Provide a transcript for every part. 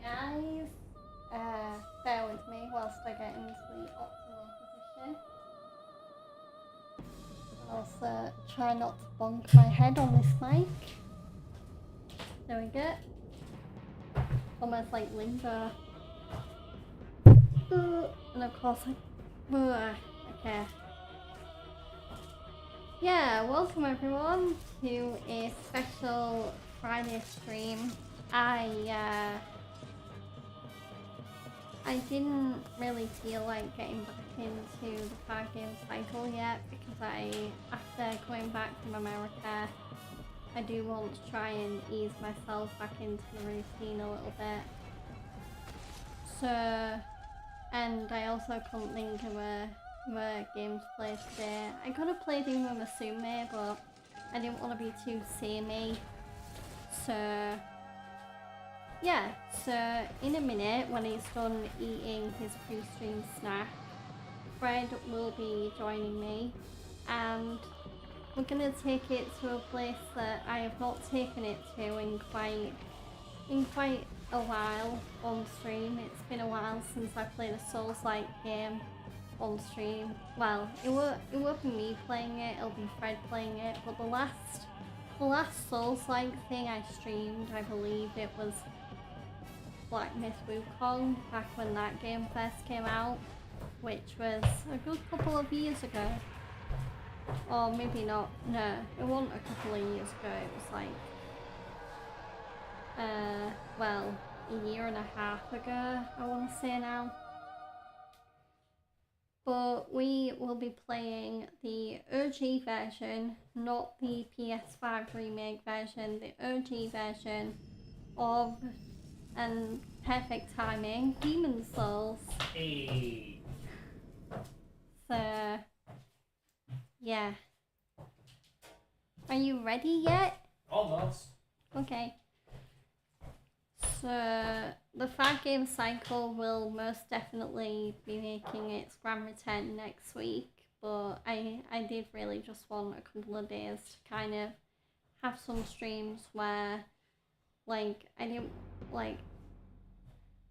guys. Bear with me whilst I get into the optimal position. Also, try not to bonk my head on this mic. There we go. Almost like limbo. And of course, okay. Yeah, welcome everyone to a special Friday stream. I didn't really feel like getting back into the 5-game cycle yet because after going back from America, I do want to try and ease myself back into the routine a little bit. So, and I also couldn't think of a game to play today. I could have played in with Masume, but I didn't want to be too samey. So, yeah, so in a minute when he's done eating his pre-stream snack, Fred will be joining me and we're gonna take it to a place that I have not taken it to in quite a while on stream. It's been a while since I played a Souls-like game on stream. Well, it won't be me playing it, it'll be Fred playing it, but the last Souls-like thing I streamed, I believe it was Black Myth Wukong, back when that game first came out, which was a good couple of years ago. Or maybe not, no, it wasn't a couple of years ago, it was like, well, a year and a half ago, I want to say now. But we will be playing the OG version, not the PS5 remake version, the OG version of, and perfect timing, Demon's Souls. Hey. So, yeah. Are you ready yet? Almost. Okay. So, the 5-game cycle will most definitely be making its grand return next week, but I did really just want a couple of days to kind of have some streams where, like, I didn't, like,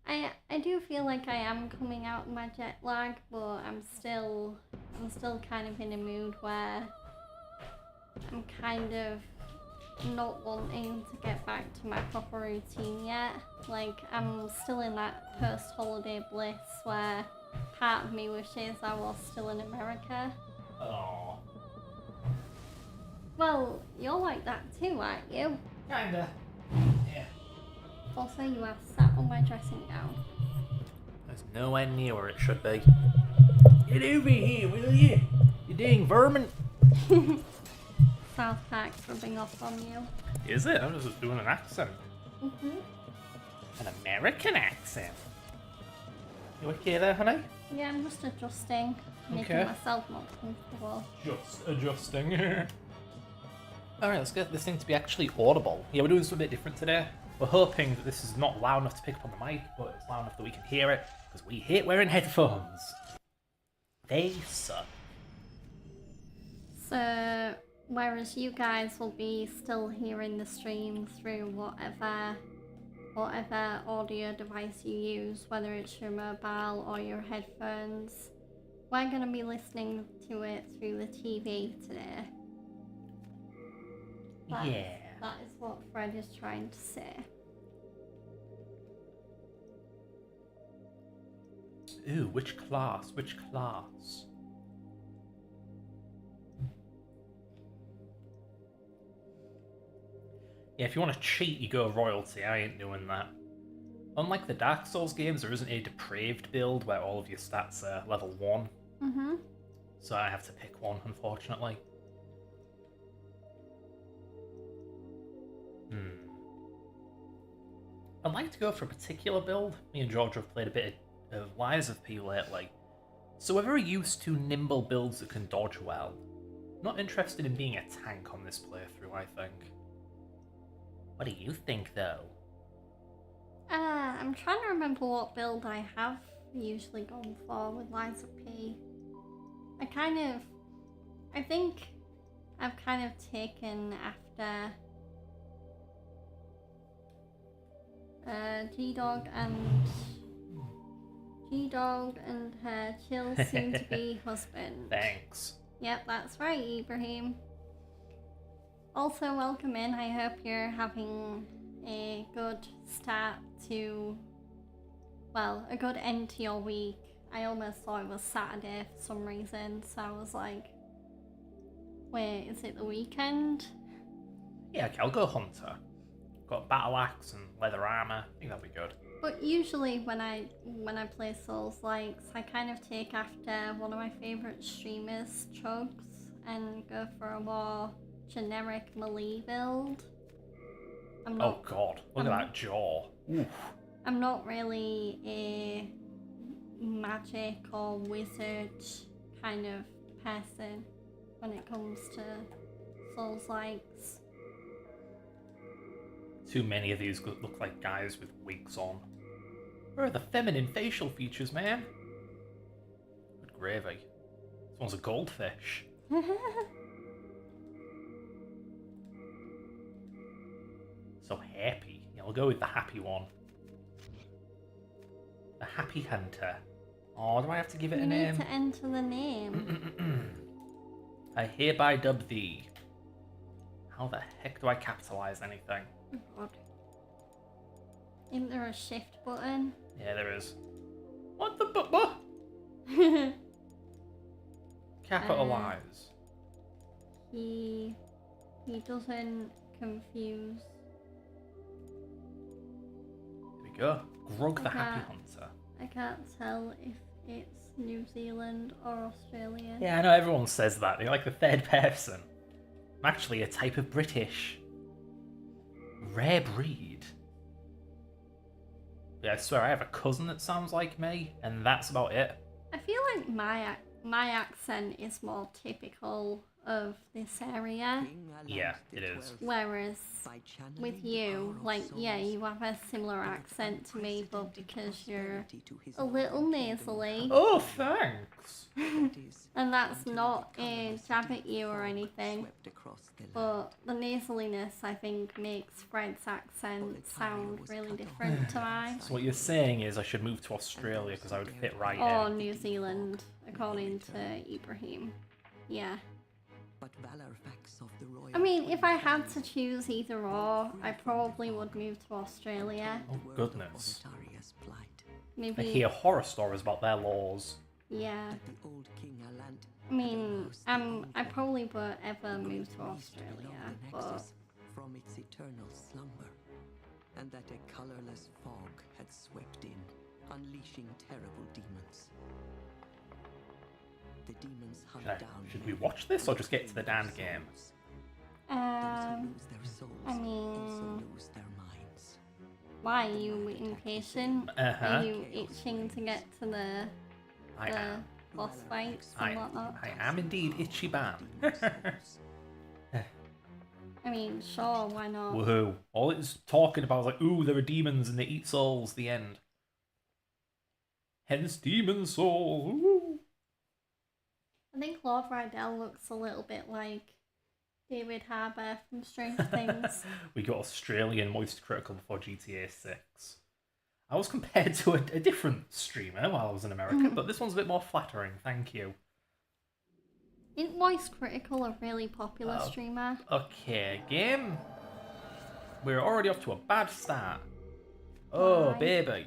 I do feel like I am coming out of my jet lag, but I'm still kind of in a mood where I'm kind of not wanting to get back to my proper routine yet. Like, I'm still in that post-holiday bliss where part of me wishes I was still in America. Oh. Well, you're like that too, aren't you? Kinda. Yeah. Also, you are sat on my dressing gown. That's nowhere near where it should be. Get over here, will you? You dang vermin. South Park's rubbing off on you. Is it? I was just doing an accent. Mm-hmm. An American accent. You okay there, honey? Yeah, I'm just adjusting, making Okay. myself more comfortable. Just adjusting. Alright, let's get this thing to be actually audible. Yeah, we're doing something a bit different today. We're hoping that this is not loud enough to pick up on the mic, but it's loud enough that we can hear it, because we hate wearing headphones. They suck. So, whereas you guys will be still hearing the stream through whatever audio device you use, whether it's your mobile or your headphones, we're going to be listening to it through the TV today. Yeah. That is what Fred is trying to say. Ooh, which class? Which class? Yeah, if you want to cheat, you go royalty. I ain't doing that. Unlike the Dark Souls games, there isn't a depraved build where all of your stats are level 1. Mm-hmm. So I have to pick one, unfortunately. I'd like to go for a particular build. Me and George have played a bit of Lies of P lately. So we're very used to nimble builds that can dodge well. Not interested in being a tank on this playthrough, I think. What do you think, though? I'm trying to remember what build I have usually gone for with Lies of P. I think I've kind of taken after G-Dog and her chill soon-to-be husband. Thanks. Yep, that's right, Ibrahim. Also, welcome in. I hope you're having a good start to, well, a good end to your week. I almost thought it was Saturday for some reason, so I was like, wait, is it the weekend? Yeah, okay, I'll go Hunter. Got a battle axe and leather armor. I think that'll be good. But usually when I play Souls likes, I kind of take after one of my favourite streamers, Chugs, and go for a more generic melee build. Oh god, look at that jaw. Oof. I'm not really a magic or wizard kind of person when it comes to Souls likes. Too many of these look like guys with wigs on. Where are the feminine facial features, man? Good gravy. This one's a goldfish. So happy. Yeah, I'll go with the happy one. The Happy Hunter. Oh, do I have to give it a name? You need to enter the name. I hereby dub thee. How the heck do I capitalize anything? Oh god. Isn't there a shift button? Yeah, there is. What the Capitalize. He doesn't confuse. There we go. Grog the Happy Hunter. I can't tell if it's New Zealand or Australian. Yeah, I know everyone says that. They're like the third person. I'm actually a type of British. Rare breed. Yeah, I swear I have a cousin that sounds like me, and that's about it. I feel like my accent is more typical of this area. Yeah, it is. Whereas with you, like, yeah, you have a similar accent to me, but because you're a little nasally. Oh, thanks. And that's not a jab at you or anything, but the nasaliness, I think, makes Fred's accent sound really different to mine. So what you're saying is I should move to Australia because I would fit right Or in. New Zealand, according to Ibrahim. Yeah. I mean, if I had to choose either or, I probably would move to Australia. Oh, goodness. Maybe. I hear horror stories about their laws. Yeah. I mean, I probably would ever move to Australia, but from its eternal slumber, and that a colorless fog had swept in, unleashing terrible demons. The demons hunt down. Should we watch this or just get to the damn game? I mean, why are you impatient? Are you itching to get to the boss fights and whatnot? I am indeed itchy bam. I mean, sure, why not? Woohoo. All it's talking about is like, ooh, there are demons and they eat souls, the end. Hence demon soul. Ooh. I think Lord Rydell looks a little bit like David Harbour from Stranger Things. We got Australian Moist Critical before GTA 6. I was compared to a different streamer while I was in America, but this one's a bit more flattering, thank you. Isn't Moist Critical a really popular streamer? Okay, game. We're already off to a bad start. Oh, Why? baby.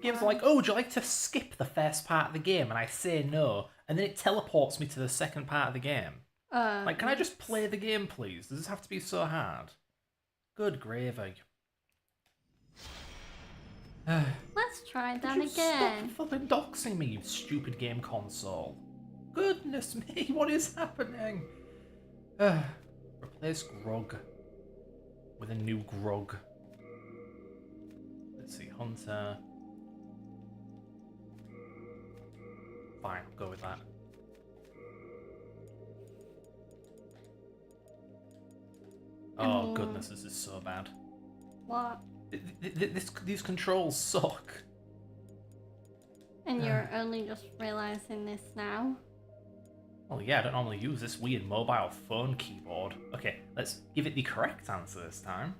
Game's like, oh, would you like to skip the first part of the game? And I say no, and then it teleports me to the second part of the game. Like, can I just play the game, please? Does this have to be so hard? Good gravy. Let's try that Would you again. Stop fucking doxing me, you stupid game console. Goodness me, what is happening? Replace Grog with a new Grog. Let's see, Hunter. Fine, I'll go with that. Oh goodness, this is so bad. What? These controls suck. And you're only just realising this now? Well, yeah, I don't normally use this weird mobile phone keyboard. Okay, let's give it the correct answer this time.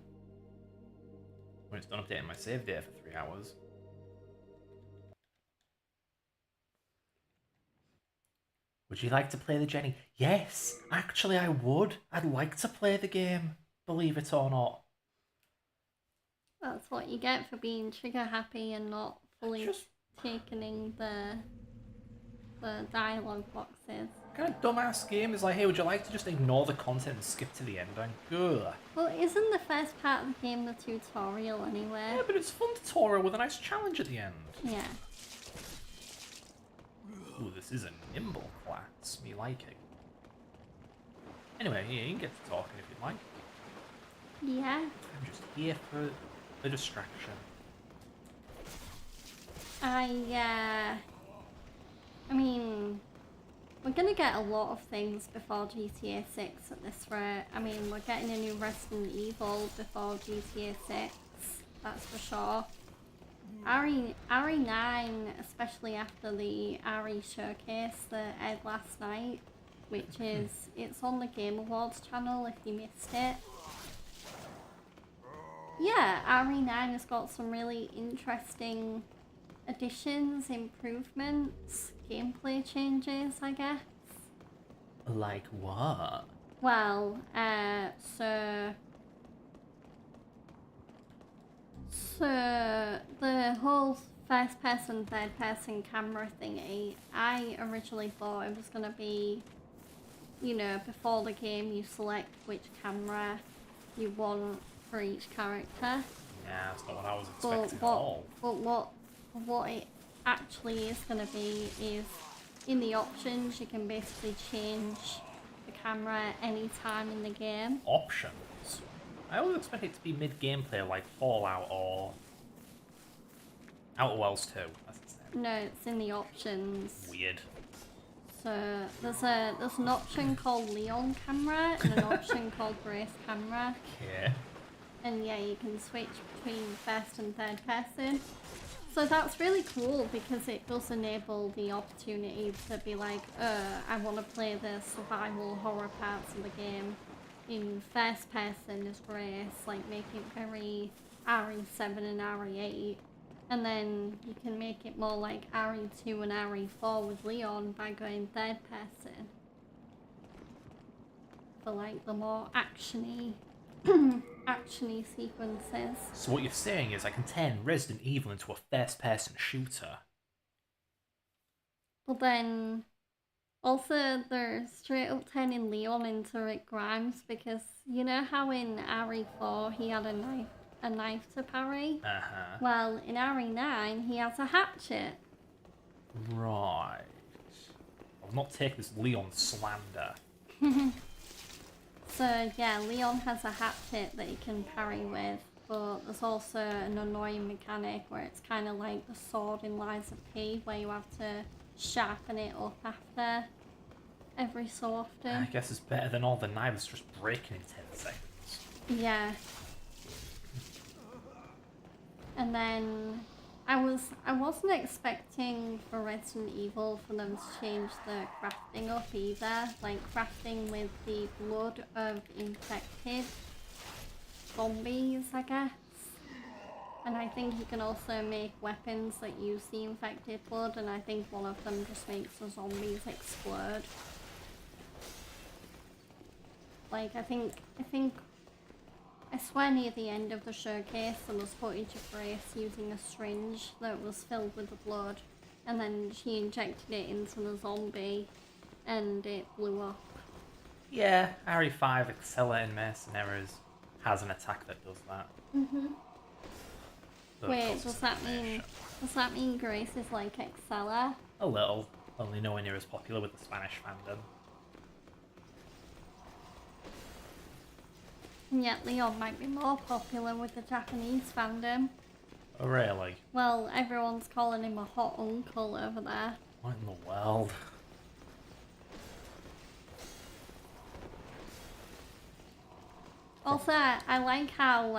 it's done updating my save data for 3 hours. Would you like to play the Jenny? Yes, actually I would. I'd like to play the game, believe it or not. That's what you get for being trigger happy and not fully taking in the dialogue boxes. What kind of dumbass game is like, hey, would you like to just ignore the content and skip to the ending? Ugh. Well, isn't the first part of the game the tutorial anyway? Yeah, but it's a fun tutorial with a nice challenge at the end. Yeah. Ooh, this is a nimble class. Me liking. Anyway, yeah, you can get to talking if you'd like. Yeah. I'm just here for the distraction. I mean, we're gonna get a lot of things before GTA 6 at this rate. I mean, we're getting a new Resident Evil before GTA 6, that's for sure. RE9, especially after the RE showcase that aired last night, which is, it's on the Game Awards channel if you missed it. Yeah, RE9 has got some really interesting additions, improvements, gameplay changes, I guess. Like what? Well, so the whole first person, third person camera thingy, I originally thought it was gonna be, you know, before the game you select which camera you want for each character. Yeah, that's not what I was expecting at all. But what it actually is going to be is, in the options you can basically change the camera any time in the game. Options? I always expect it to be mid-gameplay like Fallout or Outer Worlds 2, as it's named. No, it's in the options. Weird. So there's an option called Leon camera and an option called Grace camera. Okay. And yeah, you can switch between first and third person. So that's really cool because it does enable the opportunity to be like, I want to play the survival horror parts of the game in first person as Grace, like make it very RE7 and RE8. And then you can make it more like RE2 and RE4 with Leon by going third person. For like the more actiony actiony sequences. So what you're saying is I can turn Resident Evil into a first-person shooter. But then also they're straight up turning Leon into Rick Grimes because you know how in RE4 he had a knife to parry? Uh-huh. Well, in RE9 he has a hatchet. Right. I'll not take this Leon slander. So yeah, Leon has a hatchet that he can parry with, but there's also an annoying mechanic where it's kind of like the sword in Lies of P, where you have to sharpen it up after every so often. I guess it's better than all the knives just breaking in 10 seconds. Yeah. And then I wasn't expecting for Resident Evil for them to change the crafting up either, like crafting with the blood of infected zombies, I guess. And I think you can also make weapons that use the infected blood, and I think one of them just makes the zombies explode. Like, I swear near the end of the showcase there was footage of Grace using a syringe that was filled with the blood, and then she injected it into the zombie and it blew up. Yeah, RE5 Accelerating Mercenaries has an attack that does that. Mm-hmm. So Wait, does that mean Grace is like Excella? A little, only nowhere near as popular with the Spanish fandom. And yet Leon might be more popular with the Japanese fandom. Oh, really? Well, everyone's calling him a hot uncle over there. What in the world? Also, I like how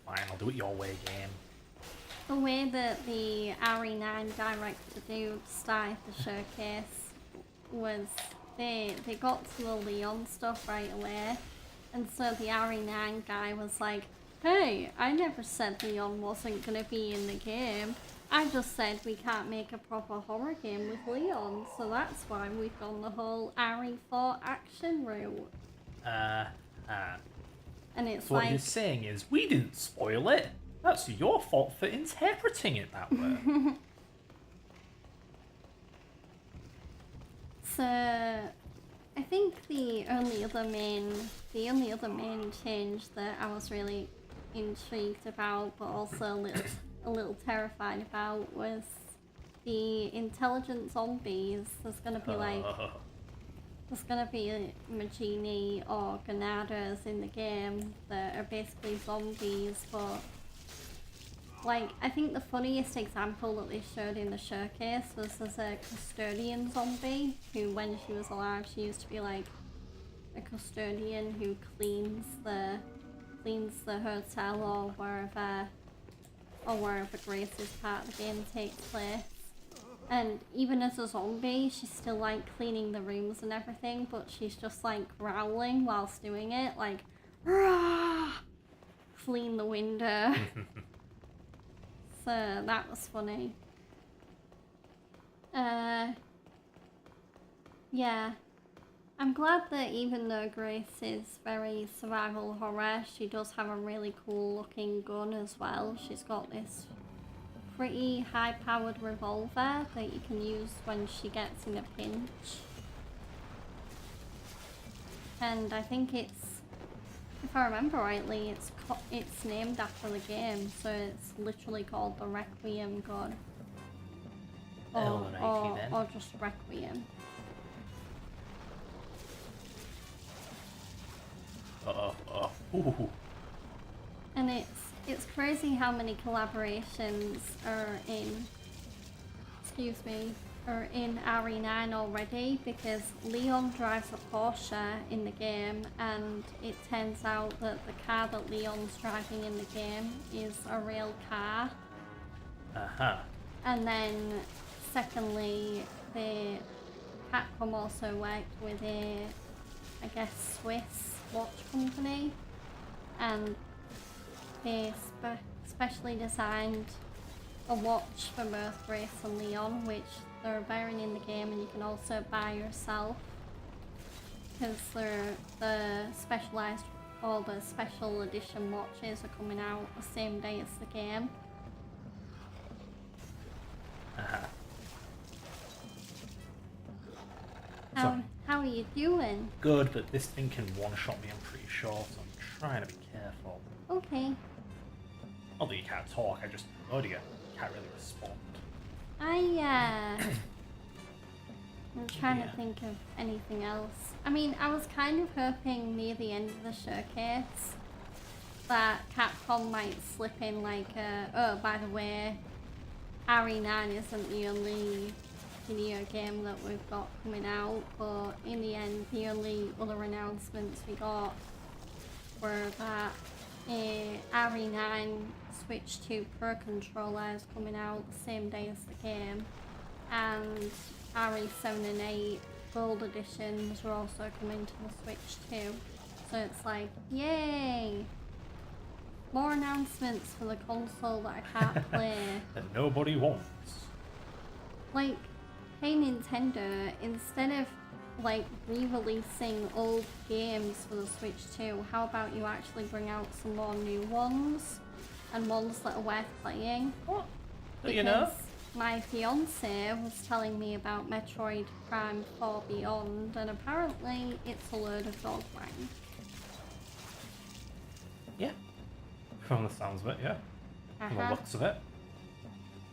Fine, I'll do it your way, game. the way that the RE9 director dude started the showcase was they got to the Leon stuff right away, and so the RE9 guy was like, Hey, I never said Leon wasn't gonna be in the game. I just said we can't make a proper horror game with Leon, so that's why we've gone the whole RE4 action route. And it's So what like, you're saying is, we didn't spoil it. That's your fault for interpreting it that way. so I think the only other main change that I was really intrigued about, but also a little terrified about, was the intelligent zombies. There's gonna be Magini or Ganados in the game that are basically zombies, but like, I think the funniest example that they showed in the showcase was there's a custodian zombie who, when she was alive, she used to be like a custodian who cleans the hotel or wherever Grace's part of the game takes place. And even as a zombie, she's still like cleaning the rooms and everything, but she's just like growling whilst doing it, like, "Rah! Clean the window." So that was funny. Yeah. I'm glad that even though Grace is very survival horror, she does have a really cool looking gun as well. She's got this pretty high powered revolver that you can use when she gets in a pinch. And I think it's, if I remember rightly, it's named after the game, so it's literally called the Requiem gun. Or just Requiem. Ooh. And it's crazy how many collaborations are in RE9 already, because Leon drives a Porsche in the game, and it turns out that the car that Leon's driving in the game is a real car. And then secondly, Capcom also worked with a, I guess, Swiss watch company, and they specially designed a watch for both Grace and Leon, which they're wearing in the game and you can also buy yourself, because the specialized or the special edition watches are coming out the same day as the game. How are you doing? Good, but this thing can one-shot me, I'm pretty sure, so I'm trying to be careful. Okay. Although you can't talk, I just heard you. Can't really respond. I'm trying to think of anything else. I mean, I was kind of hoping near the end of the showcase that Capcom might slip in like, oh, by the way, RE9 isn't the only video game that we've got coming out, but in the end, the only other announcements we got were that RE9 Switch 2 Pro controller is coming out the same day as the game, and RE7 and 8 Gold Editions are also coming to the Switch 2. So it's like, yay! More announcements for the console that I can't play. That nobody wants. Like, hey Nintendo, instead of like re-releasing old games for the Switch 2, how about you actually bring out some more new ones and ones that are worth playing? What? Because you know? my fiance was telling me about Metroid Prime 4 Beyond, and apparently it's a load of dog wang. Yeah. From the sounds of it, yeah. From the looks of it.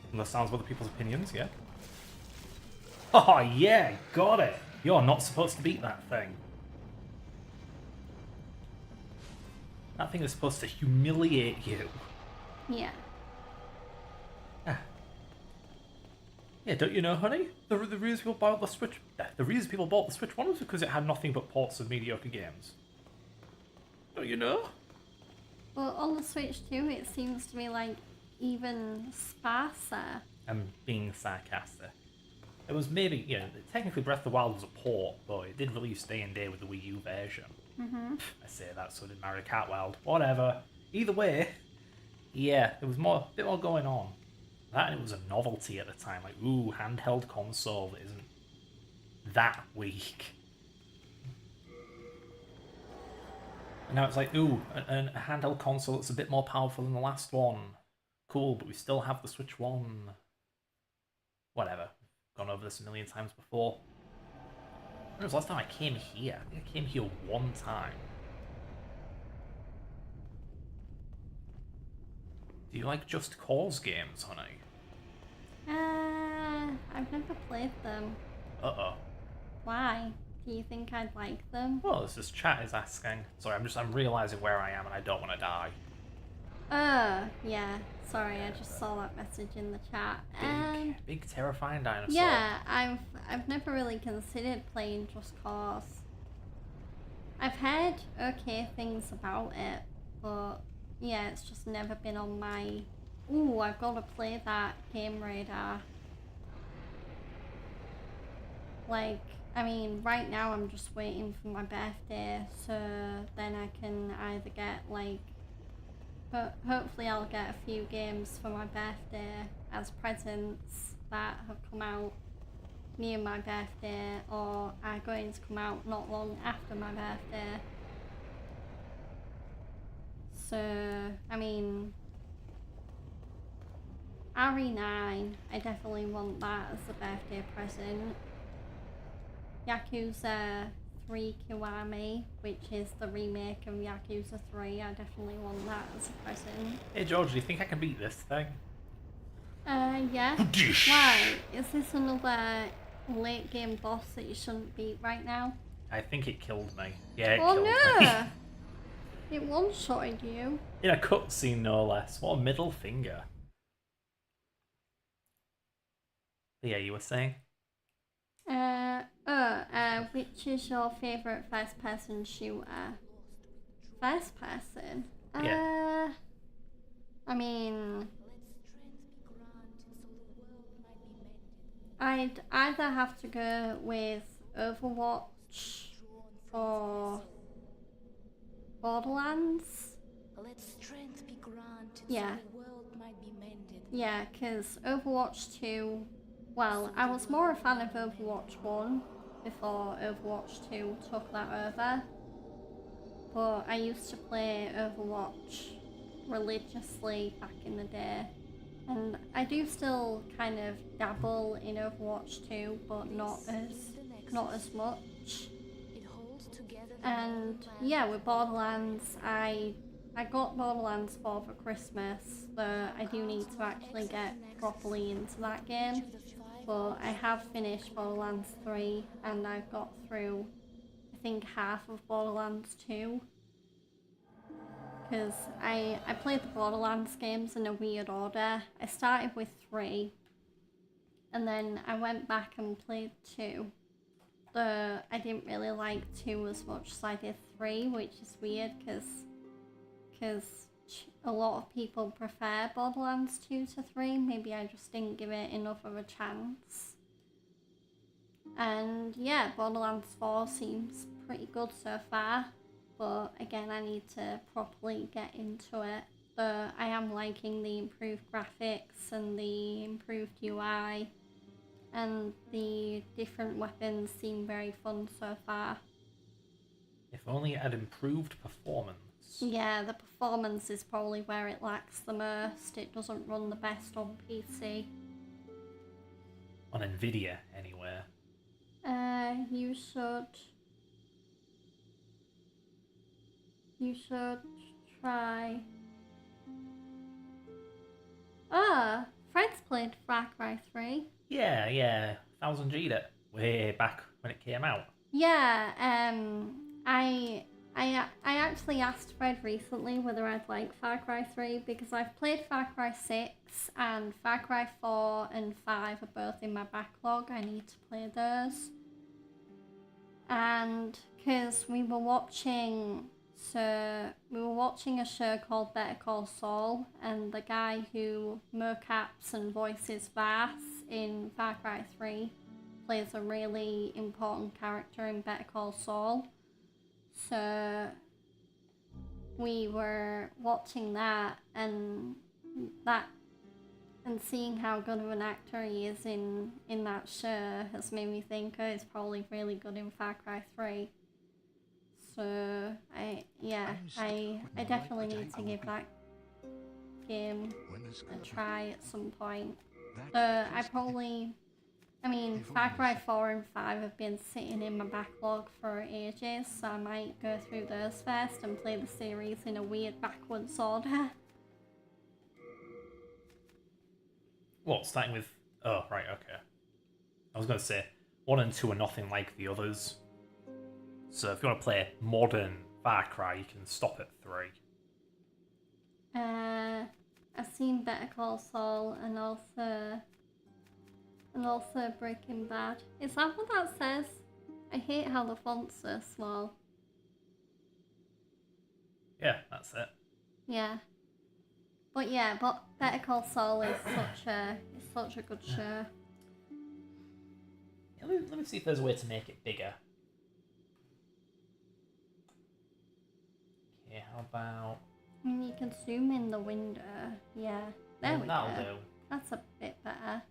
From the sounds of other people's opinions, yeah. Oh yeah, got it! You're not supposed to beat that thing. That thing is supposed to humiliate you. Yeah. Yeah, don't you know, honey? The reason people bought the Switch, the reason people bought the Switch 1 was because it had nothing but ports of mediocre games. Don't you know? Well, on the Switch 2, it seems to be like even sparser. I'm being sarcastic. It was maybe, you know, technically Breath of the Wild was a port, but it did release day and day with the Wii U version. I say that, so did Mario Kart World. Whatever. Either way, yeah, there was a bit more going on. That and it was a novelty at the time. Like, ooh, handheld console that isn't that weak. And now it's like, ooh, a handheld console that's a bit more powerful than the last one. Cool, but we still have the Switch 1. Whatever. Gone over this a million times before. When was the last time I came here? I think I came here one time. Do you like Just Cause games, honey? I've never played them. Uh-oh. Why? Do you think I'd like them? Well, this chat is asking. Sorry, I'm realising where I am and I don't want to die. Yeah. Sorry, I just saw that message in the chat. Big terrifying dinosaur. Yeah, I've never really considered playing Just Cause. I've heard okay things about it, but yeah, it's just never been on my... Ooh, I've got to play that game radar. Like, I mean, right now I'm just waiting for my birthday, so then I can either get like... hopefully I'll get a few games for my birthday as presents that have come out near my birthday or are going to come out not long after my birthday. So, I mean, RE9, I definitely want that as a birthday present. Yakuza 3 Kiwami, which is the remake of Yakuza 3, I definitely want that as a present. Hey George, do you think I can beat this thing? Yeah. Why? Is this another late game boss that you shouldn't beat right now? I think it killed me. Yeah, it Oh killed no! me. It one-shotted you. In a cutscene, no less. What a middle finger. But yeah, you were saying? Which is your favourite first-person shooter? First-person? Yeah. I mean... I'd either have to go with Overwatch or Borderlands. Yeah. Yeah, because Overwatch 2, well, I was more a fan of Overwatch 1 before Overwatch 2 took that over. But I used to play Overwatch religiously back in the day. And I do still kind of dabble in Overwatch 2, but not as much. And yeah, with Borderlands, I got Borderlands 4 for Christmas, so I do need to actually get properly into that game. But I have finished Borderlands 3, and I've got through, I think, half of Borderlands 2. Because I played the Borderlands games in a weird order. I started with 3, and then I went back and played 2. Though I didn't really like 2 as much as I did 3, which is weird because a lot of people prefer Borderlands 2 to 3. Maybe I just didn't give it enough of a chance. And yeah, Borderlands 4 seems pretty good so far. But again, I need to properly get into it. Though I am liking the improved graphics and the improved UI. And the different weapons seem very fun so far. If only it had improved performance. Yeah, the performance is probably where it lacks the most. It doesn't run the best on PC. On Nvidia, anywhere. You should try... Ah, Fred's played Far Cry 3. Yeah, 1000G'd it. Way back when it came out. Yeah, I actually asked Fred recently whether I'd like Far Cry 3 because I've played Far Cry 6 and Far Cry 4 and 5 are both in my backlog. I need to play those. And because we were watching a show called Better Call Saul, and the guy who mocaps and voices Vass in Far Cry 3 plays a really important character in Better Call Saul. So we were watching that and seeing how good of an actor he is in that show has made me think, oh, he's probably really good in Far Cry 3. So I definitely need to give that game a try at some point. So Far Cry 4 and 5 have been sitting in my backlog for ages, so I might go through those first and play the series in a weird backwards order. What, starting with... Oh, right, okay. I was going to say, 1 and 2 are nothing like the others. So if you want to play modern Far Cry, you can stop at 3. I've seen Better Call Saul and also Breaking Bad. Is that what that says? I hate how the font's so small. Yeah, that's it. Yeah. But Better Call Saul is such a good show. Yeah, let me see if there's a way to make it bigger. Okay, how about... You can zoom in the window. Yeah, there we go. That'll do. That's a bit better.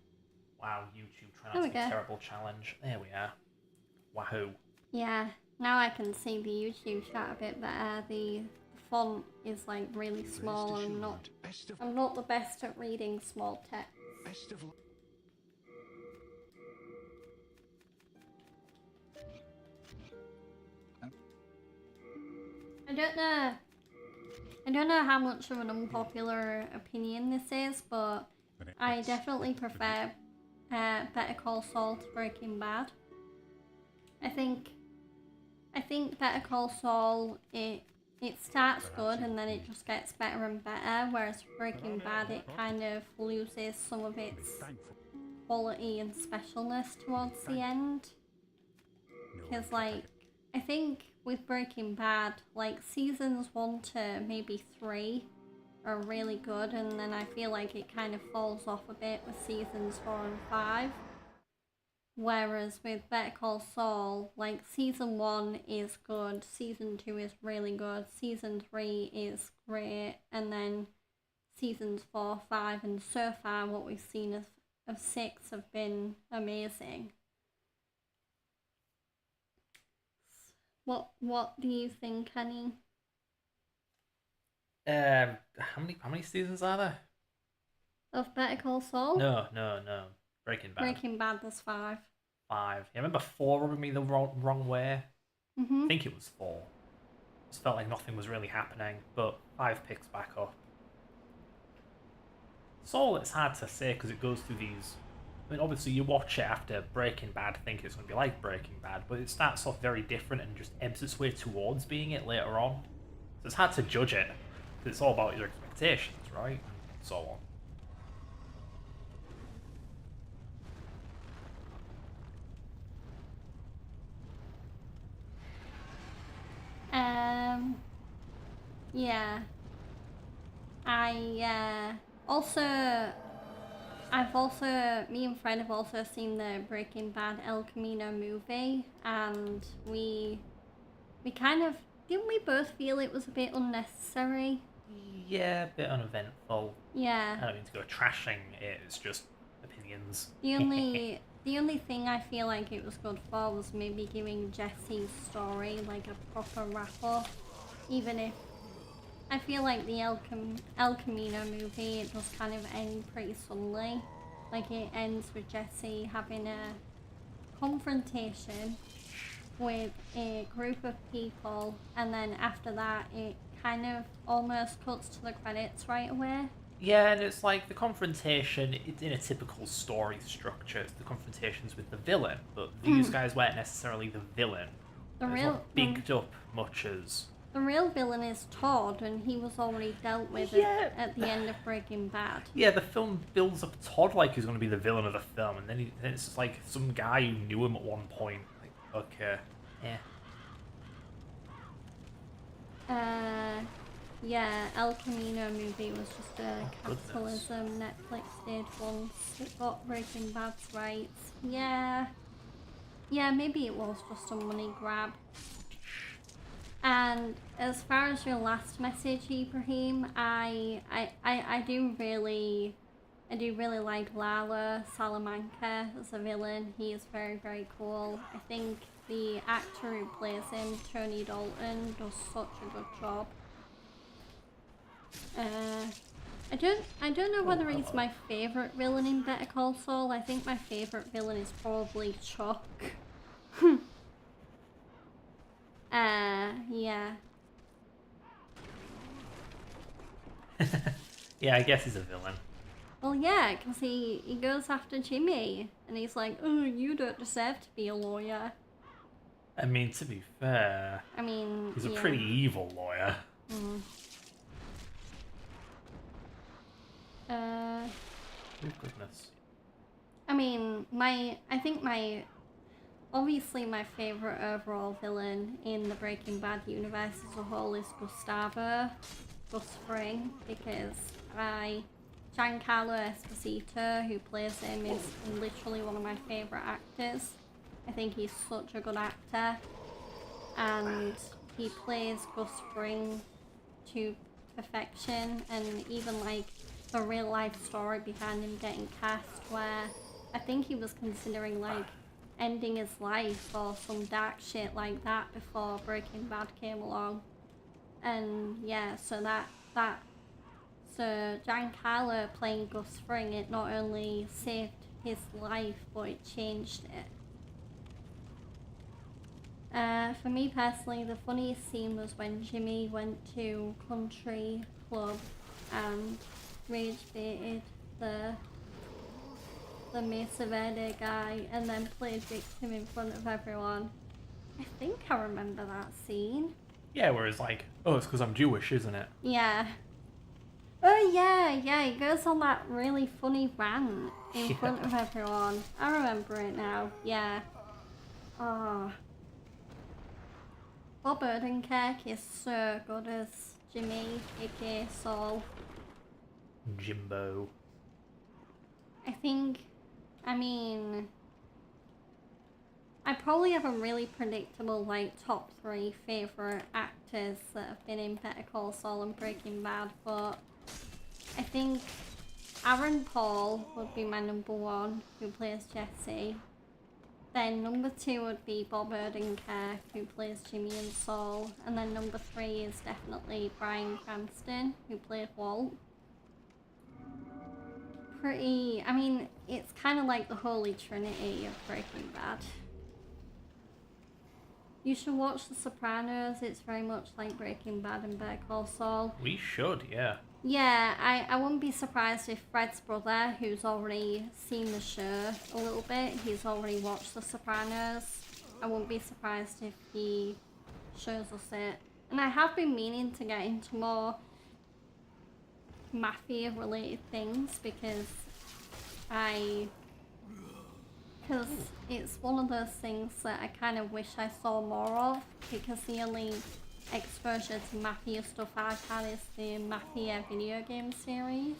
Wow, YouTube trying out some terrible challenge. There we are. Wahoo. Yeah, now I can see the YouTube chat a bit better. The font is like really small and I'm not the best at reading small text. I don't know how much of an unpopular opinion this is, but I definitely prefer Better Call Saul to Breaking Bad. I think Better Call Saul it starts good and then it just gets better and better, whereas Breaking Bad it kind of loses some of its quality and specialness towards the end. Because I think with Breaking Bad, seasons 1 to maybe 3 are really good, and then I feel like it kind of falls off a bit with seasons 4 and 5. Whereas with Better Call Saul, season 1 is good, season 2 is really good, season 3 is great, and then seasons 4, 5, and so far what we've seen of 6 have been amazing. What do you think, Kenny? How many seasons are there? Of Better Call Saul? No. Breaking Bad. Breaking Bad, there's 5. 5. Yeah, I remember 4 rubbing me the wrong way. I think it was 4. Just felt like nothing was really happening, but 5 picks back up. Saul, it's hard to say because it goes through these... I mean, obviously you watch it after Breaking Bad, think it's going to be like Breaking Bad, but it starts off very different and just ebbs its way towards being it later on. So it's hard to judge it, because it's all about your expectations, right? And so on. Yeah. Me and Fred have also seen the Breaking Bad El Camino movie, and we kind of, didn't we both feel it was a bit unnecessary? Yeah, a bit uneventful. Yeah. I don't mean to go trashing it, it's just opinions. The only thing I feel like it was good for was maybe giving Jesse's story a proper wrap-up, even if I feel like the El Camino movie, it does kind of end pretty suddenly. It ends with Jesse having a confrontation with a group of people, and then after that it kind of almost cuts to the credits right away. Yeah, and it's like the confrontation, it's in a typical story structure. It's the confrontations with the villain, but these guys weren't necessarily the villain. It's not bigged up much as... The real villain is Todd, and he was already dealt with at the end of Breaking Bad. Yeah, the film builds up Todd like he's going to be the villain of the film, and then it's just like some guy who knew him at one point. Okay, yeah. Yeah, El Camino movie was just a capitalism Netflix did once it got Breaking Bad's rights. Yeah, maybe it was just a money grab. And as far as your last message, Ibrahim, I do really like Lala Salamanca as a villain. He is very, very cool. I think the actor who plays him, Tony Dalton, does such a good job. I don't know whether he's my favourite villain in Better Call Saul. I think my favourite villain is probably Chuck. Yeah. Yeah, I guess he's a villain. Well, yeah, because he goes after Jimmy, and he's like, oh, you don't deserve to be a lawyer. I mean, to be fair, I mean, he's a yeah. pretty evil lawyer. Oh, goodness. I mean, obviously my favourite overall villain in the Breaking Bad universe as a whole is Gustavo, Gus Fring, because Giancarlo Esposito, who plays him, is literally one of my favourite actors. I think he's such a good actor, and he plays Gus Fring to perfection, and even like the real life story behind him getting cast, where I think he was considering like ending his life or some dark shit like that before Breaking Bad came along. And yeah, so Giancarlo playing Gus Fring, it not only saved his life, but it changed it. For me personally, the funniest scene was when Jimmy went to Country Club and rage baited the Mesa Verde guy and then played victim in front of everyone. I think I remember that scene. Yeah, where it's like, oh, it's because I'm Jewish, isn't it? Yeah. Oh yeah, he goes on that really funny rant in front of everyone. I remember it now, yeah. Oh. Bob Odenkirk is so good as Jimmy, aka Saul. Jimbo. I probably have a really predictable like top 3 favourite actors that have been in Better Call Saul and Breaking Bad, but I think Aaron Paul would be my number 1, who plays Jesse. Then number 2 would be Bob Odenkirk, who plays Jimmy and Saul. And then number 3 is definitely Bryan Cranston, who played Walt. It's kind of like the Holy Trinity of Breaking Bad. You should watch The Sopranos. It's very much like Breaking Bad and Better Call Saul. We should, yeah. Yeah, I wouldn't be surprised if Fred's brother, who's already seen the show a little bit, he's already watched The Sopranos. I wouldn't be surprised if he shows us it. And I have been meaning to get into more mafia related things because it's one of those things that I kind of wish I saw more of, because the only exposure to mafia stuff I've had is the Mafia video game series.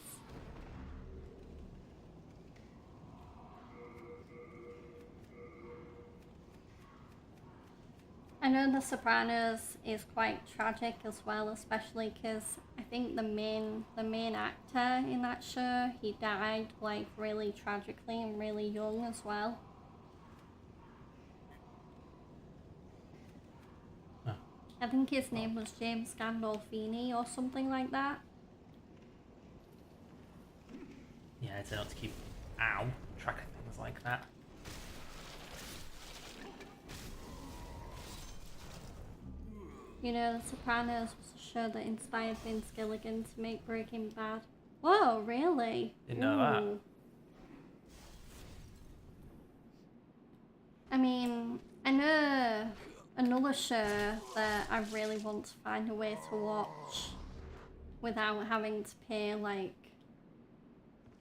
I know The Sopranos is quite tragic as well, especially because I think the main actor in that show, he died like really tragically and really young as well. Oh. I think his name was James Gandolfini or something like that. Yeah, I don't to keep track of things like that. You know, The Sopranos was a show that inspired Vince Gilligan to make Breaking Bad. Whoa, really? Didn't know that. I mean, I know another show that I really want to find a way to watch without having to pay, like,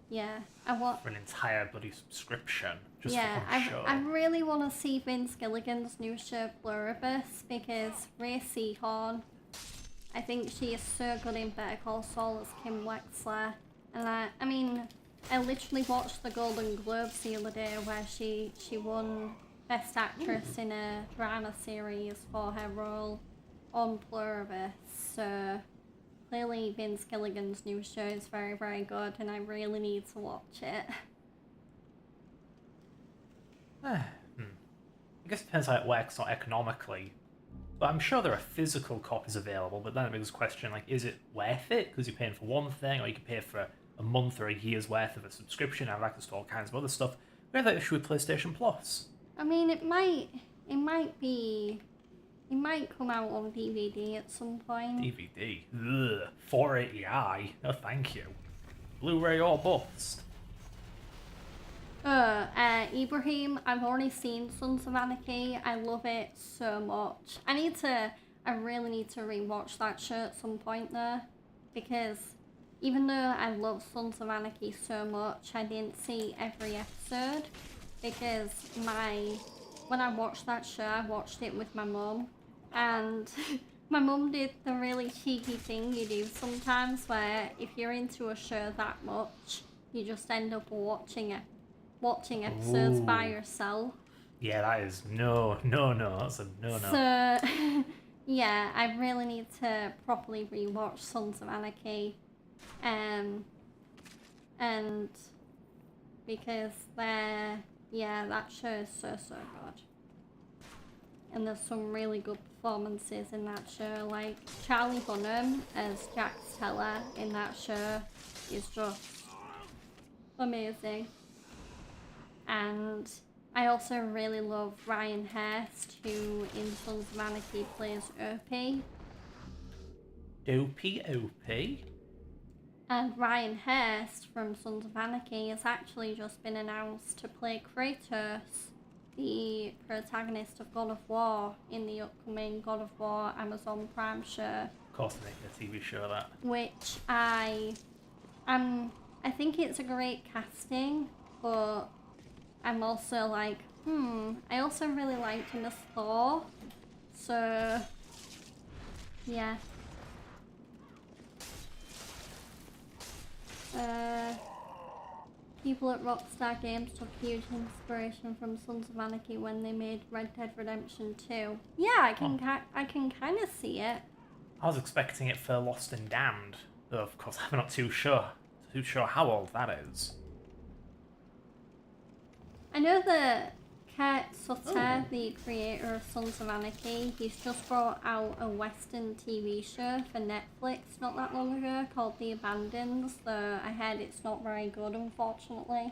yeah, for an entire bloody subscription. Just yeah, for one show. I really want to see Vince Gilligan's new show Pluribus, because Ray Seahorn, I think she is so good in Better Call Saul as Kim Wexler. And I literally watched the Golden Globes the other day where she won Best Actress in a drama series for her role on Pluribus, so clearly Vince Gilligan's new show is very, very good, and I really need to watch it. I guess it depends how it works out economically. But I'm sure there are physical copies available, but then it begs the question, like, is it worth it? Because you're paying for one thing, or you can pay for a month or a year's worth of a subscription, have access to all kinds of other stuff. We have that issue with PlayStation Plus. I mean, it might come out on DVD at some point. DVD? Ugh, 480i? No thank you. Blu-ray or bust. Ibrahim, I've already seen Sons of Anarchy. I love it so much. I really need to rewatch that show at some point though, because even though I love Sons of Anarchy so much, I didn't see every episode, because when I watched that show, I watched it with my mum, and my mum did the really cheeky thing you do sometimes, where if you're into a show that much, you just end up watching episodes by yourself. Yeah, that is no. That's a no. So, yeah, I really need to properly rewatch Sons of Anarchy, and because that show is so good, and there's some really good performances in that show. Like Charlie Hunnam as Jack Teller in that show is just amazing. And I also really love Ryan Hurst, who in Sons of Anarchy plays Opie. Opie? And Ryan Hurst from Sons of Anarchy has actually just been announced to play Kratos, the protagonist of God of War, in the upcoming God of War Amazon Prime show. Of course, they're making a TV show of that. Which I think it's a great casting, but I'm also like, I also really liked him as Thor, so yeah. People at Rockstar Games took huge inspiration from Sons of Anarchy when they made Red Dead Redemption 2. Yeah, I can kind of see it. I was expecting it for Lost and Damned, though of course I'm not too sure how old that is. I know that Kurt Sutter, the creator of Sons of Anarchy, he's just brought out a Western TV show for Netflix not that long ago called The Abandons, though I heard it's not very good, unfortunately.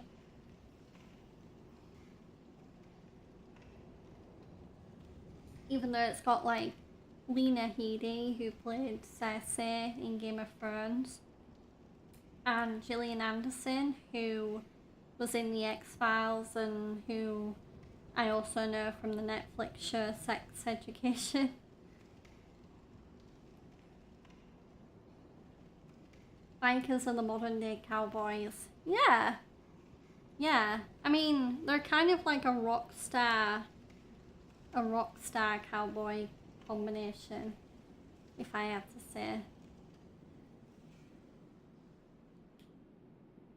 Even though it's got like Lena Headey, who played Cersei in Game of Thrones, and Gillian Anderson, who was in the X-Files and who I also know from the Netflix show Sex Education. Bikers are the modern day cowboys. Yeah. I mean, they're kind of like a rock star cowboy combination, if I have to say.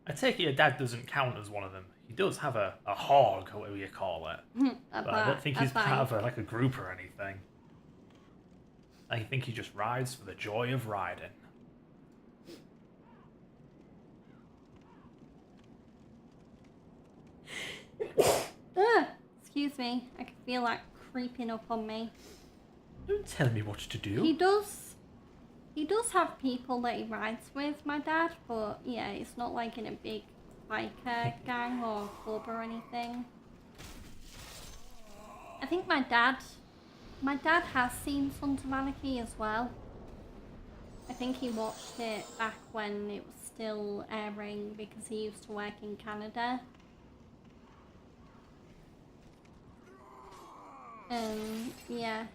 I take it your dad doesn't count as one of them. He does have a hog, or whatever you call it. But I don't think he's part of a group or anything. I think he just rides for the joy of riding. Excuse me, I can feel that creeping up on me. Don't tell me what to do. He does have people that he rides with, my dad, but yeah, it's not like in a big biker gang or club or anything. I think my dad has seen Sons of Anarchy as well. I think he watched it back when it was still airing because he used to work in Canada. Yeah.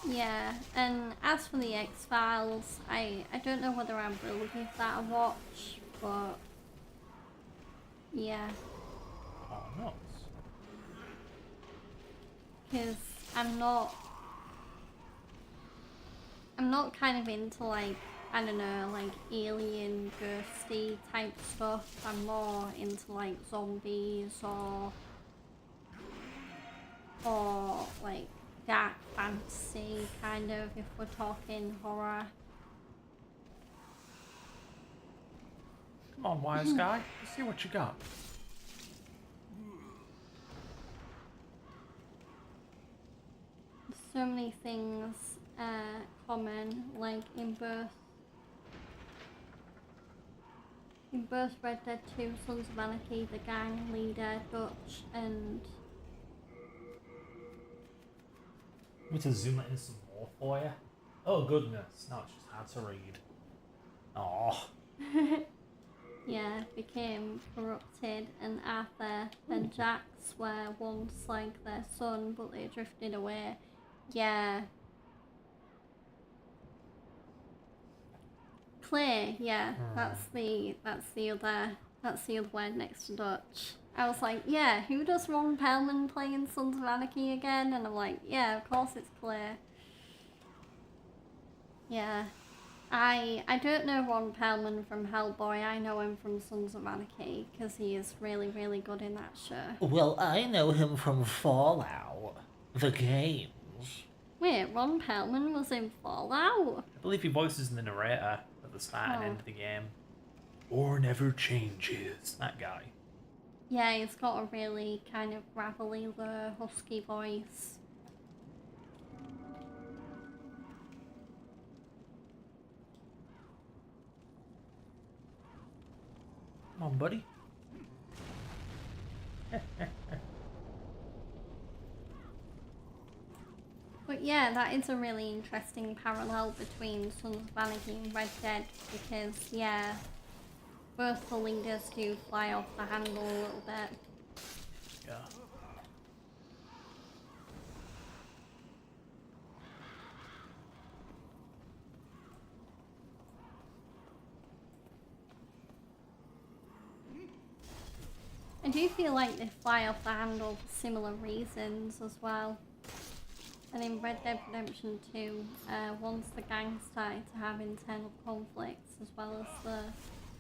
Yeah, and as for the X-Files, I don't know whether I will give that a watch, but yeah. Oh, nuts. because I'm not kind of into like, I don't know, like alien ghosty type stuff. I'm more into like zombies or like dark fantasy kind of, if we're talking horror. Come on, wise guy. Let's see what you got. So many things common, like in both Red Dead 2, Sons of Anarchy, the gang leader, Dutch, and... I'm going to zoom it in some more for you. Oh goodness, now it's just hard to read. Oh. yeah, became corrupted, and Arthur and Jax were once like their son, but they drifted away. Yeah. Clay, yeah, that's the other word next to Dutch. I was like, yeah, who does Ron Perlman play in Sons of Anarchy again? And I'm like, yeah, of course it's Clay. Yeah. I don't know Ron Perlman from Hellboy, I know him from Sons of Anarchy, because he is really, really good in that show. Well, I know him from Fallout, the games. Wait, Ron Perlman was in Fallout? I believe he voices the narrator at the start and end of the game. Or never changes. That guy. Yeah, he's got a really kind of gravelly, low, husky voice. Come on, buddy. But yeah, that is a really interesting parallel between Sons of Anarchy and Red Dead, because yeah, both the leaders do fly off the handle a little bit. Yeah. I do feel like they fly off the handle for similar reasons as well. And in Red Dead Redemption 2, once the gang started to have internal conflicts as well as the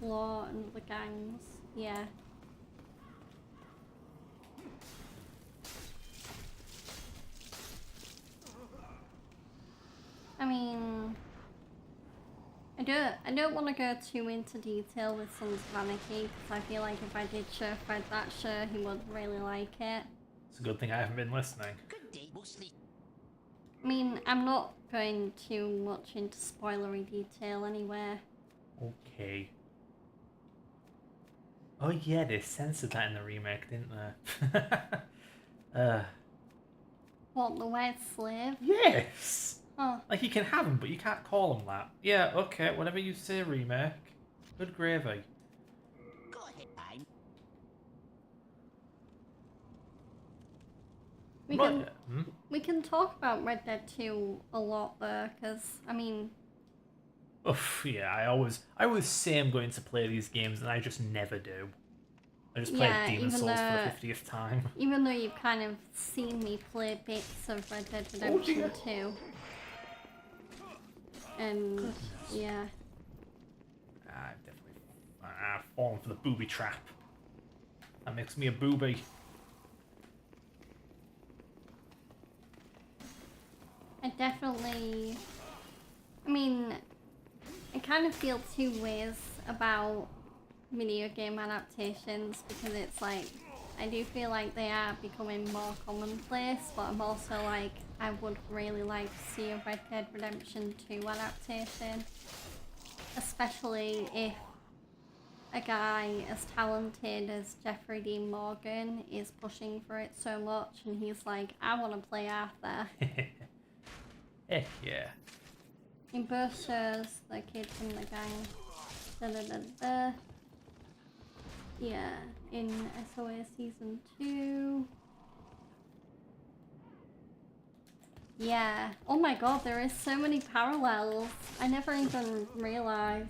law and the gangs, yeah. I mean, I don't want to go too into detail with Sons of Anarchy, because I feel like if I did show Fred that show, he would really like it. It's a good thing I haven't been listening. I mean, I'm not going too much into spoilery detail anywhere. Okay. Oh yeah, they censored that in the remake, didn't they? What, the word slave? Yes! Oh. Like, you can have them, but you can't call them that. Yeah, okay, whatever you say, remake. Good gravy. Go ahead, time. We can talk about Red Dead 2 a lot though, because, I mean... Oof, yeah, I always say I'm going to play these games, and I just never do. I just played Demon Souls for the 50th time. Even though you've kind of seen me play bits of Red Dead Redemption 2. And, yeah. I've fallen for the booby trap. That makes me a booby. I mean, I kind of feel two ways about video game adaptations, because it's like, I do feel like they are becoming more commonplace, but I'm also like, I would really like to see a Red Dead Redemption 2 adaptation, especially if a guy as talented as Jeffrey Dean Morgan is pushing for it so much, and he's like, I want to play Arthur. Heck yeah. In both shows, the kid from the gang. Da-da-da-da. Yeah, in SOS Season 2. Yeah. Oh my god, there is so many parallels. I never even realized.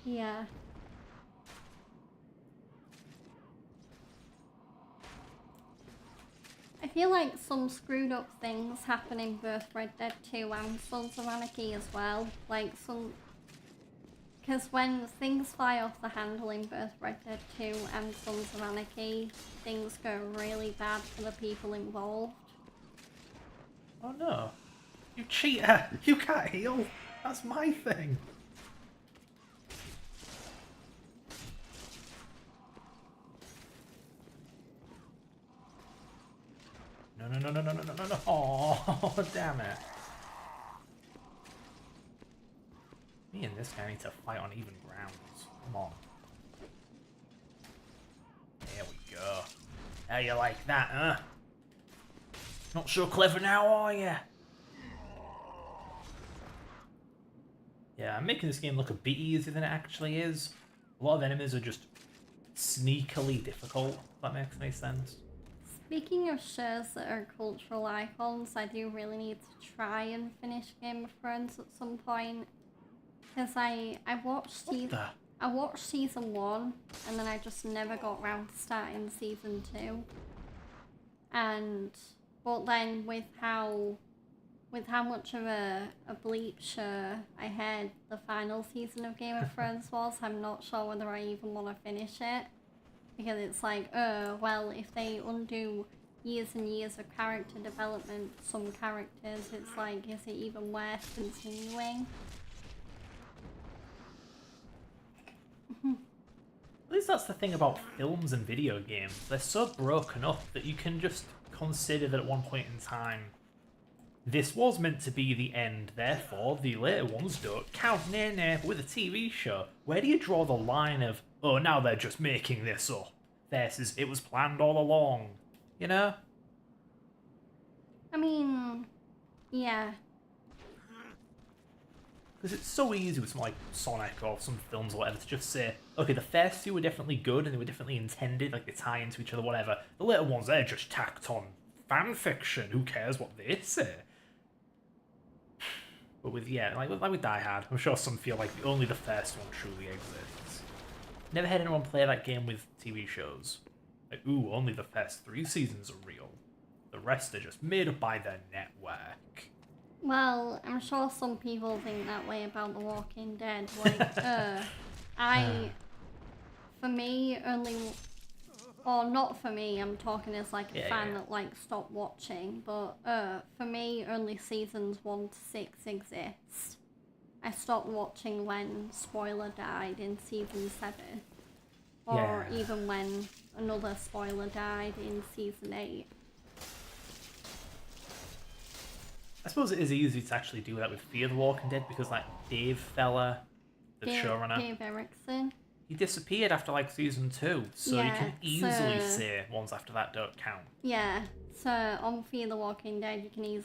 Yeah. I feel like some screwed up things happen in both Red Dead 2 and Sons of Anarchy as well. Like some... Because when things fly off the handle in both Red Dead 2 and Sons of Anarchy, things go really bad for the people involved. Oh no. You cheater! You can't heal! That's my thing! No, no, no, no, no, no, no, no, no. Oh, damn it. Me and this guy need to fight on even grounds. Come on. There we go. How you like that, huh? Not so clever now, are you? Yeah, I'm making this game look a bit easier than it actually is. A lot of enemies are just sneakily difficult, if that makes any sense. Speaking of shows that are cultural icons, I do really need to try and finish Game of Thrones at some point. Because I watched season 1 and then I just never got round to starting season 2. But then with how much of a bleep show I heard the final season of Game of Thrones was, I'm not sure whether I even want to finish it. Because it's like, oh, well, if they undo years and years of character development for some characters, it's like, is it even worth continuing? At least that's the thing about films and video games. They're so broken up that you can just consider that at one point in time, this was meant to be the end, therefore the later ones don't count. Nah. But with a TV show, where do you draw the line of, oh, now they're just making this up, versus it was planned all along, you know? I mean, yeah. Because it's so easy with something like Sonic or some films or whatever to just say, okay, the first two were definitely good and they were definitely intended, like they tie into each other, whatever. The later ones, they're just tacked on fan fiction. Who cares what they say? But with, yeah, like with Die Hard, I'm sure some feel like only the first one truly exists. Never had anyone play that game with TV shows. Like, ooh, only the first 3 seasons are real. The rest are just made up by the network. Well, I'm sure some people think that way about The Walking Dead. Like, for me, only, or not for me, I'm talking as like a fan that like stopped watching, but for me, only seasons 1 to 6 exist. I stopped watching when Spoiler died in season 7, or even when another spoiler died in season 8. I suppose it is easy to actually do that with Fear the Walking Dead because, like, Dave fella, the showrunner, Dave Erickson, he disappeared after like season 2, so you can easily say ones after that don't count. Yeah, so on Fear the Walking Dead, you can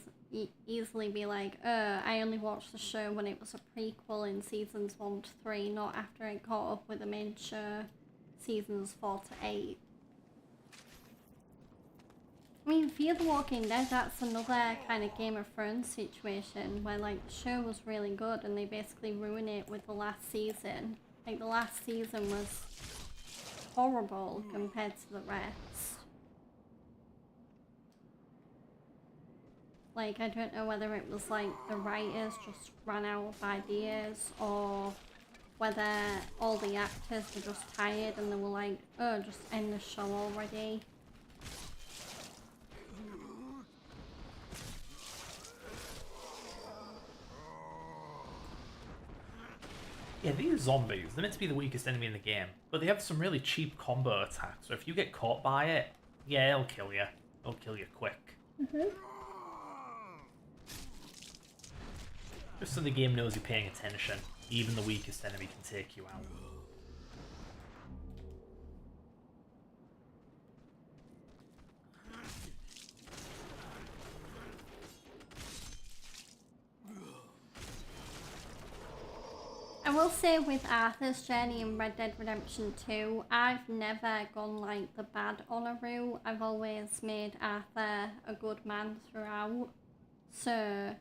easily be like, I only watched the show when it was a prequel in seasons 1 to 3, not after it caught up with the main show, seasons 4 to 8. I mean, Fear the Walking Dead, that's another kind of Game of Thrones situation where, like, the show was really good and they basically ruined it with the last season. Like, the last season was horrible compared to the rest. Like, I don't know whether it was, like, the writers just ran out of ideas or whether all the actors were just tired and they were like, oh, just end the show already. Yeah, these zombies, they're meant to be the weakest enemy in the game, but they have some really cheap combo attacks, so if you get caught by it, yeah, it'll kill you. It'll kill you quick. Just so the game knows you're paying attention, even the weakest enemy can take you out. I will say with Arthur's journey in Red Dead Redemption 2, I've never gone like the bad honor route. I've always made Arthur a good man throughout. So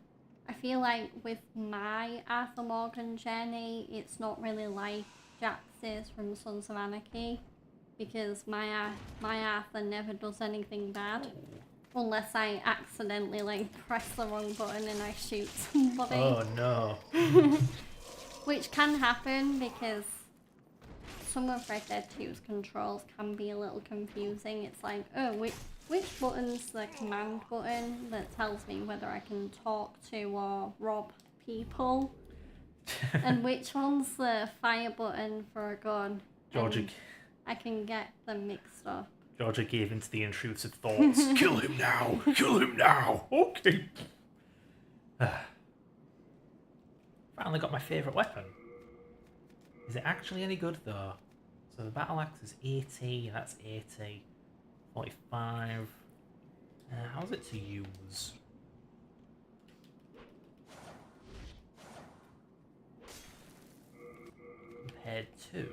I feel like with my Arthur Morgan journey, it's not really like Jax's from Sons of Anarchy, because my Arthur never does anything bad. Unless I accidentally like press the wrong button and I shoot somebody. Oh no. Which can happen because some of Red Dead 2's controls can be a little confusing. It's like, oh, which button's the command button that tells me whether I can talk to or rob people? And which one's the fire button for a gun? Georgia, And I can get them mixed up. Georgia gave into the intrusive thoughts. Kill him now! Kill him now! Okay. Finally got my favourite weapon. Is it actually any good though? So the battle axe is 80, that's 80. 45. How's it to use? Compared to...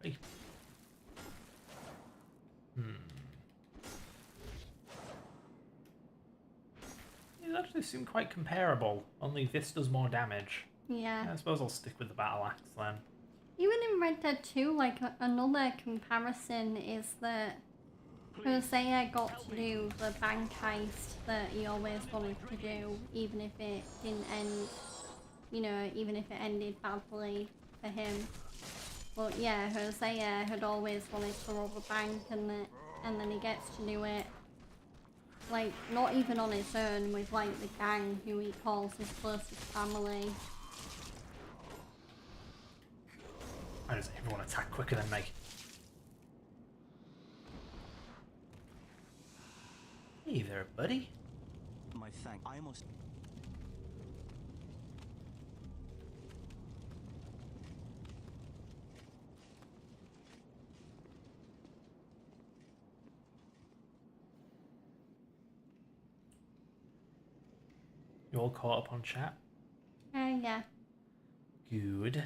Hey. These actually seem quite comparable, only this does more damage. Yeah. I suppose I'll stick with the battle axe then. Even in Red Dead 2, like another comparison is that Hosea got to do the bank heist that he always wanted to do, even if it didn't end, you know, even if it ended badly for him. But yeah, Hosea had always wanted to rob a bank, and then he gets to do it, like, not even on his own, with like the gang who he calls his closest family. Why does everyone attack quicker than me? Hey there, buddy. My thank. I must. You all caught up on chat? Yeah. Good.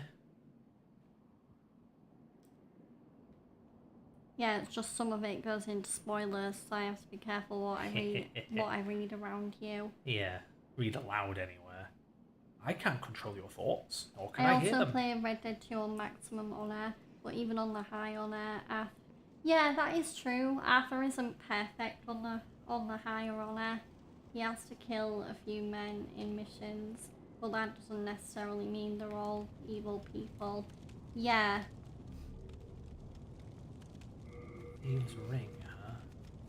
Yeah, it's just some of it goes into spoilers, so I have to be careful what I read around you. Yeah, read aloud anywhere. I can't control your thoughts, nor can I hear also them. play Red Dead 2 on maximum honor, but even on the high honor, yeah, that is true. Arthur isn't perfect on the higher honor. He has to kill a few men in missions, but that doesn't necessarily mean they're all evil people. Yeah. Thieves' Ring, huh?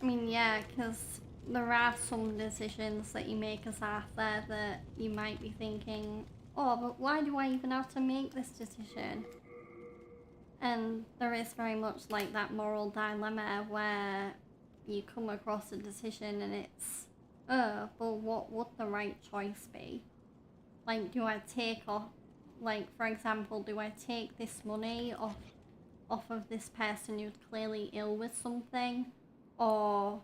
I mean, yeah, because there are some decisions that you make as Arthur that you might be thinking, oh, but why do I even have to make this decision? And there is very much like that moral dilemma where you come across a decision and it's, oh, but what would the right choice be? Like, do I take off, like, for example, do I take this money off of this person who's clearly ill with something, or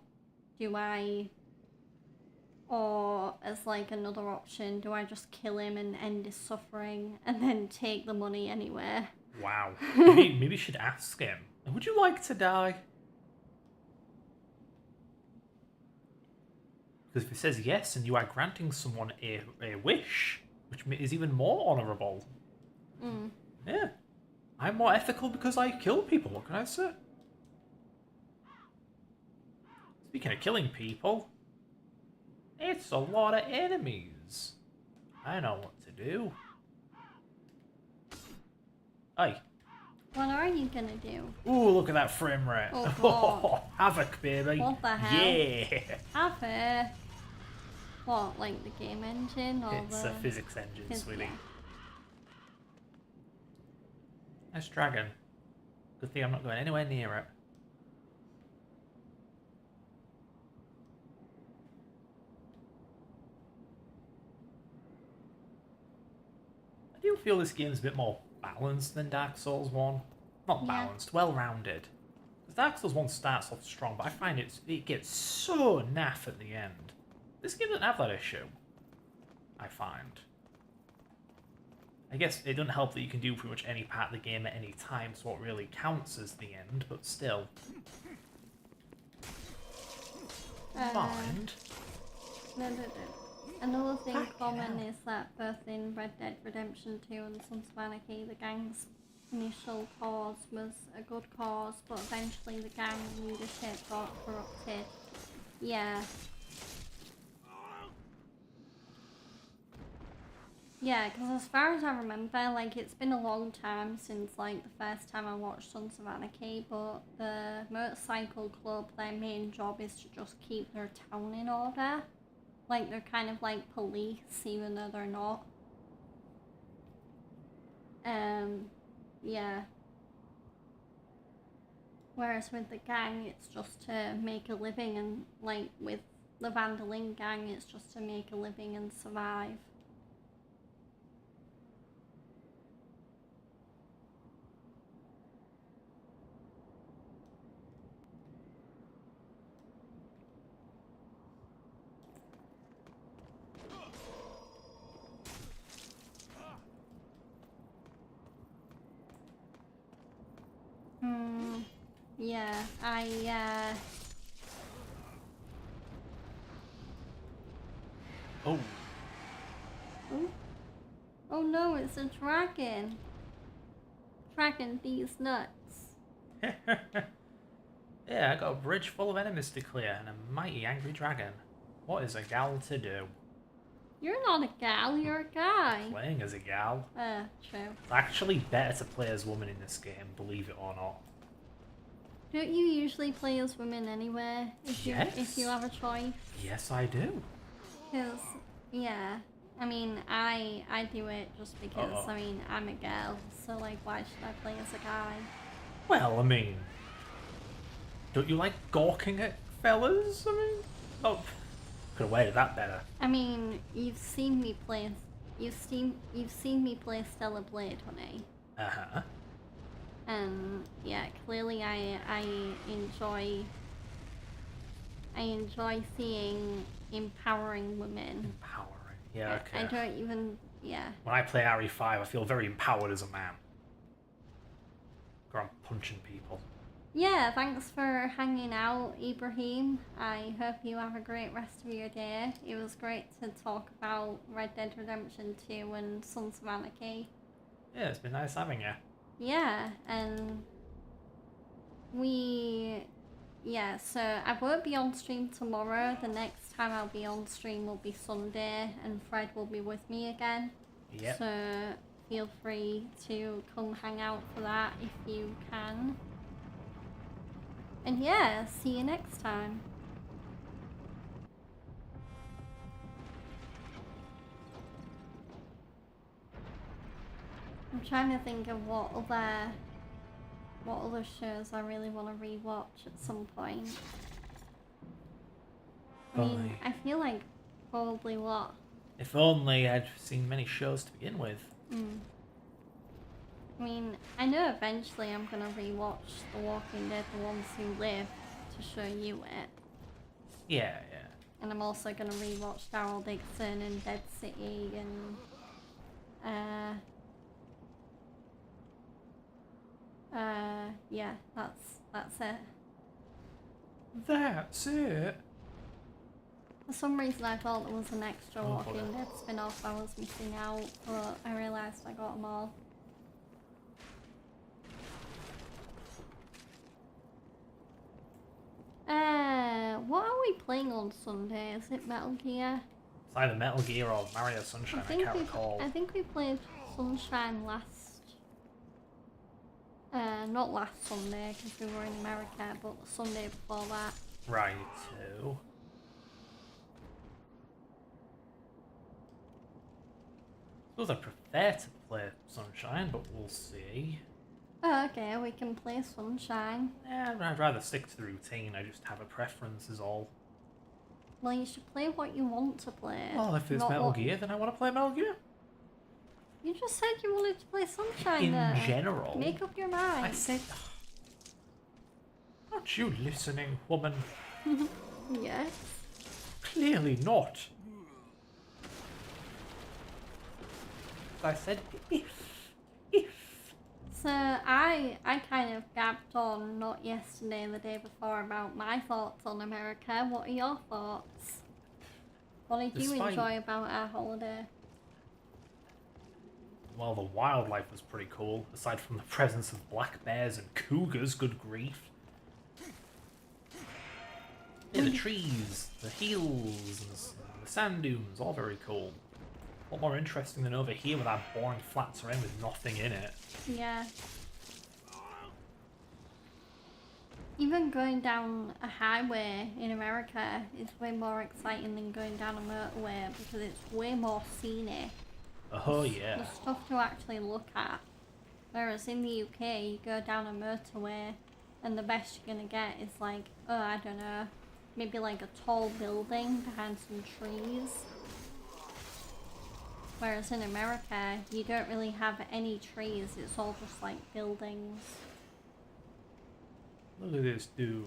do I, or as like another option, do I just kill him and end his suffering and then take the money anywhere? Wow. Maybe you should ask him. Would you like to die? Because if it says yes and you are granting someone a wish, which is even more honourable. Yeah. I'm more ethical because I kill people, what can I say? Speaking of killing people, it's a lot of enemies. I know what to do. Hey. What are you gonna do? Ooh, look at that frame rate. Oh, God. Havoc, baby. What the hell? Yeah. Have a... What, like the game engine or It's the... a physics engine, sweetie. Yeah. Nice dragon. Good thing I'm not going anywhere near it. I do feel this game's a bit more balanced than Dark Souls 1. Not Yeah. balanced, well-rounded. Because Dark Souls 1 starts off strong, but I find it gets so naff at the end. This game doesn't have that issue, I find. I guess it doesn't help that you can do pretty much any part of the game at any time, so what really counts as the end, but still. Mind. No. Another thing Fucking common hell. is that both in Red Dead Redemption 2 and Sons of Anarchy, the gangs initial cause was a good cause, but eventually the gang leadership got corrupted. Yeah. Yeah, because as far as I remember, like, it's been a long time since, like, the first time I watched Sons of Anarchy, but the motorcycle club, their main job is to just keep their town in order. Like, they're kind of like police, even though they're not. Yeah. Whereas with the gang, it's just to make a living, and, like, with the Vandalin gang, it's just to make a living and survive. Yeah, Oh. Oh. Oh no, it's a dragon. Dragon these nuts. Yeah, I got a bridge full of enemies to clear and a mighty angry dragon. What is a gal to do? You're not a gal, you're a guy. Playing as a gal. True. It's actually better to play as woman in this game, believe it or not. Don't you usually play as women anyway? If you have a choice? Yes, I do. Because, yeah. I mean, I do it just because, Uh-oh. I mean, I'm a girl. So, like, why should I play as a guy? Well, I mean, don't you like gawking at fellas? I mean, oh, could have waited that better. I mean, you've seen me play Stellar Blade, honey. Uh-huh. And yeah, clearly I enjoy seeing empowering women. Empowering. Yeah, okay. I don't even, yeah. When I play RE5, I feel very empowered as a man. Or I'm punching people. Yeah, thanks for hanging out, Ibrahim. I hope you have a great rest of your day. It was great to talk about Red Dead Redemption 2 and Sons of Anarchy. Yeah, it's been nice having you. Yeah, and so I won't be on stream tomorrow. The next time I'll be on stream will be Sunday, and Fred will be with me again. Yep. So feel free to come hang out for that if you can. And yeah, see you next time. I'm trying to think of what other shows I really want to rewatch at some point. I mean, I feel like probably what? If only I'd seen many shows to begin with. I mean, I know eventually I'm gonna rewatch The Walking Dead, The Ones Who Live, to show you it. Yeah, yeah. And I'm also gonna rewatch Daryl Dixon and Dead City and yeah, that's it. That's it. For some reason I thought there was an extra Oh, Walking bugger. Dead spin-off I was missing out, but I realised I got them all. What are we playing on Sunday? Is it Metal Gear? It's either Metal Gear or Mario Sunshine, I can't recall. I think we played Sunshine last... not last Sunday, because we were in America, but the Sunday before that. Right, so... I suppose I prefer to play Sunshine, but we'll see. Oh, okay, we can play Sunshine. Yeah, I'd rather stick to the routine, I just have a preference is all. Well, you should play what you want to play. Well, if it's not Metal what... Gear, then I want to play Metal Gear. You just said you wanted to play Sunshine In though. general. Make up your mind. I said... Aren't you listening, woman? Yes. Clearly not. I said if. So I kind of gabbed on not yesterday, the day before, about my thoughts on America. What are your thoughts? What did you Despite- enjoy about our holiday? well, the wildlife was pretty cool, aside from the presence of black bears and cougars, good grief. Yeah, the trees, the hills, and the sand dunes, all very cool. A lot more interesting than over here with our boring flat terrain with nothing in it. Yeah. Even going down a highway in America is way more exciting than going down a motorway because it's way more scenic. Oh yeah. There's stuff to actually look at. Whereas in the UK, you go down a motorway and the best you're gonna get is like, oh, I don't know, maybe like a tall building behind some trees. Whereas in America, you don't really have any trees, it's all just like buildings. Look at this dude.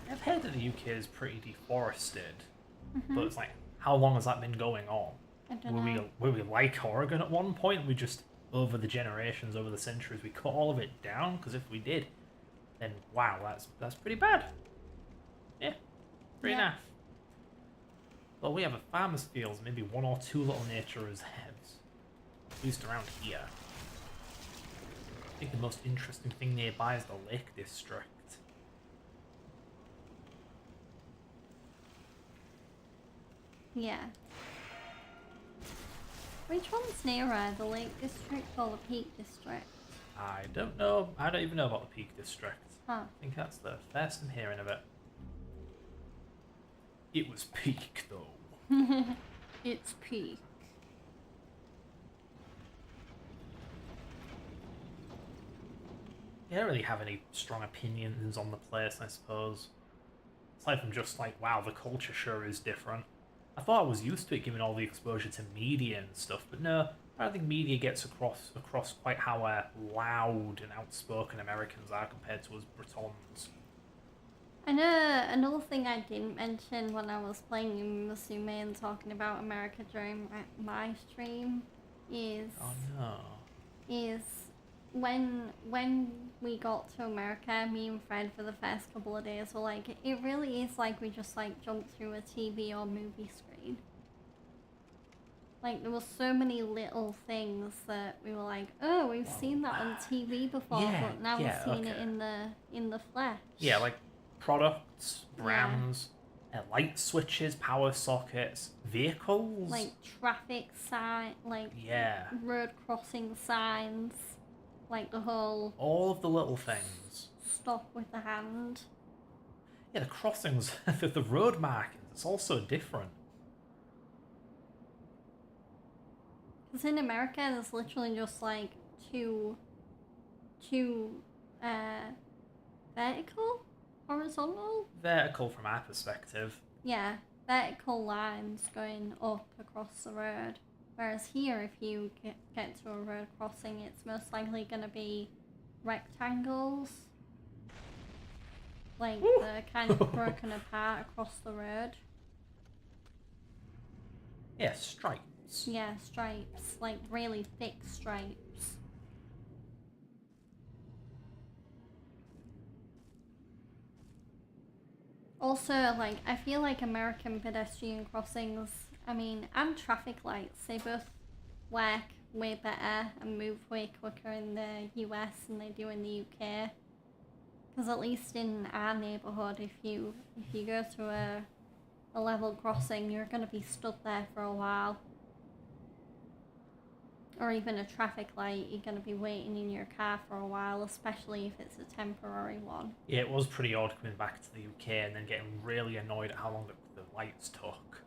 I've heard that the UK is pretty deforested, but it's like, how long has that been going on? I don't know. Were we like Oregon at one point? We just, over the generations, over the centuries, we cut all of it down? Because if we did, then wow, that's pretty bad. Yeah, pretty Yeah. naff. Well, we have a farmer's fields, maybe one or two little nature reserves. At least around here. I think the most interesting thing nearby is the Lake District. Yeah. Which one's nearer, the Lake District or the Peak District? I don't know. I don't even know about the Peak District. Huh. I think that's the first I'm hearing of it. It was peak, though. It's Peak. I don't really have any strong opinions on the place, I suppose. Aside from just like, wow, the culture sure is different. I thought I was used to it given all the exposure to media and stuff, but no, I don't think media gets across quite how loud and outspoken Americans are compared to us Britons. I know another thing I didn't mention when I was playing in Musume and talking about America during my stream is Oh no. when we got to America, me and Fred for the first couple of days were like, it really is like we just like jumped through a TV or movie screen. Like there were so many little things that we were like, oh, we've seen that on TV before, Yeah, but now yeah, we've seen it okay. in the flesh. Yeah, like products, brands, light switches, power sockets, vehicles. Like traffic sign, like yeah, road crossing signs, like the whole all of the little things. stop with the hand. Yeah, the crossings, the road markings, it's also different. Because in America, there's literally just like two vertical, horizontal? Vertical from our perspective. Yeah, vertical lines going up across the road. Whereas here, if you get to a road crossing, it's most likely going to be rectangles. Like, they're kind of broken apart across the road. Yeah, stripes. Yeah, stripes. Like, really thick stripes. Also, like, I feel like American pedestrian crossings, I mean, and traffic lights, they both work way better and move way quicker in the US than they do in the UK. Because at least in our neighbourhood, if you go to a level crossing, you're going to be stuck there for a while. Or even a traffic light, you're going to be waiting in your car for a while, especially if it's a temporary one. Yeah, it was pretty odd coming back to the UK and then getting really annoyed at how long the lights took.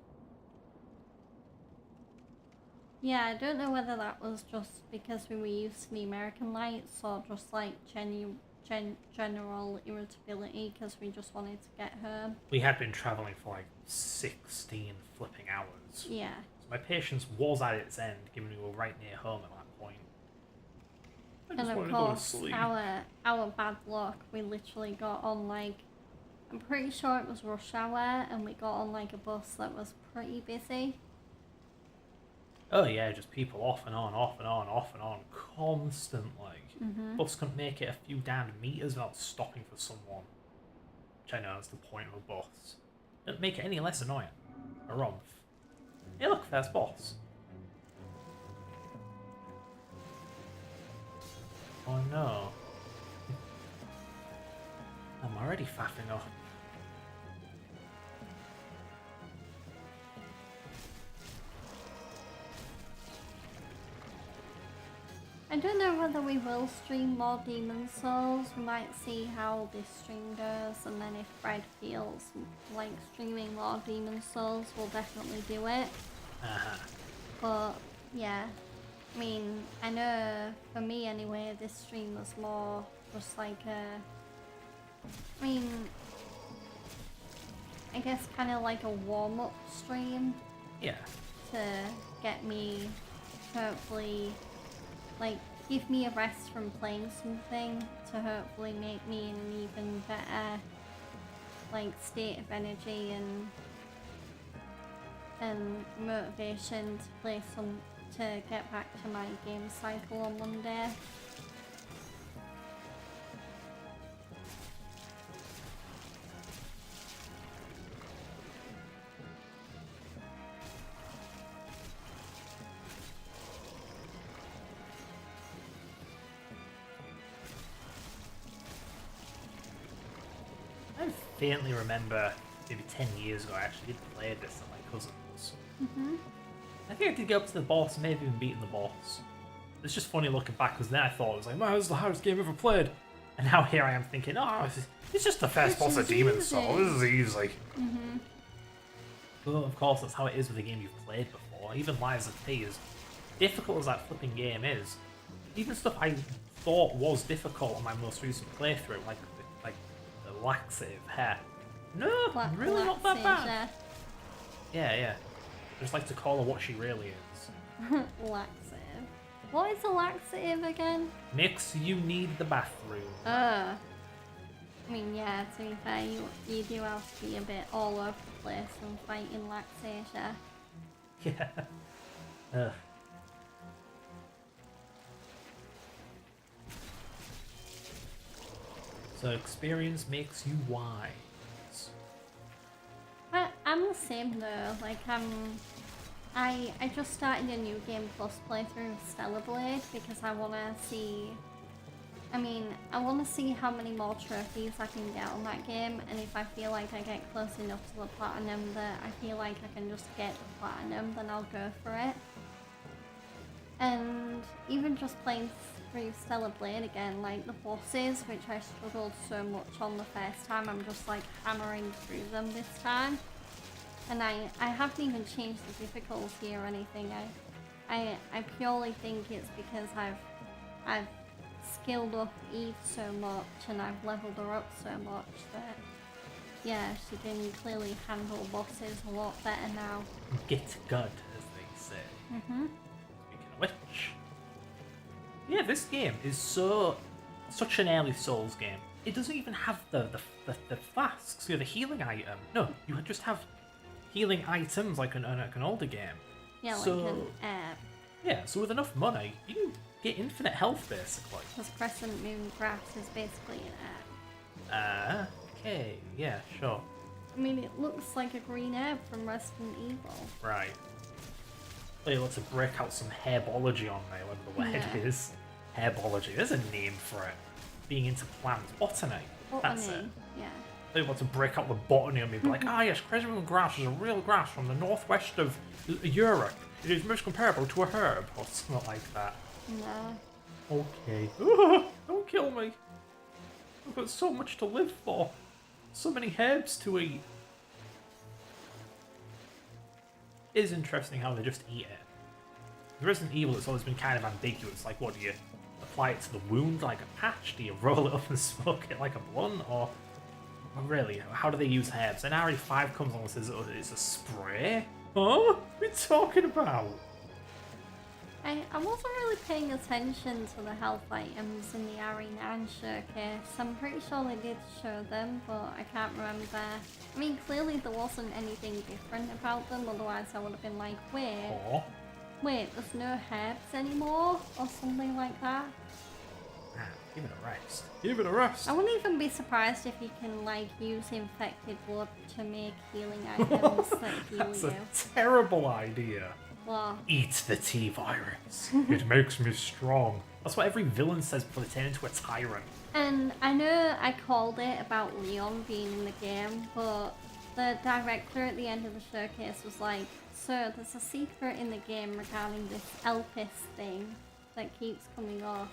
Yeah, I don't know whether that was just because we were used to the American lights or just like general irritability because we just wanted to get home. We had been travelling for like 16 flipping hours. Yeah. So my patience was at its end, given we were right near home at that point. I just And wanted of to go to course, sleep. our bad luck, we literally got on like, I'm pretty sure it was rush hour, and we got on like a bus that was pretty busy. Oh yeah, just people off and on, off and on, off and on, constantly. Bus couldn't make it a few damn meters without stopping for someone. Which I know is the point of a bus. Doesn't make it any less annoying. A romp. Hey look, there's boss. Oh no. I'm already faffing up. I don't know whether we will stream more Demon Souls. We might see how this stream goes, and then if Fred feels like streaming more Demon Souls, we'll definitely do it. But yeah, I mean, I know for me anyway, this stream was more just like I mean, I guess kind of like a warm-up stream. Yeah. To get me, hopefully, like, give me a rest from playing something to hopefully make me in an even better, like, state of energy and motivation to play to get back to my game cycle on Monday. I faintly remember maybe 10 years ago I actually did play this at my cousin's. I think I did get up to the boss, maybe even beaten the boss. It's just funny looking back because then I thought it was like, man, this is the hardest game I've ever played. And now here I am thinking, oh, it's just the first boss of Demon's Soul. This is easy. But of course, that's how it is with a game you've played before. Even Lies of P, as difficult as that flipping game is, even stuff I thought was difficult on my most recent playthrough, like the laxative hair. No, really not that bad. Yeah. Just like to call her what she really is. Laxative. What is a laxative again? Makes you need the bathroom. I mean, yeah, to be fair, you do have to be a bit all over the place and fighting Laxasia. Yeah. So experience makes you wise. I'm the same though, like I just started a new game plus playthrough of Stellar Blade because I wanna see how many more trophies I can get on that game, and if I feel like I get close enough to the platinum that I feel like I can just get the platinum, then I'll go for it. And even just playing through Stellar Blade again, like the bosses, which I struggled so much on the first time, I'm just like hammering through them this time. And I haven't even changed the difficulty or anything. I purely think it's because I've skilled up Eve so much and I've leveled her up so much that, yeah, she can clearly handle bosses a lot better now. Get good, as they say. Speaking of which, yeah, this game is such an early Souls game. It doesn't even have the flasks, the healing item. No, you just have healing items like an older game. Yeah, so, like an herb. Yeah, so with enough money, you can get infinite health basically. Because Crescent Moon Grass is basically an herb. Okay, yeah, sure. I mean, it looks like a green herb from Resident Evil. Right. Well, let's break out some herbology on me, whatever the word is. Herbology, there's a name for it. Being into plants. Botany. That's it. Yeah. They want to break out the botany on me, be like, yes, Crescent grass is a real grass from the northwest of Europe. It is most comparable to a herb, or something like that. No. Okay. Don't kill me. I've got so much to live for. So many herbs to eat. It is interesting how they just eat it. The Resident Evil, it's always been kind of ambiguous. Like, what do you apply it to the wound like a patch? Do you roll it up and smoke it like a blunt? Or really, how do they use herbs? And RE5 comes along and says, oh, it's a spray? Huh? What are we talking about? I wasn't really paying attention to the health items in the RE9 showcase. I'm pretty sure they did show them, but I can't remember. I mean, clearly there wasn't anything different about them, otherwise I would have been like, wait. Wait, there's no herbs anymore? Or something like that? Man, give it a rest. Give it a rest. I wouldn't even be surprised if you can, like, use infected blood to make healing items that heal That's you. a terrible idea. Well, Eat the T-virus. It makes me strong. That's what every villain says before they turn into a tyrant. and I know I called it about Leon being in the game, but the director at the end of the showcase was like, so there's a secret in the game regarding this Elpis thing that keeps coming up.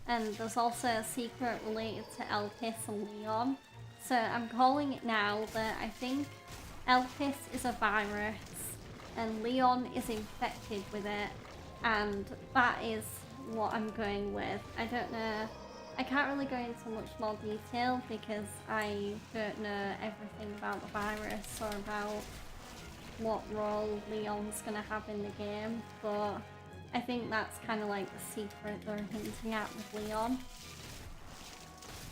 And there's also a secret related to Elpis and Leon. So I'm calling it now that I think Elpis is a virus and Leon is infected with it. And that is what I'm going with. I don't know. I can't really go into much more detail because I don't know everything about the virus or about what role Leon's gonna have in the game, but I think that's kind of like the secret they're hinting at with Leon.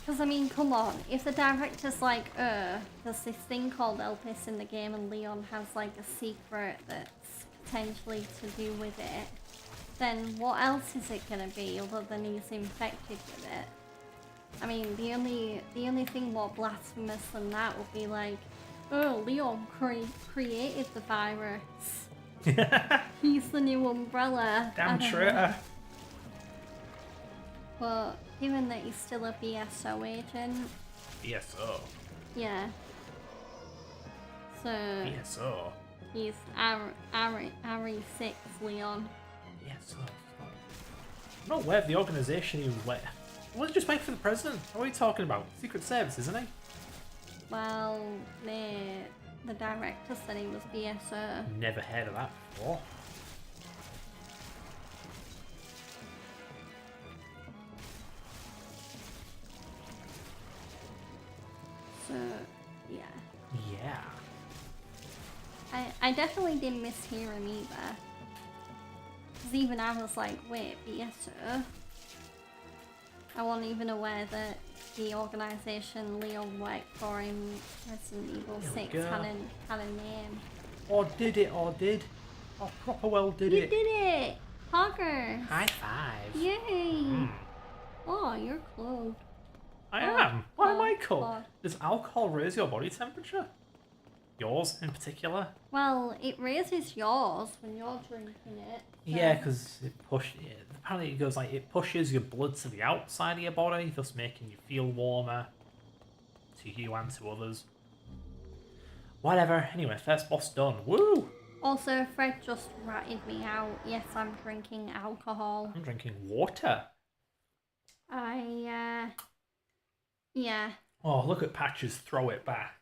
Because, I mean, come on, if the director's like, there's this thing called Elpis in the game and Leon has like a secret that's potentially to do with it, then what else is it gonna be other than he's infected with it? I mean, the only thing more blasphemous than that would be like, oh, Leon created the virus. He's the new Umbrella. Damn I don't traitor. know. But given that he's still a BSO agent, BSO. yeah. So BSO. he's RE6 Leon. BSO. I'm not aware of the organisation he was with. Why did you just make for the president? What are you talking about? Secret Service, isn't he? Well, the director said he was BSO. Never heard of that before. So yeah. Yeah. I definitely didn't mishear him either. Because even I was like, wait, BSO? I wasn't even aware that the organisation Leon worked for in Resident Evil There we 6 go. had a name. Or did it, or did. Oh, proper well did You it. did it! Hawker! High five. Yay! Mm. Oh, you're clothed. I Oh, am. Why am oh, I cold? oh. Does alcohol raise your body temperature? Yours in particular? Well, it raises yours when you're drinking it. So. Yeah, because apparently it goes like, it pushes your blood to the outside of your body, thus making you feel warmer to you and to others. Whatever. Anyway, first boss done. Woo! Also, Fred just ratted me out. Yes, I'm drinking alcohol. I'm drinking water. Yeah. Oh, look at Patches throw it back.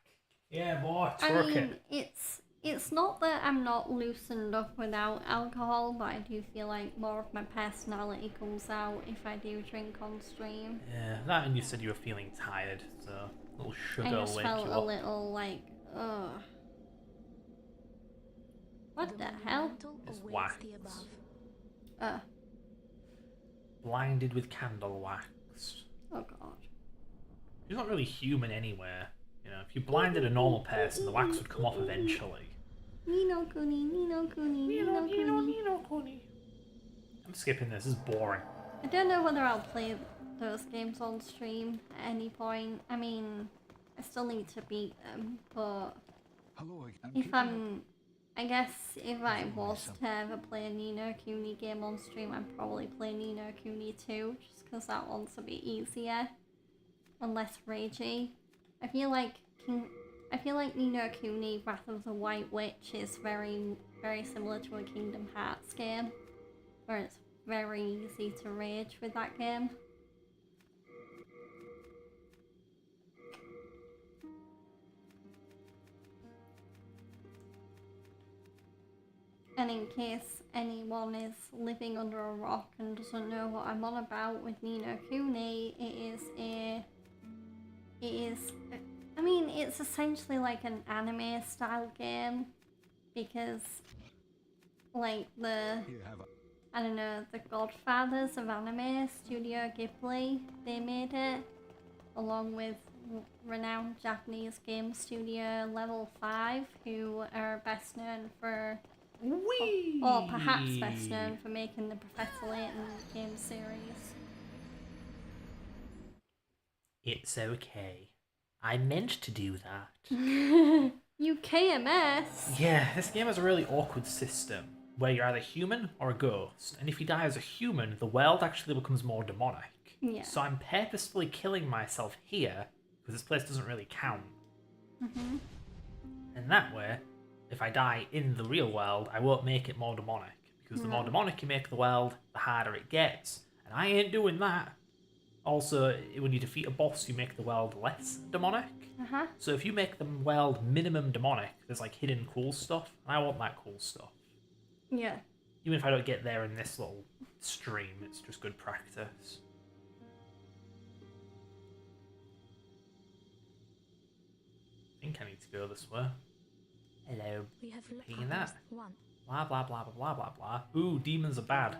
Yeah, boy, I twerk mean, it. it's not that I'm not loosened up without alcohol, but I do feel like more of my personality comes out if I do drink on stream. Yeah, that and you said you were feeling tired, so a little sugar I just wake felt you a up. little like, ugh. What the hell? It's wax. Blinded with candle wax. Oh god. She's not really human anywhere. You know, if you blinded a normal person, the wax would come off eventually. Nino Kuni, Nino Kuni, Nino Kuni. I'm skipping this. This is boring. I don't know whether I'll play those games on stream at any point. I mean, I still need to beat them, but Hello, I guess if I was to ever play a Nino Kuni game on stream, I'd probably play Nino Kuni 2, just because that one's a bit easier and less ragey. I feel like Nino Kuni Wrath of the White Witch is very, very similar to a Kingdom Hearts game, where it's very easy to rage with that game. And in case anyone is living under a rock and doesn't know what I'm on about with Nino Kuni, I mean, it's essentially like an anime style game, because like I don't know, the godfathers of anime, Studio Ghibli, they made it, along with renowned Japanese game studio Level 5, who are best known for Whee! Or perhaps best known for making the Professor Layton game series. It's okay. I meant to do that. You KMS! Yeah, this game has a really awkward system where you're either human or a ghost, and if you die as a human, the world actually becomes more demonic. Yeah. So I'm purposefully killing myself here because this place doesn't really count. Mm-hmm. And that way, if I die in the real world, I won't make it more demonic. Because the more demonic you make the world, the harder it gets. And I ain't doing that. Also, when you defeat a boss, you make the world less demonic. Uh-huh. So if you make the world minimum demonic, there's like hidden cool stuff. And I want that cool stuff. Yeah. Even if I don't get there in this little stream, it's just good practice. I think I need to go this way. Hello. We have Picking that. one. Blah, blah, blah, blah, blah, blah, blah. Ooh, demons are bad.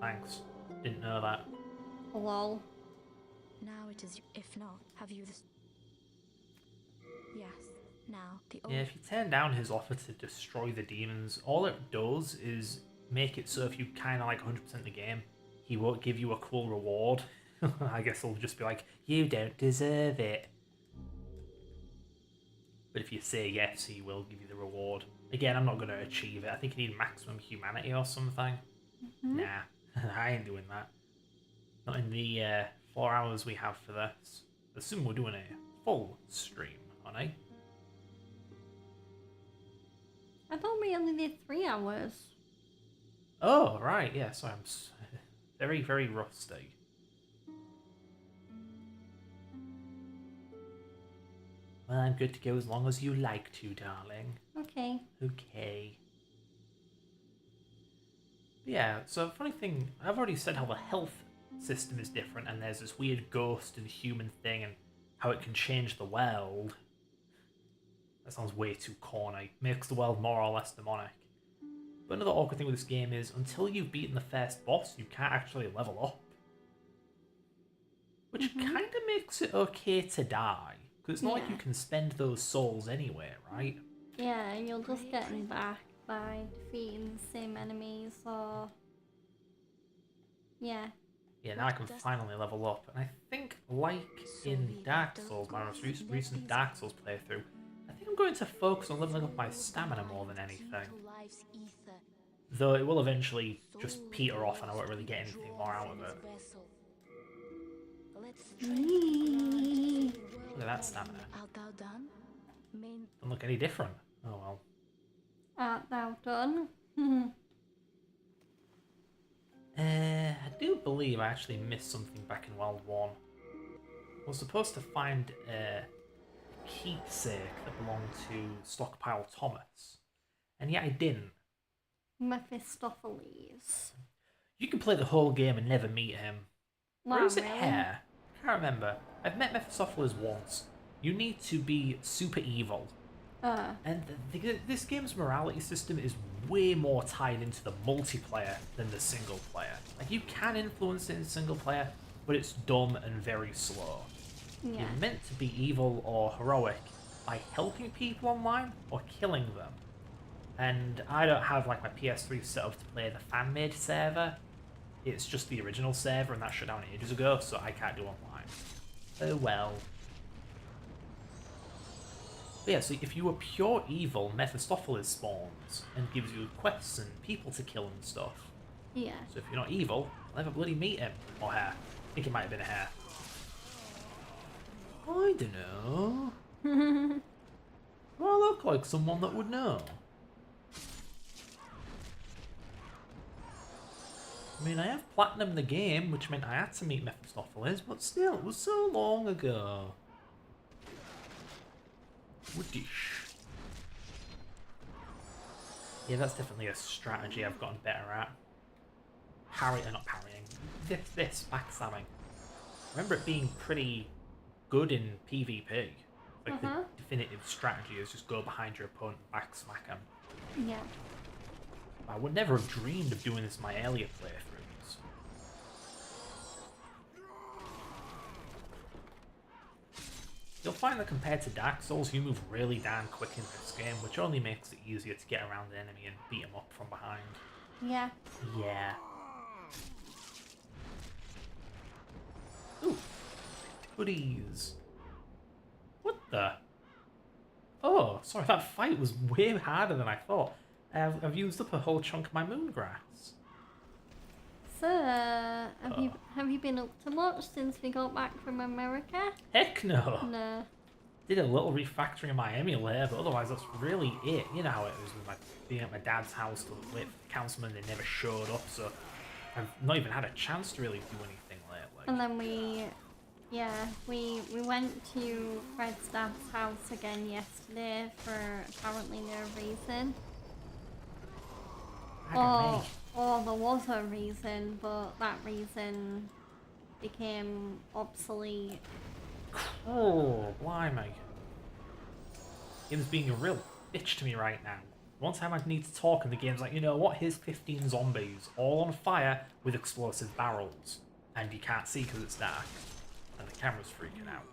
Thanks. Didn't know that. Lol. Now it is. If not, have you this? Yes. Now the old. Yeah, if you turn down his offer to destroy the demons, all it does is make it so if you kind of like 100% the game, he won't give you a cool reward. I guess he'll just be like, you don't deserve it. But if you say yes, he will give you the reward. Again, I'm not going to achieve it. I think you need maximum humanity or something. Mm-hmm. Nah, I ain't doing that. Not in the 4 hours we have for this. Assume we're doing a full stream, aren't I? I thought we only did 3 hours. Oh, right, yeah, so I'm very, very rusty. Well, I'm good to go as long as you like to, darling. Okay. Okay. Yeah, so funny thing, I've already said how the health system is different and there's this weird ghost and human thing and how it can change the world. That sounds way too corny. Makes the world more or less demonic. But another awkward thing with this game is until you've beaten the first boss, you can't actually level up. Which kind of makes it okay to die. Because it's not like you can spend those souls anywhere, right? Yeah, you'll just get them back by defeating the same enemies or... Yeah. Yeah, now I can finally level up. And I think, like in Dark Souls, my most recent Dark Souls playthrough, I think I'm going to focus on leveling up my stamina more than anything. Though it will eventually just peter off and I won't really get anything more out of it. Look at that stamina. Doesn't look any different. Oh well. Art thou done? I do believe I actually missed something back in World 1. I was supposed to find a keepsake that belonged to Stockpile Thomas. And yet I didn't. Mephistopheles. You can play the whole game and never meet him. Wow, Or is it really? Hare? I can't remember. I've met Mephistopheles once. You need to be super evil. And this game's morality system is way more tied into the multiplayer than the single player. Like, you can influence it in single player, but it's dumb and very slow. Yeah. You're meant to be evil or heroic by helping people online or killing them. And I don't have like my PS3 set up to play the fan-made server. It's just the original server, and that shut down ages ago, so I can't do online. Oh well. But yeah, so if you were pure evil, Mephistopheles spawns and gives you quests and people to kill and stuff. Yeah. So if you're not evil, you'll never bloody meet him. Or her. I think it might have been a Hare. I don't know. Do I look like someone that would know? I mean, I have platinum the game, which meant I had to meet Mephistopheles, but still, it was so long ago. Woodish. Yeah, that's definitely a strategy I've gotten better at. Not parrying. This, backstabbing. I remember it being pretty good in PvP. Like, the definitive strategy is just go behind your opponent and backsmack him. Yeah. I would never have dreamed of doing this in my earlier playthroughs. You'll find that compared to Dark Souls, you move really damn quick in this game, which only makes it easier to get around the enemy and beat him up from behind. Yeah. Yeah. Ooh. Goodies. What the? Oh, sorry, that fight was way harder than I thought. I've used up a whole chunk of my moongrass. So, have you been up to much since we got back from America? Heck no! No. Did a little refactoring of my emulator, but otherwise that's really it. You know how it was with being at my dad's house to wait for the councilman, they never showed up, so I've not even had a chance to really do anything lately. And then we went to Fred's dad's house again yesterday for apparently no reason. Or there was a reason, but that reason became obsolete. Oh, blimey. Game's being a real bitch to me right now. One time I need to talk and the game's like, you know what, here's 15 zombies, all on fire with explosive barrels. And you can't see because it's dark. And the camera's freaking out.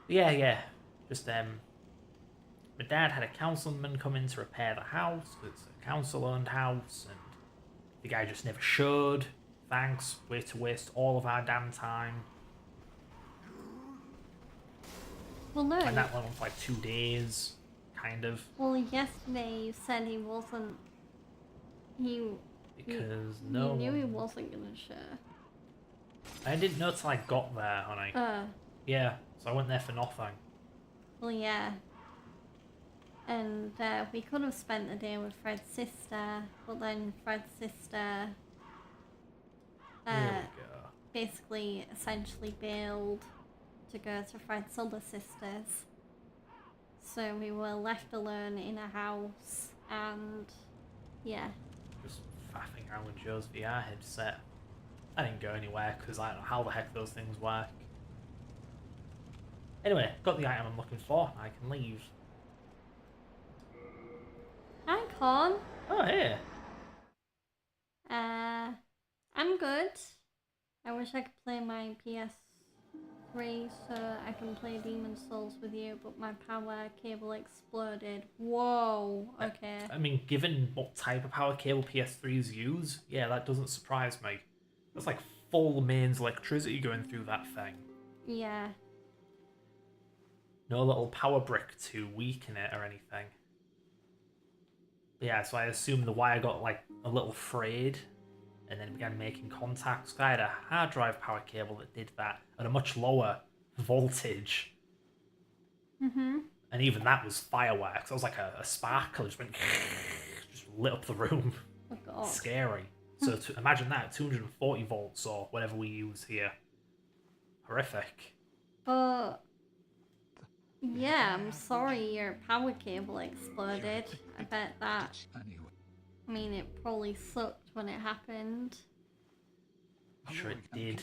But yeah. Just, my dad had a councilman come in to repair the house, because it's a council-owned house, and the guy just never showed. Thanks, way to waste all of our damn time. Well, no. And that went on for like 2 days, kind of. Well, yesterday you said he wasn't. Because You no knew one... he wasn't gonna share. I didn't know till I got there, honey. Yeah, so I went there for nothing. Well, yeah. And we could have spent the day with Fred's sister, but then Fred's sister There we go. basically essentially bailed to go to Fred's other sisters. So we were left alone in a house, and yeah. Just faffing around with Joe's VR headset. I didn't go anywhere because I don't know how the heck those things work. Anyway, got the item I'm looking for. I can leave. Hi, Con. Oh, hey. I'm good. I wish I could play my PS3 so I can play Demon Souls with you, but my power cable exploded. Whoa, okay. I mean, given what type of power cable PS3s use, yeah, that doesn't surprise me. There's like full mains electricity going through that thing. Yeah. No little power brick to weaken it or anything. But yeah, so I assume the wire got like a little frayed and then began making contacts. I had a hard drive power cable that did that at a much lower voltage. Mm-hmm. And even that was fireworks. It was like a sparkle just went just lit up the room. Oh god. Scary. So to imagine that, 240 volts or whatever we use here. Horrific. But yeah, I'm sorry your power cable exploded. I bet that. I mean, it probably sucked when it happened. I'm sure it did.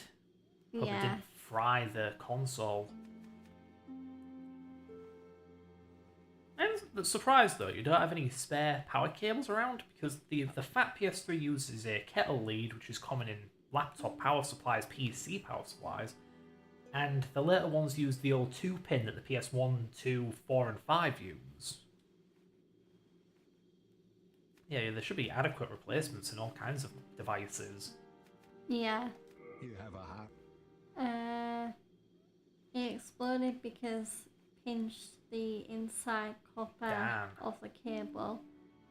Hope it Yeah. didn't fry the console. I'm surprised though, you don't have any spare power cables around because the fat PS3 uses a kettle lead, which is common in laptop power supplies, PC power supplies, and the later ones use the old 2-pin that the PS1, 2, 4, and 5 use. Yeah, there should be adequate replacements in all kinds of devices. Yeah. You have a heart. It exploded because it pinched the inside copper Damn. of the cable,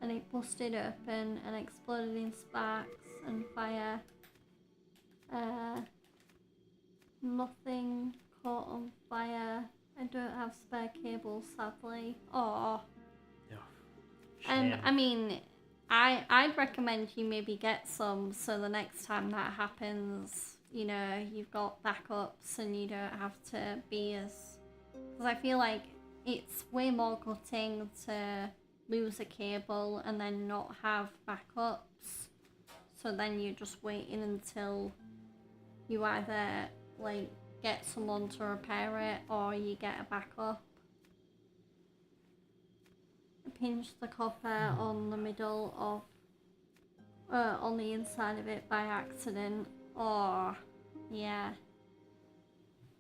and it busted open and exploded in sparks and fire. Nothing caught on fire. I don't have spare cables, sadly. Oh. And Shame. I mean, I'd recommend you maybe get some so the next time that happens, you know, you've got backups and you don't have to be as... Because I feel like it's way more gutting to lose a cable and then not have backups. So then you're just waiting until you either, like, get someone to repair it or you get a backup. Pinch the copper on the middle of, on the inside of it by accident. Oh, yeah.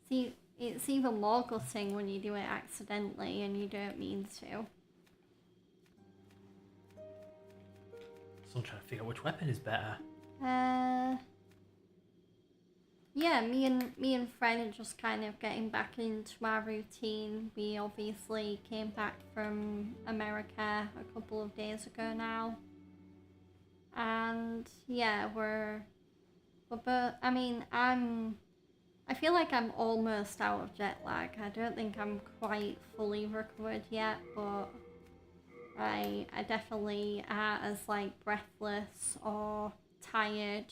See, it's even more gutting when you do it accidentally and you don't mean to. Still trying to figure out which weapon is better. Yeah, me and Fred are just kind of getting back into our routine. We obviously came back from America a couple of days ago now. And yeah, we're both, I mean, I feel like I'm almost out of jet lag. I don't think I'm quite fully recovered yet, but I definitely as like breathless or tired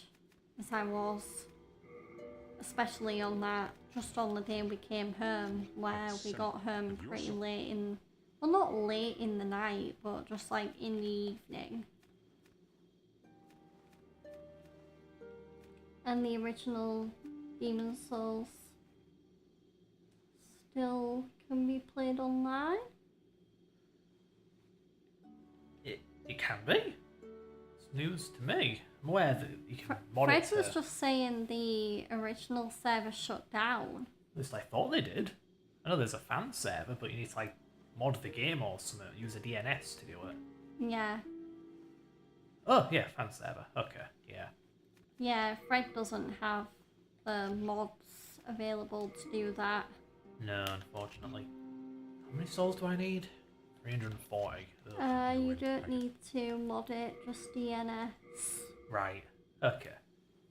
as I was, especially on the day we came home, where we got home pretty late in, well, not late in the night, but just like in the evening. And the original Demon's Souls still can be played online. It can be. It's news to me. I'm aware that you can mod Fred it to... was just saying the original server shut down. At least I thought they did. I know there's a fan server, but you need to like mod the game or something, use a DNS to do it. Yeah. Oh yeah, fan server. Okay, yeah. Yeah, Fred doesn't have the mods available to do that. No, unfortunately. How many souls do I need? 340. Ugh, You don't need to mod it, just DNS. Right. Okay.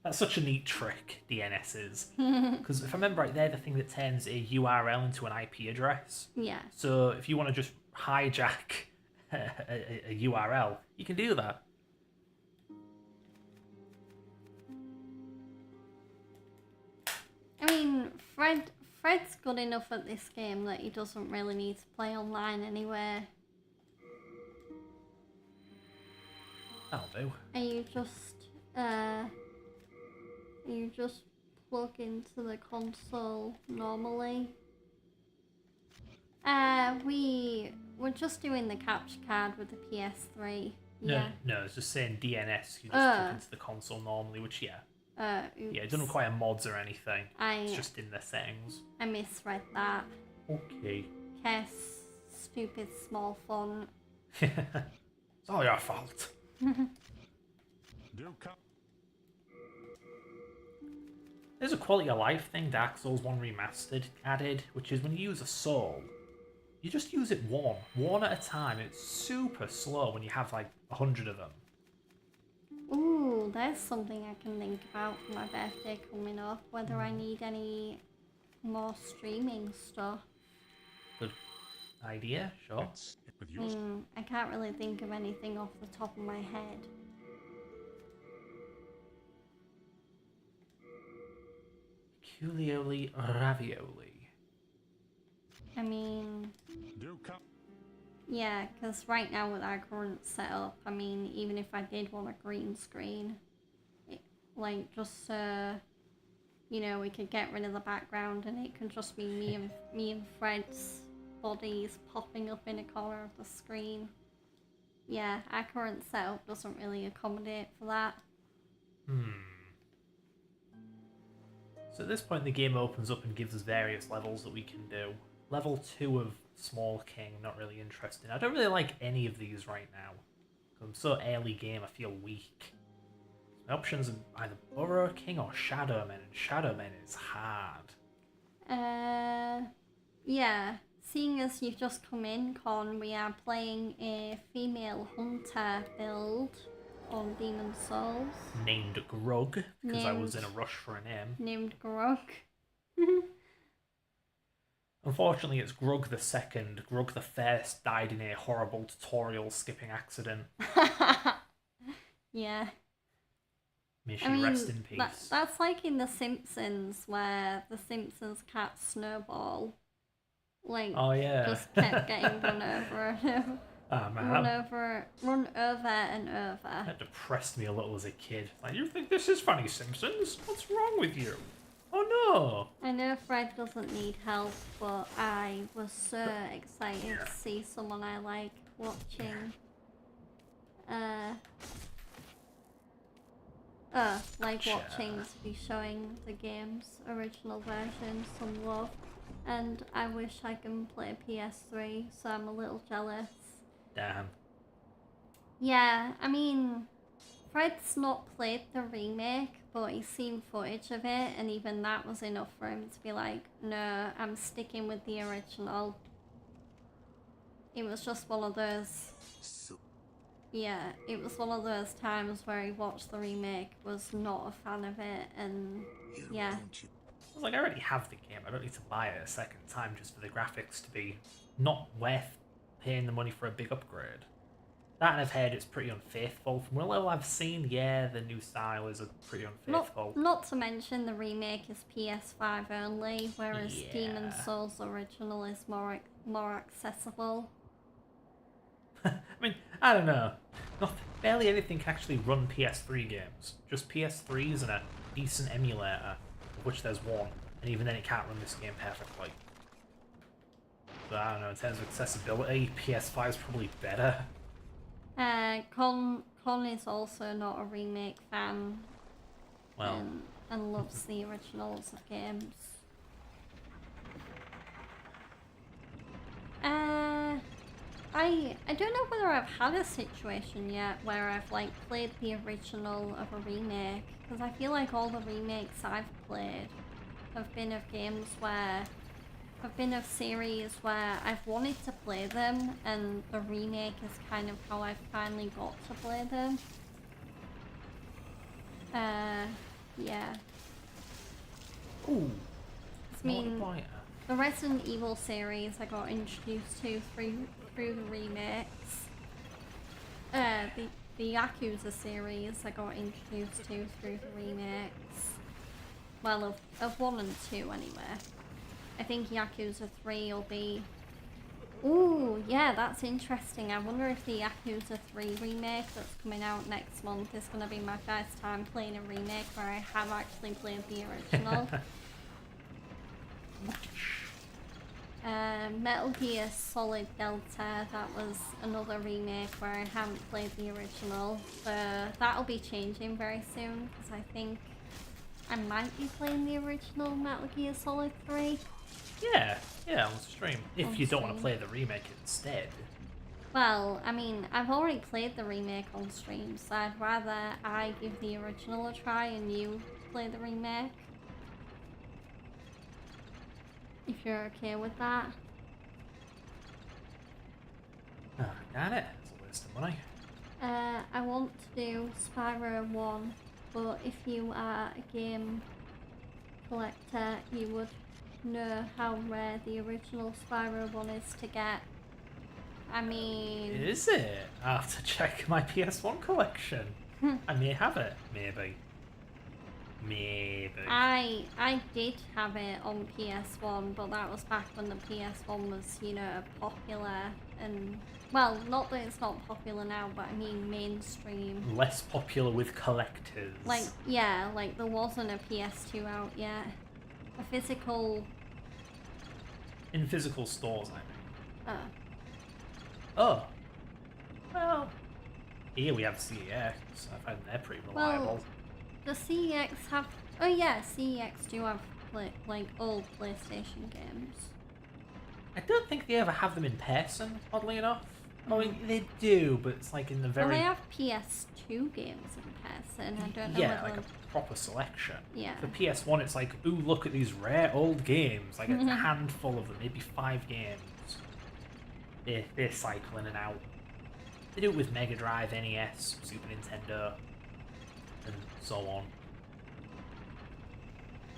That's such a neat trick, DNS is. Because if I remember right, they're the thing that turns a URL into an IP address. Yeah. So if you want to just hijack a URL, you can do that. I mean, Fred's good enough at this game that he doesn't really need to play online anyway. That'll do. And you just plug into the console normally. We're just doing the capture card with the PS3. Yeah. No, it's just saying DNS. You just plug into the console normally, which Oops. yeah, it doesn't require mods or anything. It's just in the settings. I misread that. Okay. Stupid small font. It's all your fault. There's a quality of life thing Dark Souls 1 Remastered added, which is when you use a soul, you just use it one at a time. It's super slow when you have like 100 of them. Ooh, there's something I can think about for my birthday coming up, whether I need any more streaming stuff. Good idea, sure. I can't really think of anything off the top of my head. Peculiarly ravioli. I mean, yeah, because right now with our current setup, I mean, even if I did want a green screen, like just you know, we could get rid of the background and it can just be me and Fred's bodies popping up in a corner of the screen. Yeah, our current setup doesn't really accommodate for that. So at this point the game opens up and gives us various levels that we can do. Level 2 of Small King, not really interested. I don't really like any of these right now. I'm so early game, I feel weak. My options are either Burrow King or Shadowman, and Shadowman is hard. Yeah. Seeing as you've just come in, Con, we are playing a female hunter build on Demon's Souls. Named Grug, because I was in a rush for a name. Named Grug. Unfortunately, it's Grug the second. Grug the first died in a horrible tutorial skipping accident. Yeah. May she rest in peace. That's like in The Simpsons, where the Simpsons cat Snowball, like, oh yeah, just kept getting run over and over. Oh, man, Run over and over. That depressed me a little as a kid. Like, you think this is funny, Simpsons? What's wrong with you? Oh no! I know Fred doesn't need help, but I was so excited to see someone I like watching. Watching to be showing the game's original version some love. And I wish I can play PS3, so I'm a little jealous. Damn. Yeah, I mean, Fred's not played the remake, but he's seen footage of it, and even that was enough for him to be like, no, I'm sticking with the original. It was just one of those... So, Yeah, it was one of those times where he watched the remake, was not a fan of it, and yeah. don't you? I was like, I already have the game. I don't need to buy it a second time just for the graphics to be not worth paying the money for a big upgrade. That, and I've heard it's pretty unfaithful. From what little I've seen, yeah, the new style is pretty unfaithful. Not to mention the remake is PS5 only, whereas Yeah. Demon's Souls original is more accessible. I mean, I don't know. Barely anything can actually run PS3 games. Just PS3s and a decent emulator, of which there's one, and even then it can't run this game perfectly. So I don't know, in terms of accessibility, PS5 is probably better. Con is also not a remake fan, Well, and loves the originals of games. I don't know whether I've had a situation yet where I've like played the original of a remake, because I feel like all the remakes I've played have been of games where have been of series where I've wanted to play them, and the remake is kind of how I've finally got to play them. Yeah. ooh, I mean, multiplier. the Resident Evil series I got introduced to through the remakes. The Yakuza series I got introduced to through the remakes. Well, of 1 and 2 anyway. I think Yakuza 3 will be... Ooh, yeah, that's interesting. I wonder if the Yakuza 3 remake that's coming out next month is going to be my first time playing a remake where I have actually played the original. Metal Gear Solid Delta, that was another remake where I haven't played the original. So that'll be changing very soon, because I think I might be playing the original Metal Gear Solid 3. Yeah, on stream. If you don't want to play the remake instead. Well, I mean, I've already played the remake on stream, so I'd rather I give the original a try and you play the remake. If you're okay with that. Oh, got it. It's a waste of money. I want to do Spyro 1, but if you are a game collector, you would know how rare the original Spyro 1 is to get. I mean... Is it? I'll have to check my PS1 collection. I may have it, maybe. I did have it on PS1, but that was back when the PS1 was, you know, popular and... Well, not that it's not popular now, but I mean mainstream. Less popular with collectors. Like, yeah, like there wasn't a PS2 out yet. A physical... In physical stores, I mean. Oh. Oh. Well, here we have CEX. I find they're pretty reliable. Well, the CEX have... Oh yeah, CEX do have, like, old PlayStation games. I don't think they ever have them in person, oddly enough. I mean, they do, but it's like in the very... Well, they have PS2 games in person. I don't know yeah, whether... like a proper selection. Yeah. For PS1, it's like, ooh, look at these rare old games. Like a handful of them, maybe 5 games. They cycle in and out. They do it with Mega Drive, NES, Super Nintendo, and so on.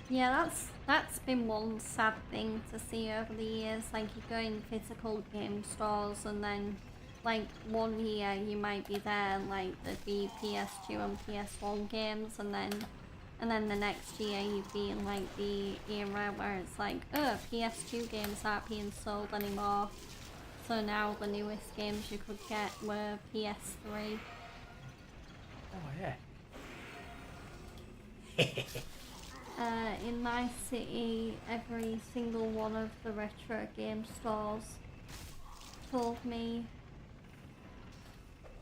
Yeah, that's been one sad thing to see over the years. Like, you go in physical game stores and then, like, one year you might be there, like, there'd be PS2 and PS1 games, and then the next year you'd be in, like, the era where it's like, oh, PS2 games aren't being sold anymore. So now the newest games you could get were PS3. Oh, yeah. In my city, every single one of the retro game stores told me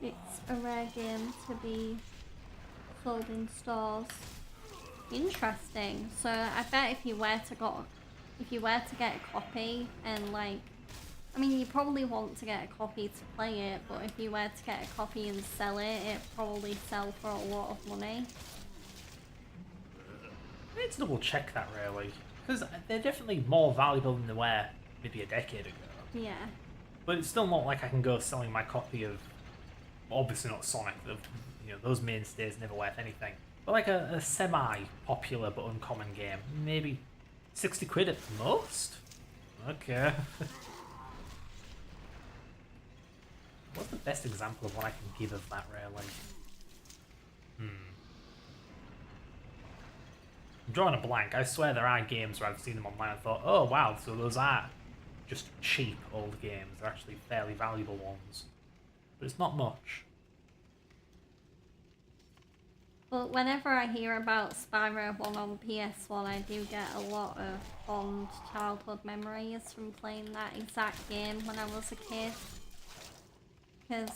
it's a rare game to be sold in stores. Interesting. So I bet if you were to if you were to get a copy and like, I mean, you probably want to get a copy to play it, but if you were to get a copy and sell it, it'd probably sell for a lot of money. I need to double check that really, because they're definitely more valuable than they were maybe a decade ago. Yeah. But it's still not like I can go selling my copy of, obviously not Sonic, you know, those mainstays never worth anything. But like a semi-popular but uncommon game, maybe 60 quid at the most? Okay. What's the best example of what I can give of that really? I'm drawing a blank. I swear there are games where I've seen them online and thought, oh wow, so those are just cheap old games. They're actually fairly valuable ones. But it's not much. But whenever I hear about Spyro 1 on PS1, I do get a lot of fond childhood memories from playing that exact game when I was a kid. Because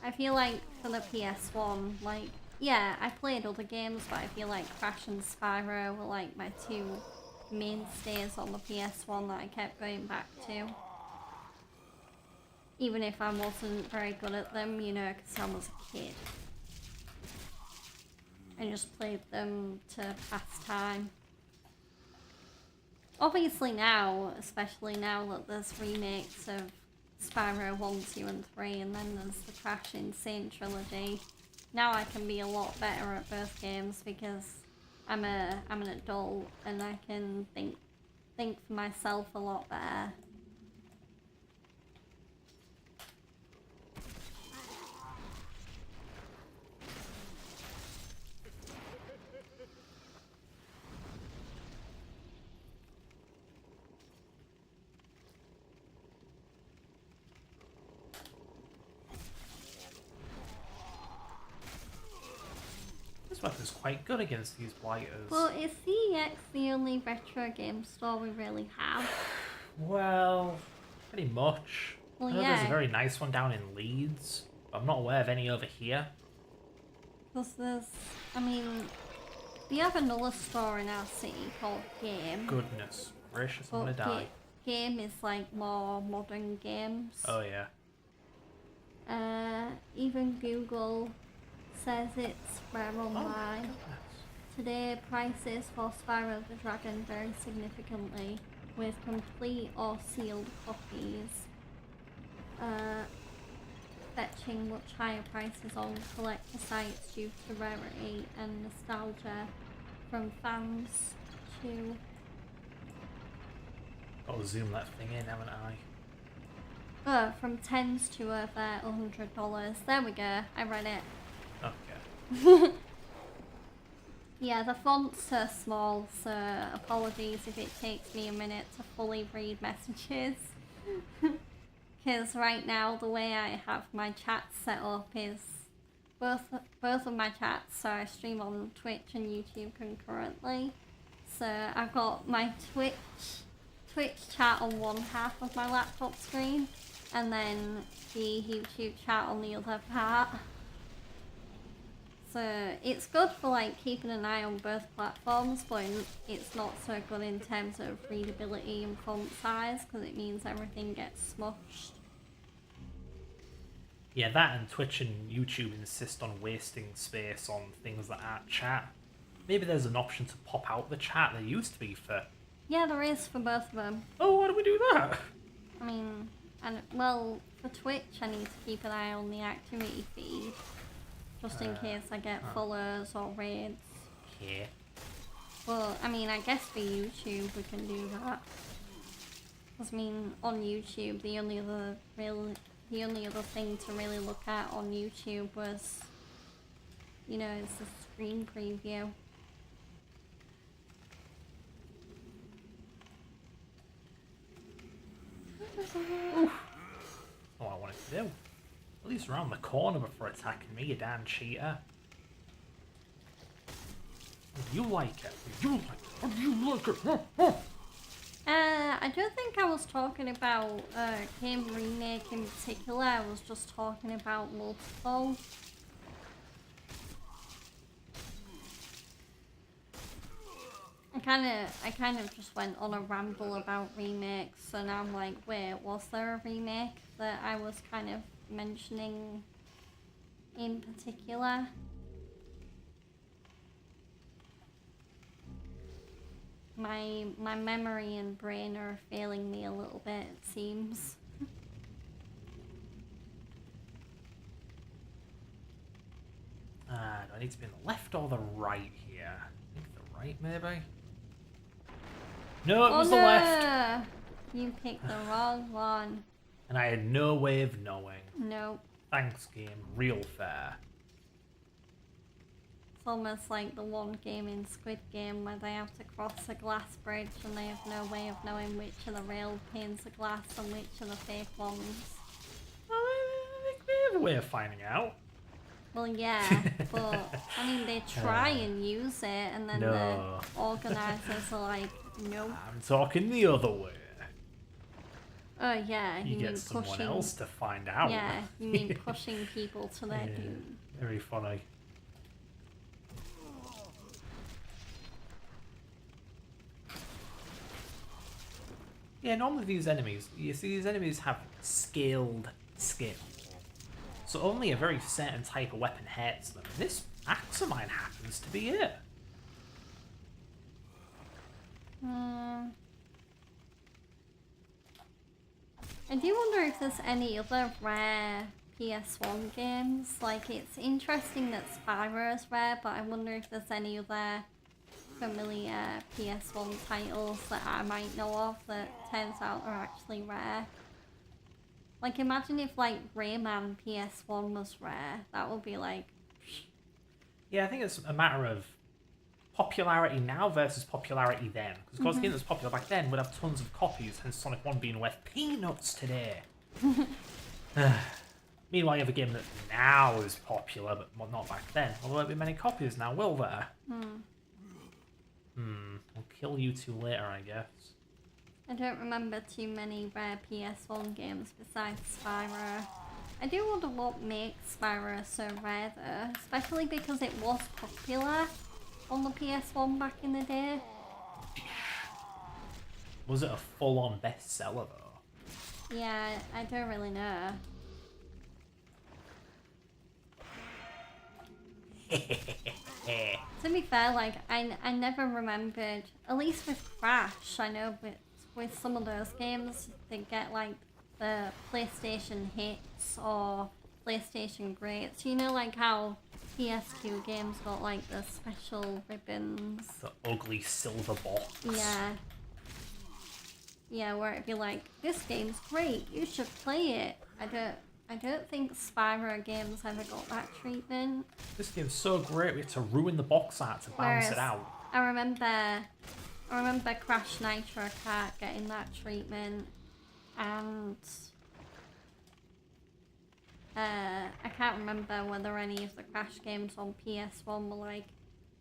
I feel like for the PS1, like, yeah, I played other games, but I feel like Crash and Spyro were like my two mainstays on the PS1 that I kept going back to. Even if I wasn't very good at them, you know, because I was a kid. I just played them to pass time. Obviously now, especially now that there's remakes of Spyro 1, 2 and 3, and then there's the Crash Insane trilogy. Now I can be a lot better at both games because I'm an adult and I can think for myself a lot better. This weapon's quite good against these blighters. Well, is CEX the only retro game store we really have? Well, pretty much. Well, I know yeah. there's a very nice one down in Leeds, but I'm not aware of any over here. Because there's, I mean, we have another store in our city called Game. Goodness gracious, I'm gonna die. Game is like more modern games. Oh yeah. Even Google says it's rare online. Goodness. Today, prices for Spyro the Dragon vary significantly, with complete or sealed copies fetching much higher prices on collector sites due to rarity and nostalgia from fans too. Gotta zoom that thing in, haven't I? From tens to over $100. There we go, I read it. Okay. Yeah, the font's so small, so apologies if it takes me a minute to fully read messages. Because right now the way I have my chat set up is both of my chats, so I stream on Twitch and YouTube concurrently. So I've got my Twitch chat on one half of my laptop screen, and then the YouTube chat on the other part. So it's good for like keeping an eye on both platforms, but it's not so good in terms of readability and font size because it means everything gets smushed. Yeah, that and Twitch and YouTube insist on wasting space on things that aren't chat. Maybe there's an option to pop out the chat. There used to be for... Yeah, there is for both of them. Oh, why do we do that? I mean, and well, for Twitch I need to keep an eye on the activity feed, just in case I get follows or raids. Okay. Well, I mean, I guess for YouTube we can do that. Because, I mean, on YouTube, the only other thing to really look at on YouTube was, you know, it's the screen preview. Oof. That's not what I wanted to do. At least around the corner before attacking me, you damn cheater. You like it. You like it. How do you like it? I don't think I was talking about game remake in particular. I was just talking about multiple. I kind of just went on a ramble about remakes, so now I'm like, wait, was there a remake that I was kind of mentioning in particular? My memory and brain are failing me a little bit, it seems. Do I need to be on the left or the right here? I think the right, maybe? No, it was the left! You picked the wrong one. And I had no way of knowing. Nope. Thanks, game. Real fair. It's almost like the one game in Squid Game where they have to cross a glass bridge and they have no way of knowing which of the real panes of glass and which are the fake ones. Well, I think we have a way of finding out. Well, yeah, but I mean, they try and use it, and then No. the organisers are like, nope. I'm talking the other way. Oh, yeah, You mean get someone pushing. else to find out. Yeah, you mean pushing people to their Yeah, doom. very funny. Yeah, normally these enemies, you see these enemies have scaled skill. So only a very certain type of weapon hurts them. This axe of mine happens to be it. I do wonder if there's any other rare PS1 games. Like, it's interesting that Spyro is rare, but I wonder if there's any other familiar PS1 titles that I might know of that turns out are actually rare. Like, imagine if, like, Rayman PS1 was rare. That would be like... Yeah, I think it's a matter of popularity now versus popularity then. Because of course, the game that was popular back then would have tons of copies, hence Sonic 1 being worth peanuts today. Meanwhile, you have a game that now is popular, but not back then. Although there'll be many copies now, will there? I'll kill you two later, I guess. I don't remember too many rare PS1 games besides Spyro. I do wonder what makes Spyro so rare though, especially because it was popular on the PS1 back in the day. Was it a full-on bestseller though? Yeah, I don't really know. To be fair, like, I never remembered, at least with Crash, I know with some of those games, they get like the PlayStation hits or PlayStation greats. You know, like how PS2 games got like the special ribbons. The ugly silver box. Yeah. Yeah, where it'd be like, this game's great, you should play it. I don't think Spyro games ever got that treatment. This game's so great, we had to ruin the box art to balance it out. I remember Crash Nitro Kart getting that treatment, and I can't remember whether any of the Crash games on PS1 were like,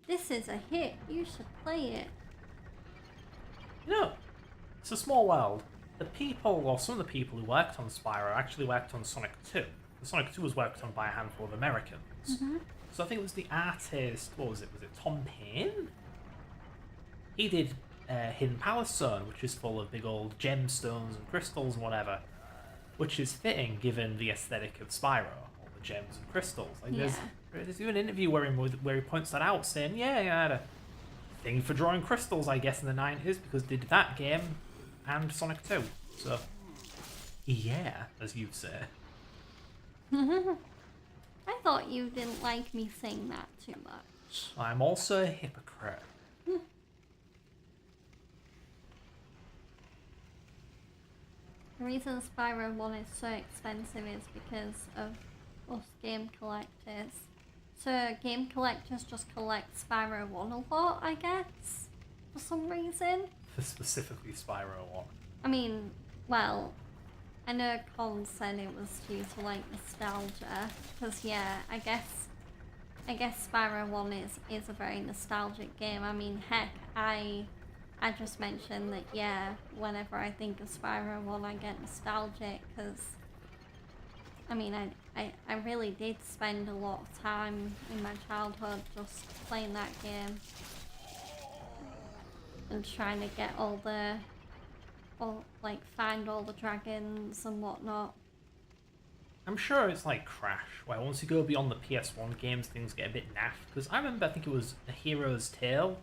this is a hit, you should play it. You know, it's a small world. The people, or some of the people who worked on Spyro actually worked on Sonic 2. The Sonic 2 was worked on by a handful of Americans. So I think it was the artist, what was it Tom Payne? He did Hidden Palace Zone, which is full of big old gemstones and crystals and whatever, which is fitting given the aesthetic of Spyro, all the gems and crystals. Like there's even an interview where he points that out, saying, yeah, I had a thing for drawing crystals, I guess, in the 90s, because they did that game and Sonic 2. So, yeah, as you say. I thought you didn't like me saying that too much. I'm also a hypocrite. The reason Spyro 1 is so expensive is because of us game collectors. So game collectors just collect Spyro 1 a lot, I guess, for some reason. Specifically Spyro 1. I mean, well, I know Colin said it was due to like nostalgia, because yeah, I guess Spyro 1 is a very nostalgic game. I mean, heck, I just mentioned that, yeah, whenever I think of Spyro 1 I get nostalgic, because I mean, I really did spend a lot of time in my childhood just playing that game. and trying to get find all the dragons and whatnot. I'm sure it's like Crash, where once you go beyond the PS1 games, things get a bit naff. Because I remember, I think it was A Hero's Tale.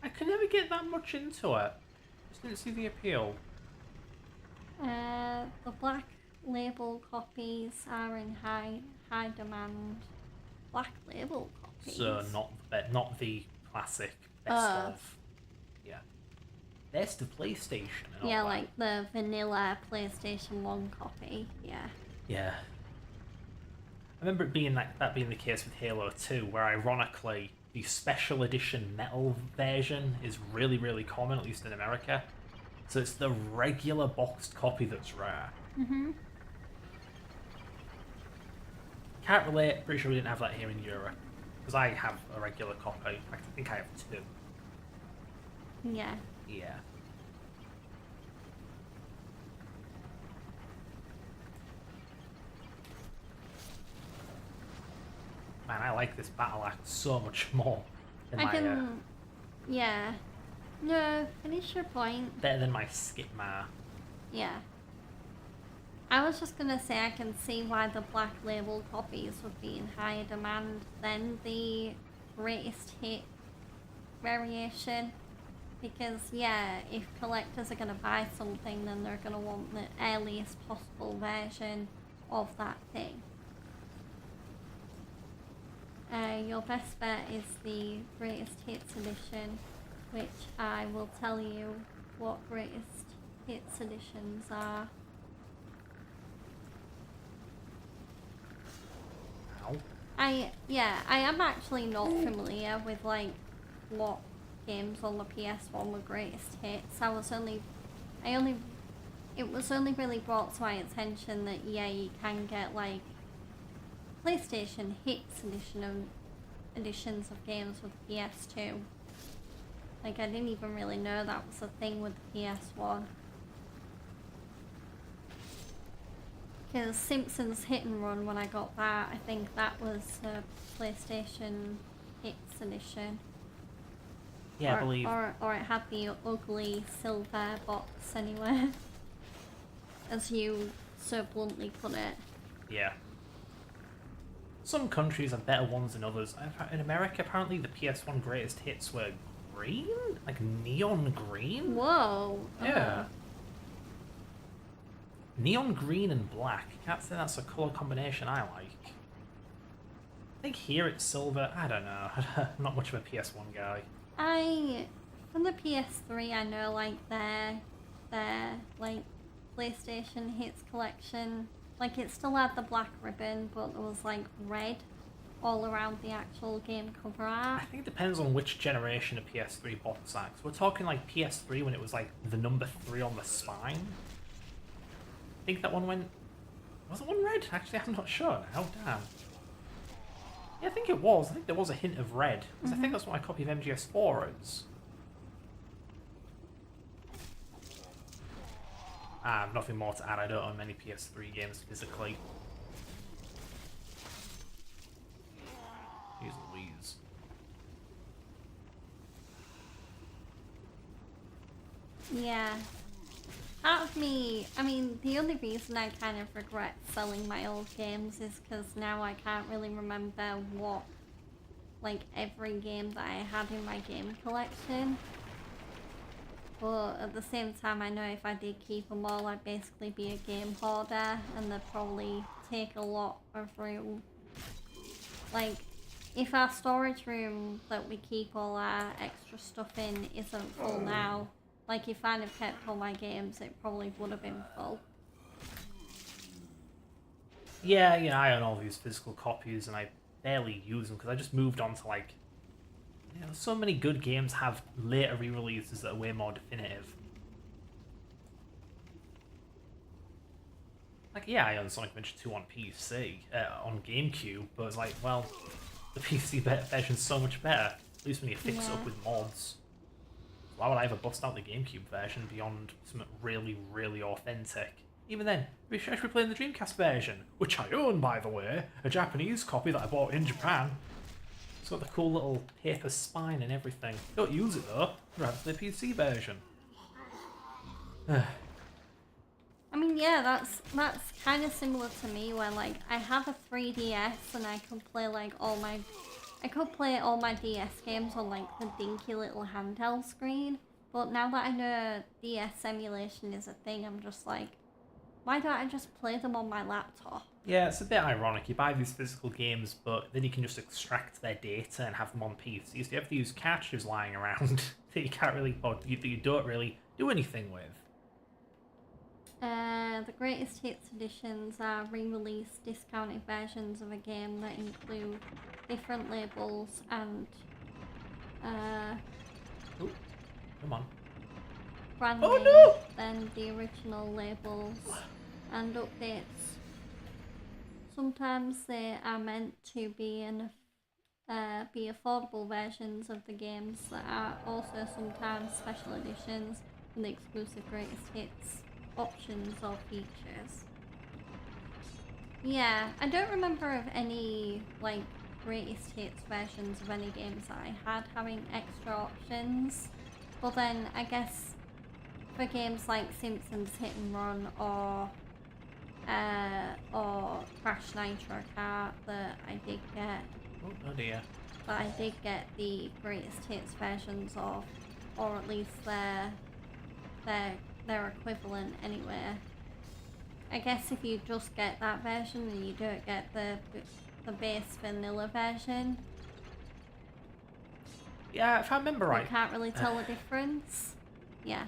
I could never get that much into it. Just didn't see the appeal. The black label copies are in high demand. Black label copies? So not the classic best of. Yeah. Best of PlayStation and all yeah, that. like the vanilla PlayStation 1 copy, yeah. Yeah. I remember it being that being the case with Halo 2, where ironically the special edition metal version is really, really common, at least in America. So it's the regular boxed copy that's rare. Mm-hmm. Can't relate, pretty sure we didn't have that here in Europe. Because I have a regular copy. In fact, I think I have 2. Yeah. Yeah. Man, I like this battle act so much more than Yeah. No, finish your point. better than my Skipmar. Yeah. I was just gonna say I can see why the black label copies would be in higher demand than the greatest hit variation. Because, yeah, if collectors are gonna buy something, then they're gonna want the earliest possible version of that thing. Your best bet is the greatest hits edition, which I will tell you what greatest hits editions are. Ow. I am actually not familiar with like what games on the PS1 were greatest hits. It was only really brought to my attention that you can get like PlayStation hits editions of games with PS2. Like I didn't even really know that was a thing with the PS1. Because Simpsons Hit and Run, when I got that, I think that was a PlayStation Hits edition. Yeah, I believe. Or it had the ugly silver box anyway. As you so bluntly put it. Yeah. Some countries have better ones than others. In America, apparently the PS1 greatest hits were green? Like neon green? Whoa. Yeah. Neon green and black. Can't say that's a colour combination I like. I think here it's silver. I don't know. I'm not much of a PS1 guy. From the PS3, I know like their like PlayStation Hits collection, like it still had the black ribbon, but there was like red all around the actual game cover art. I think it depends on which generation of PS3 box art. We're talking like PS3 when it was like the number 3 on the spine. I think that one went... Was it one red? Actually, I'm not sure now. Damn. Yeah, I think it was. I think there was a hint of red. Because I think that's what my copy of MGS4 is. I have nothing more to add. I don't own many PS3 games physically. Jeez Louise. Yeah. Out of me, I mean, the only reason I kind of regret selling my old games is because now I can't really remember what, like, every game that I had in my game collection. But at the same time, I know if I did keep them all, I'd basically be a game hoarder, and they'd probably take a lot of room. Like, if our storage room that we keep all our extra stuff in isn't full now, like if I'd have kept all my games, it probably would have been full. Yeah, I own all these physical copies and I barely use them because I just moved on to like... so many good games have later re-releases that are way more definitive. Like, yeah, I own Sonic Adventure 2 on PC, on GameCube, but it's like, well, the PC version's so much better. At least when you fix it up with mods. Why would I ever bust out the GameCube version beyond something really, really authentic? Even then, I should be playing the Dreamcast version, which I own, by the way, a Japanese copy that I bought in Japan. It's got the cool little paper spine and everything. Don't use it though. Rather the PC version. I mean, yeah, that's kind of similar to me, where like I have a 3DS and I could play like all my DS games on like the dinky little handheld screen. But now that I know DS emulation is a thing, I'm just like, why don't I just play them on my laptop? Yeah, it's a bit ironic. You buy these physical games, but then you can just extract their data and have them on PCs. You have to use cartridges lying around that you can't really, or that you don't really do anything with. The greatest hits editions are re-released discounted versions of a game that include different labels and Ooh, come on. brand Oh, names no! than the original labels and updates. Sometimes they are meant to be be affordable versions of the games that are also sometimes special editions with exclusive greatest hits options or features. Yeah, I don't remember of any like greatest hits versions of any games that I had having extra options. But then I guess for games like Simpsons Hit and Run or Crash Nitro Kart that I did get. Oh dear. That I did get the greatest hits versions of, or at least their equivalent anyway. I guess if you just get that version and you don't get the base vanilla version, Yeah, if I remember right. you can't really tell the difference. Yeah.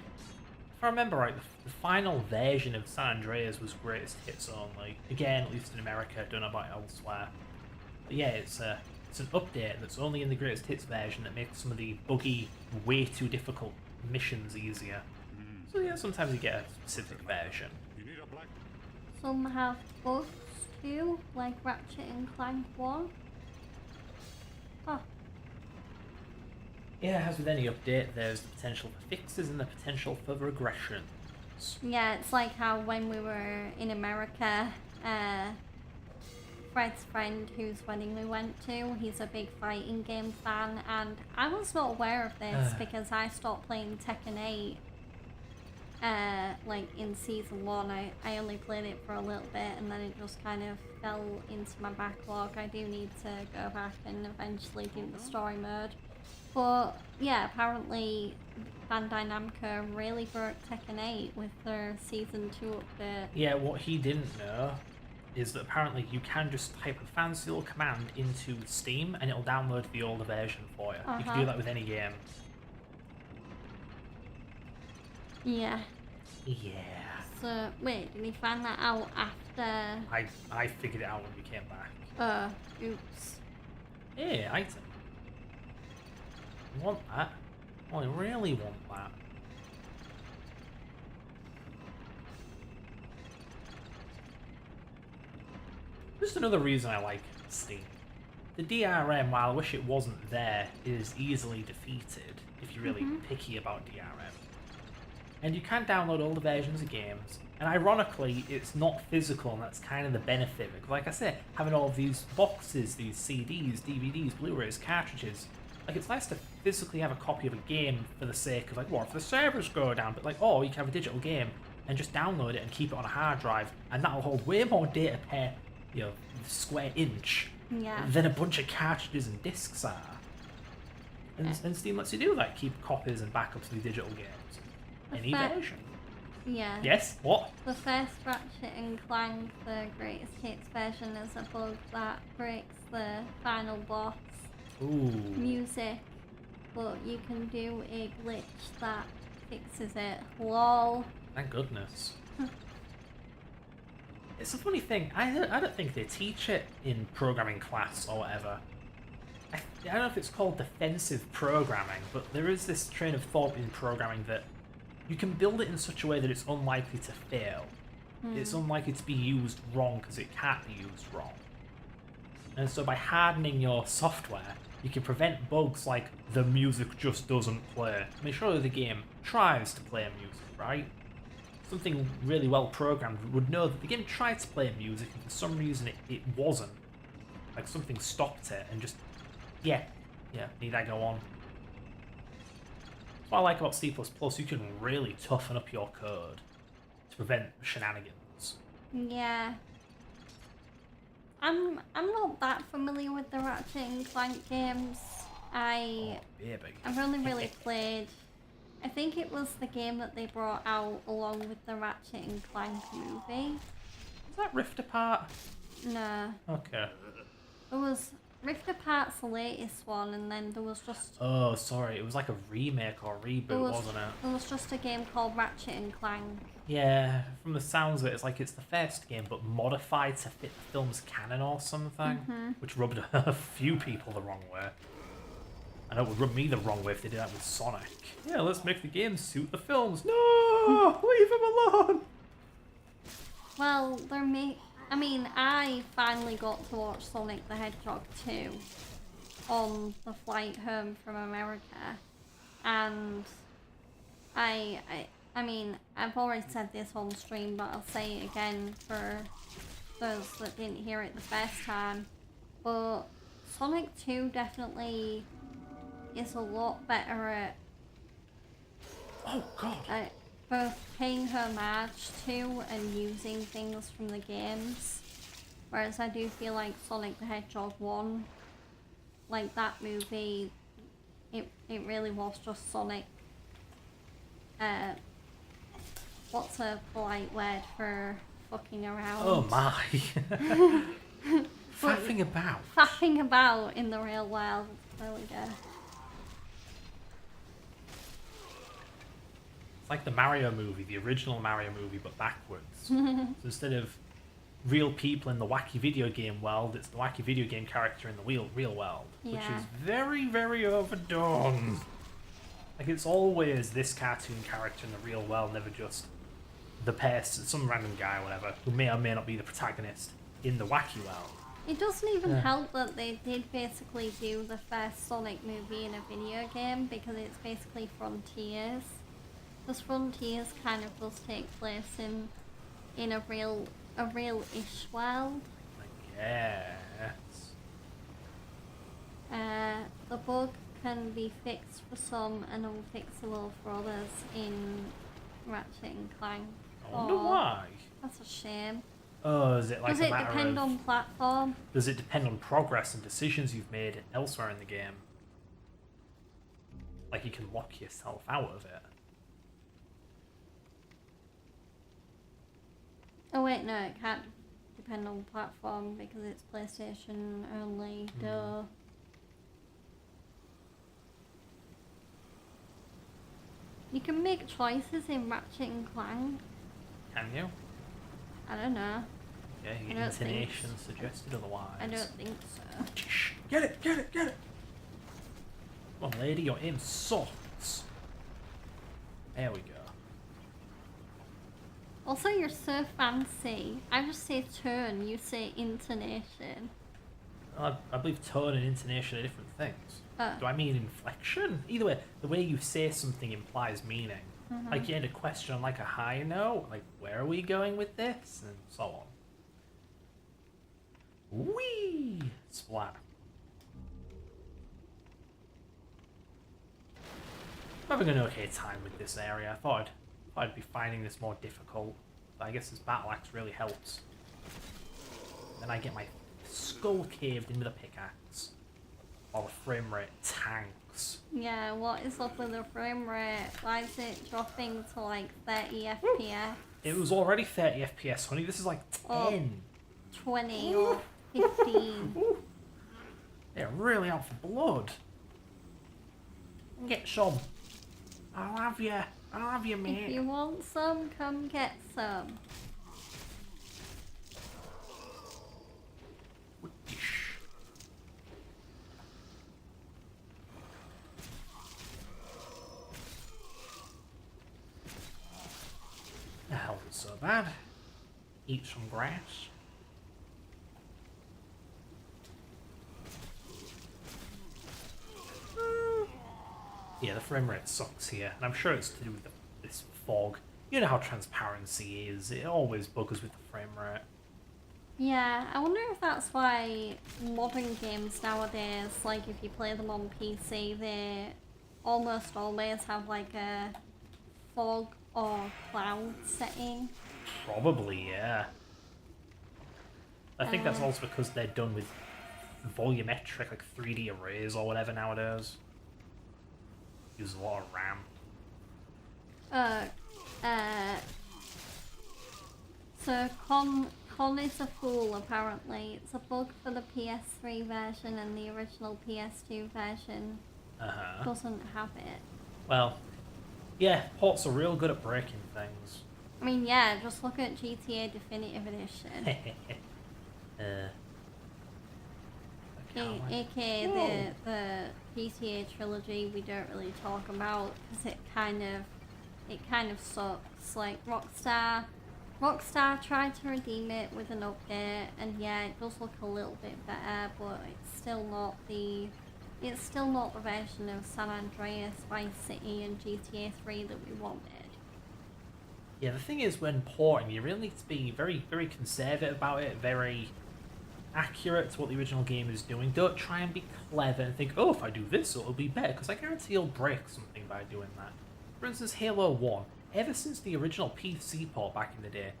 If I remember right, the final version of San Andreas was greatest hits only. Again, at least in America, don't know about elsewhere. But yeah, it's an update that's only in the greatest hits version that makes some of the buggy, way too difficult missions easier. So yeah, sometimes you get a specific version. Some have bugs too, like Ratchet and Clank 1. Oh, Yeah, as with any update, there's the potential for fixes and the potential for regressions. yeah, it's like how when we were in America, Fred's friend whose wedding we went to, he's a big fighting game fan, and I was not aware of this because I stopped playing Tekken 8 like in season 1. I only played it for a little bit and then it just kind of fell into my backlog. I do need to go back and eventually do the story mode. But yeah, apparently Bandai Namco really broke Tekken 8 with their season 2 update. Yeah, what he didn't know is that apparently you can just type a fancy little command into Steam and it'll download the older version for you. You can do that with any game. Yeah. Yeah. So, wait, did he find that out after... I figured it out when we came back. Oops. Hey, item. I want that. Oh, I really want that. Just another reason I like Steam. The DRM, while I wish it wasn't there, is easily defeated if you're really picky about DRM. And you can download all the versions of games, and ironically, it's not physical, and that's kind of the benefit. Because like I said, having all of these boxes, these CDs, DVDs, Blu-rays, cartridges, like it's nice to physically have a copy of a game for the sake of like, what if the servers go down? But like, oh, you can have a digital game and just download it and keep it on a hard drive, and that'll hold way more data per, square inch than a bunch of cartridges and discs are. And Steam lets you do that, keep copies and backups of the digital games. Any version. Yeah. Yes? What? The first Ratchet and Clank, the greatest hits version, is a bug that breaks the final boss music, but you can do a glitch that fixes it. Lol. Thank goodness. It's a funny thing. I don't think they teach it in programming class or whatever. I don't know if it's called defensive programming, but there is this train of thought in programming that you can build it in such a way that it's unlikely to fail. It's unlikely to be used wrong because it can't be used wrong. And so by hardening your software, you can prevent bugs like the music just doesn't play. I mean, surely the game tries to play music, right? Something really well programmed would know that the game tried to play music and for some reason it wasn't. Like something stopped it and just Yeah. Yeah, need I go on? That's what I like about C++. You can really toughen up your code to prevent shenanigans. Yeah. I'm not that familiar with the Ratchet and Clank games. Oh, baby. I've only really played, I think it was the game that they brought out along with the Ratchet and Clank movie. Is that Rift Apart? No. Okay. There was Rift Apart's the latest one, and then there was just Oh, sorry. It was like a remake or reboot, wasn't it? there was just a game called Ratchet and Clank. Yeah, from the sounds of it, it's like it's the first game, but modified to fit the film's canon or something, which rubbed a few people the wrong way. I know it would rub me the wrong way if they did that with Sonic. Yeah, let's make the game suit the films. No! Leave him alone! Well, I finally got to watch Sonic the Hedgehog 2 on the flight home from America, and I've already said this on stream, but I'll say it again for those that didn't hear it the first time, but Sonic 2 definitely is a lot better at Oh, God. both paying homage to and using things from the games, whereas I do feel like Sonic the Hedgehog 1, like that movie, it really was just Sonic. What's a polite word for fucking around? Oh, my. Faffing about. Faffing about in the real world. There we go. It's like the Mario movie, the original Mario movie, but backwards. So instead of real people in the wacky video game world, it's the wacky video game character in the real world, which Yeah. is very, very overdone. Like, it's always this cartoon character in the real world, never just the person, some random guy or whatever, who may or may not be the protagonist in the wacky world. It doesn't even help that they did basically do the first Sonic movie in a video game, because it's basically Frontiers. Because Frontiers kind of does take place in a real-ish world. I guess. The bug can be fixed for some and unfixable for others in Ratchet and Clank. I wonder Aw, why. That's a shame. Oh, is it like Does a it matter depend of... on platform? Does it depend on progress and decisions you've made elsewhere in the game? Like, you can lock yourself out of it. Oh wait, no, it can't depend on platform because it's PlayStation only. Duh. You can make choices in Ratchet and Clank. Can you? I don't know. Yeah, I your don't think intonation suggested otherwise. I don't think so. Shh, get it, get it, get it! Come on, lady, your aim sucks. There we go. Also, you're so fancy. I just say tone, you say intonation. I believe tone and intonation are different things. Oh. Do I mean inflection? Either way, the way you say something implies meaning. Like, you end a question on like a high note, like, where are we going with this? And so on. Whee! Splat. I'm having an okay time with this area. I thought I'd be finding this more difficult, but I guess this battle axe really helps. Then I get my skull caved into the pickaxe, while the frame rate tanks. Yeah, what is up with the frame rate? Why is it dropping to like 30 FPS? It was already 30 FPS, honey. This is like 10. Oh. 20 or 15. Ooh. They're really out for blood. Get some. I'll have you. I'll have you, mate. If you want some, come get some. The hell is so bad? Eat some grass. Yeah, the frame rate sucks here, and I'm sure it's to do with this fog. You know how transparency is, it always buggers with the frame rate. Yeah, I wonder if that's why modern games nowadays, like if you play them on PC, they almost always have like a fog or cloud setting. Probably, yeah. I think that's also because they're done with volumetric, like 3D arrays or whatever nowadays. Use a lot of RAM. So Con is a fool apparently. It's a bug for the PS3 version and the original PS2 version doesn't have it. Well, yeah, ports are real good at breaking things. I mean, yeah, just look at GTA Definitive Edition. AKA the GTA trilogy we don't really talk about because it kind of sucks. Like Rockstar tried to redeem it with an update, and yeah, it does look a little bit better, but it's still not the version of San Andreas, Vice City, and GTA 3 that we wanted. Yeah, the thing is, when porting, you really need to be very, very conservative about it, very accurate to what the original game is doing. Don't try and be clever and think, oh, if I do this, it'll be better, because I guarantee you'll break something by doing that. For instance, Halo 1, ever since the original PC port back in the day,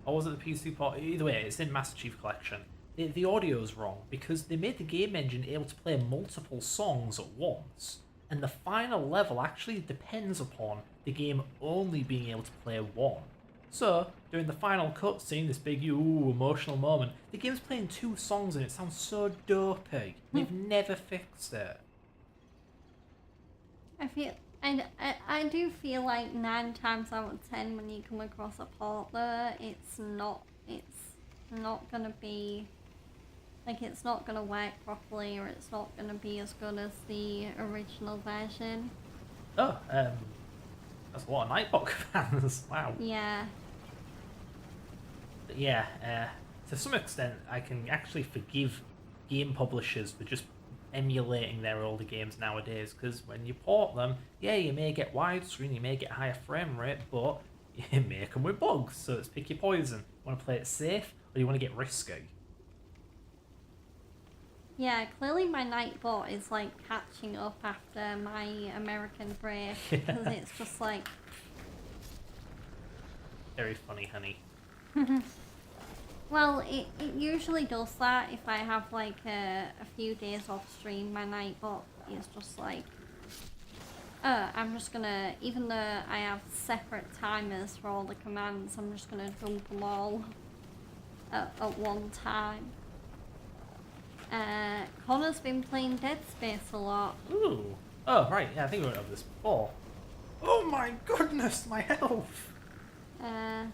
or was it the PC port? Either way, it's in Master Chief Collection. The audio's wrong, because they made the game engine able to play multiple songs at once, and the final level actually depends upon the game only being able to play one. So, during the final cutscene, this big emotional moment, the game's playing 2 songs and it sounds so dopey. They've never fixed it. I do feel like 9 times out of 10 when you come across a port though, it's not gonna be, like, it's not gonna work properly, or it's not gonna be as good as the original version. Oh, that's a lot of Nightbot fans. Wow. Yeah. But yeah, to some extent, I can actually forgive game publishers for just emulating their older games nowadays, because when you port them, yeah, you may get widescreen, you may get higher frame rate, but you make them with bugs, so it's pick your poison. Want to play it safe, or you want to get risky? Yeah, clearly my Nightbot is like catching up after my American break, because it's just like... Very funny, honey. Well, it usually does that if I have like a few days off stream. My Nightbot is just like, I'm just gonna, even though I have separate timers for all the commands, I'm just gonna dump them all at one time. Connor's been playing Dead Space a lot. Ooh. Oh, right, yeah, I think we went over this before. Oh my goodness, my health! And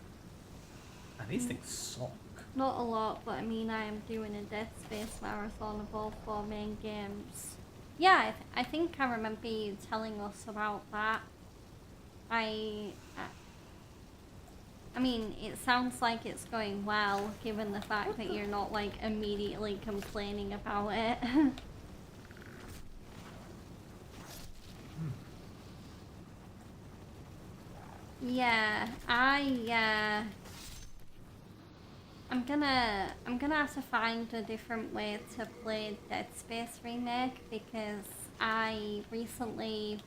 these things suck. Not a lot, but I mean, I am doing a Dead Space marathon of all 4 main games. Yeah, I think I remember you telling us about that. I mean, it sounds like it's going well, given the fact that you're not, like, immediately complaining about it. Yeah, I'm gonna have to find a different way to play Dead Space Remake, because I recently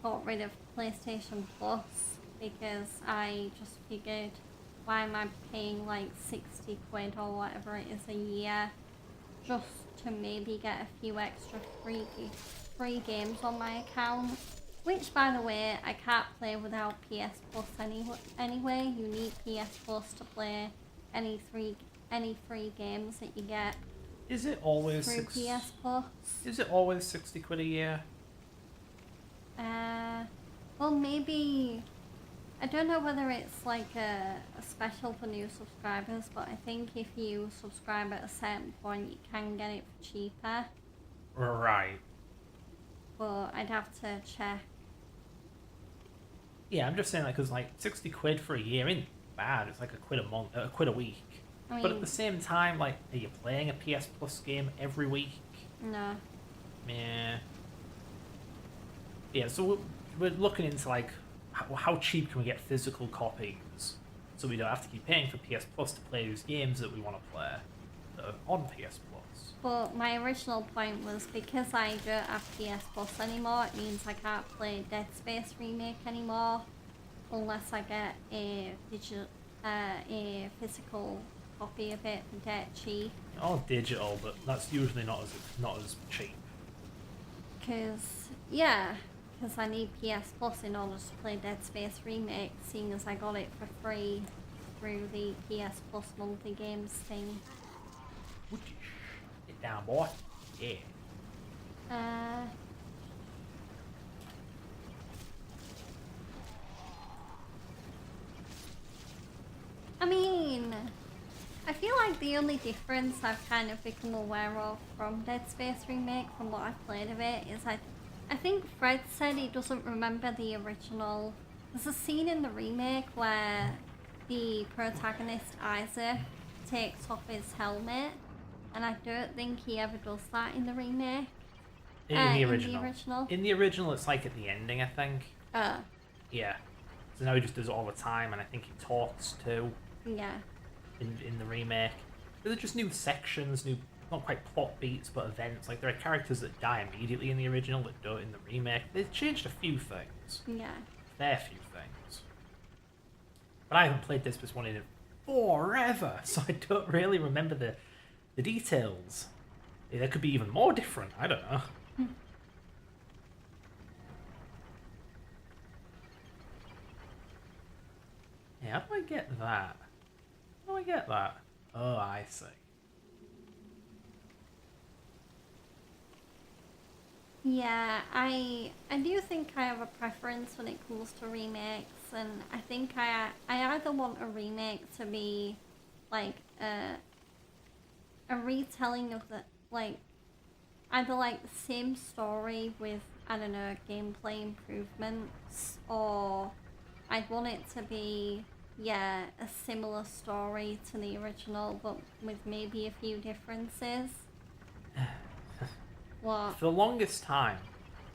got rid of PlayStation Plus because I just figured, why am I paying like 60 quid or whatever it is a year just to maybe get a few extra free games on my account, which, by the way, I can't play without PS Plus anyway. You need PS Plus to play any free games that you get. Is it always through PS Plus? Is it always 60 quid a year? Well, maybe, I don't know whether it's like a special for new subscribers, but I think if you subscribe at a certain point, you can get it for cheaper. Right. But I'd have to check. Yeah, I'm just saying, like, because like 60 quid for a year ain't bad. It's like a quid a month, a quid a week. I mean, but at the same time, like, are you playing a PS Plus game every week? No. Yeah. Yeah, so we're looking into, like, how cheap can we get physical copies? so we don't have to keep paying for PS Plus to play these games that we want to play that are on PS Plus. But my original point was because I don't have PS Plus anymore, it means I can't play Dead Space Remake anymore unless I get a physical copy of it for dirt cheap. All digital, but that's usually not as cheap. Because I need PS Plus in order to play Dead Space Remake, seeing as I got it for free through the PS Plus monthly games thing. Would you get down, boy? Yeah. I mean, I feel like the only difference I've kind of become aware of from Dead Space Remake, from what I've played of it, is I think Fred said he doesn't remember the original. There's a scene in the remake where the protagonist, Isaac, takes off his helmet, and I don't think he ever does that in the remake. In the original. In the original, it's like at the ending, I think. Yeah. So now he just does it all the time, and I think he talks too. Yeah. In the remake. There are just new sections, new, not quite plot beats, but events. Like, there are characters that die immediately in the original that don't in the remake. They've changed a few things. Yeah. Fair few things. But I haven't played this one in forever, so I don't really remember the details. They could be even more different, I don't know. Yeah, how do I get that? How do I get that? Oh, I see. Yeah, I do think I have a preference when it comes to remakes, and I think I either want a remake to be like a retelling of the, like, either like the same story with, I don't know, gameplay improvements, or I'd want it to be, yeah, a similar story to the original, but with maybe a few differences. What? For the longest time,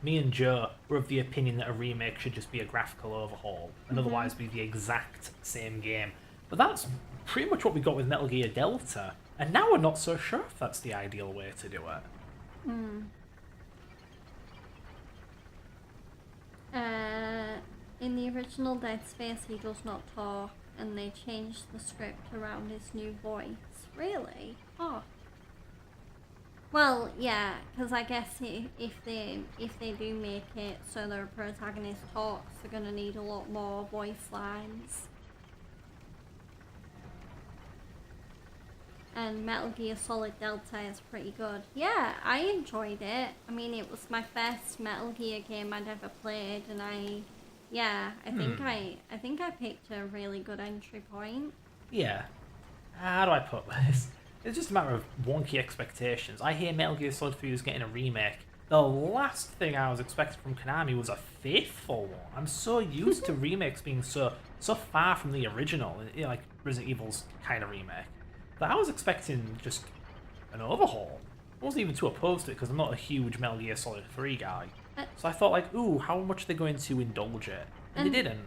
me and Joe were of the opinion that a remake should just be a graphical overhaul, and otherwise be the exact same game. But that's pretty much what we got with Metal Gear Delta, and now we're not so sure if that's the ideal way to do it. In the original Dead Space, he does not talk, and they changed the script around his new voice. Really? Oh. Well, yeah, because I guess if they do make it so their protagonist talks, they're gonna need a lot more voice lines. And Metal Gear Solid Delta is pretty good. Yeah, I enjoyed it. I mean, it was my first Metal Gear game I'd ever played, and I think I picked a really good entry point. Yeah. How do I put this? It's just a matter of wonky expectations. I hear Metal Gear Solid 3 is getting a remake. The last thing I was expecting from Konami was a faithful one. I'm so used to remakes being so far from the original, like Resident Evil's kind of remake, that I was expecting just an overhaul. I wasn't even too opposed to it because I'm not a huge Metal Gear Solid 3 guy. So I thought, like, ooh, how much are they going to indulge it? And they didn't.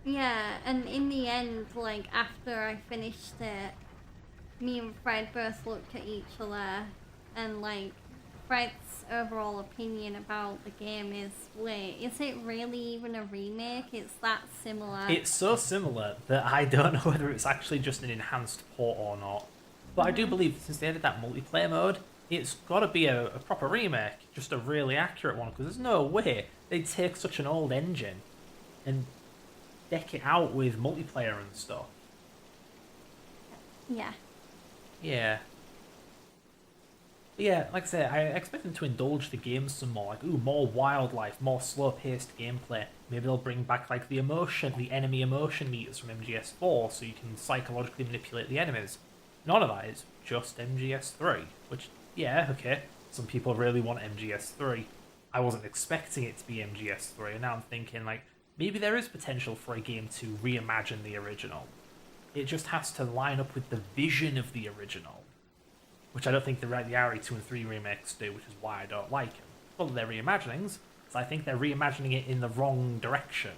Yeah, and in the end, like, after I finished it, me and Fred both looked at each other, and, like, Fred's overall opinion about the game is, wait, is it really even a remake? It's that similar. It's so similar that I don't know whether it's actually just an enhanced port or not. But I do believe, since they added that multiplayer mode, it's got to be a proper remake, just a really accurate one, because there's no way they'd take such an old engine and deck it out with multiplayer and stuff. Yeah. Yeah. But yeah, like I say, I expect them to indulge the game some more. Like, ooh, more wildlife, more slow-paced gameplay. Maybe they'll bring back, like, the enemy emotion meters from MGS4, so you can psychologically manipulate the enemies. None of that is just MGS3, which, yeah, okay, some people really want MGS3. I wasn't expecting it to be MGS3, and now I'm thinking, like, maybe there is potential for a game to reimagine the original. It just has to line up with the vision of the original, which I don't think the RE2 and 3 remakes do, which is why I don't like them. Well, they're reimaginings, so I think they're reimagining it in the wrong direction.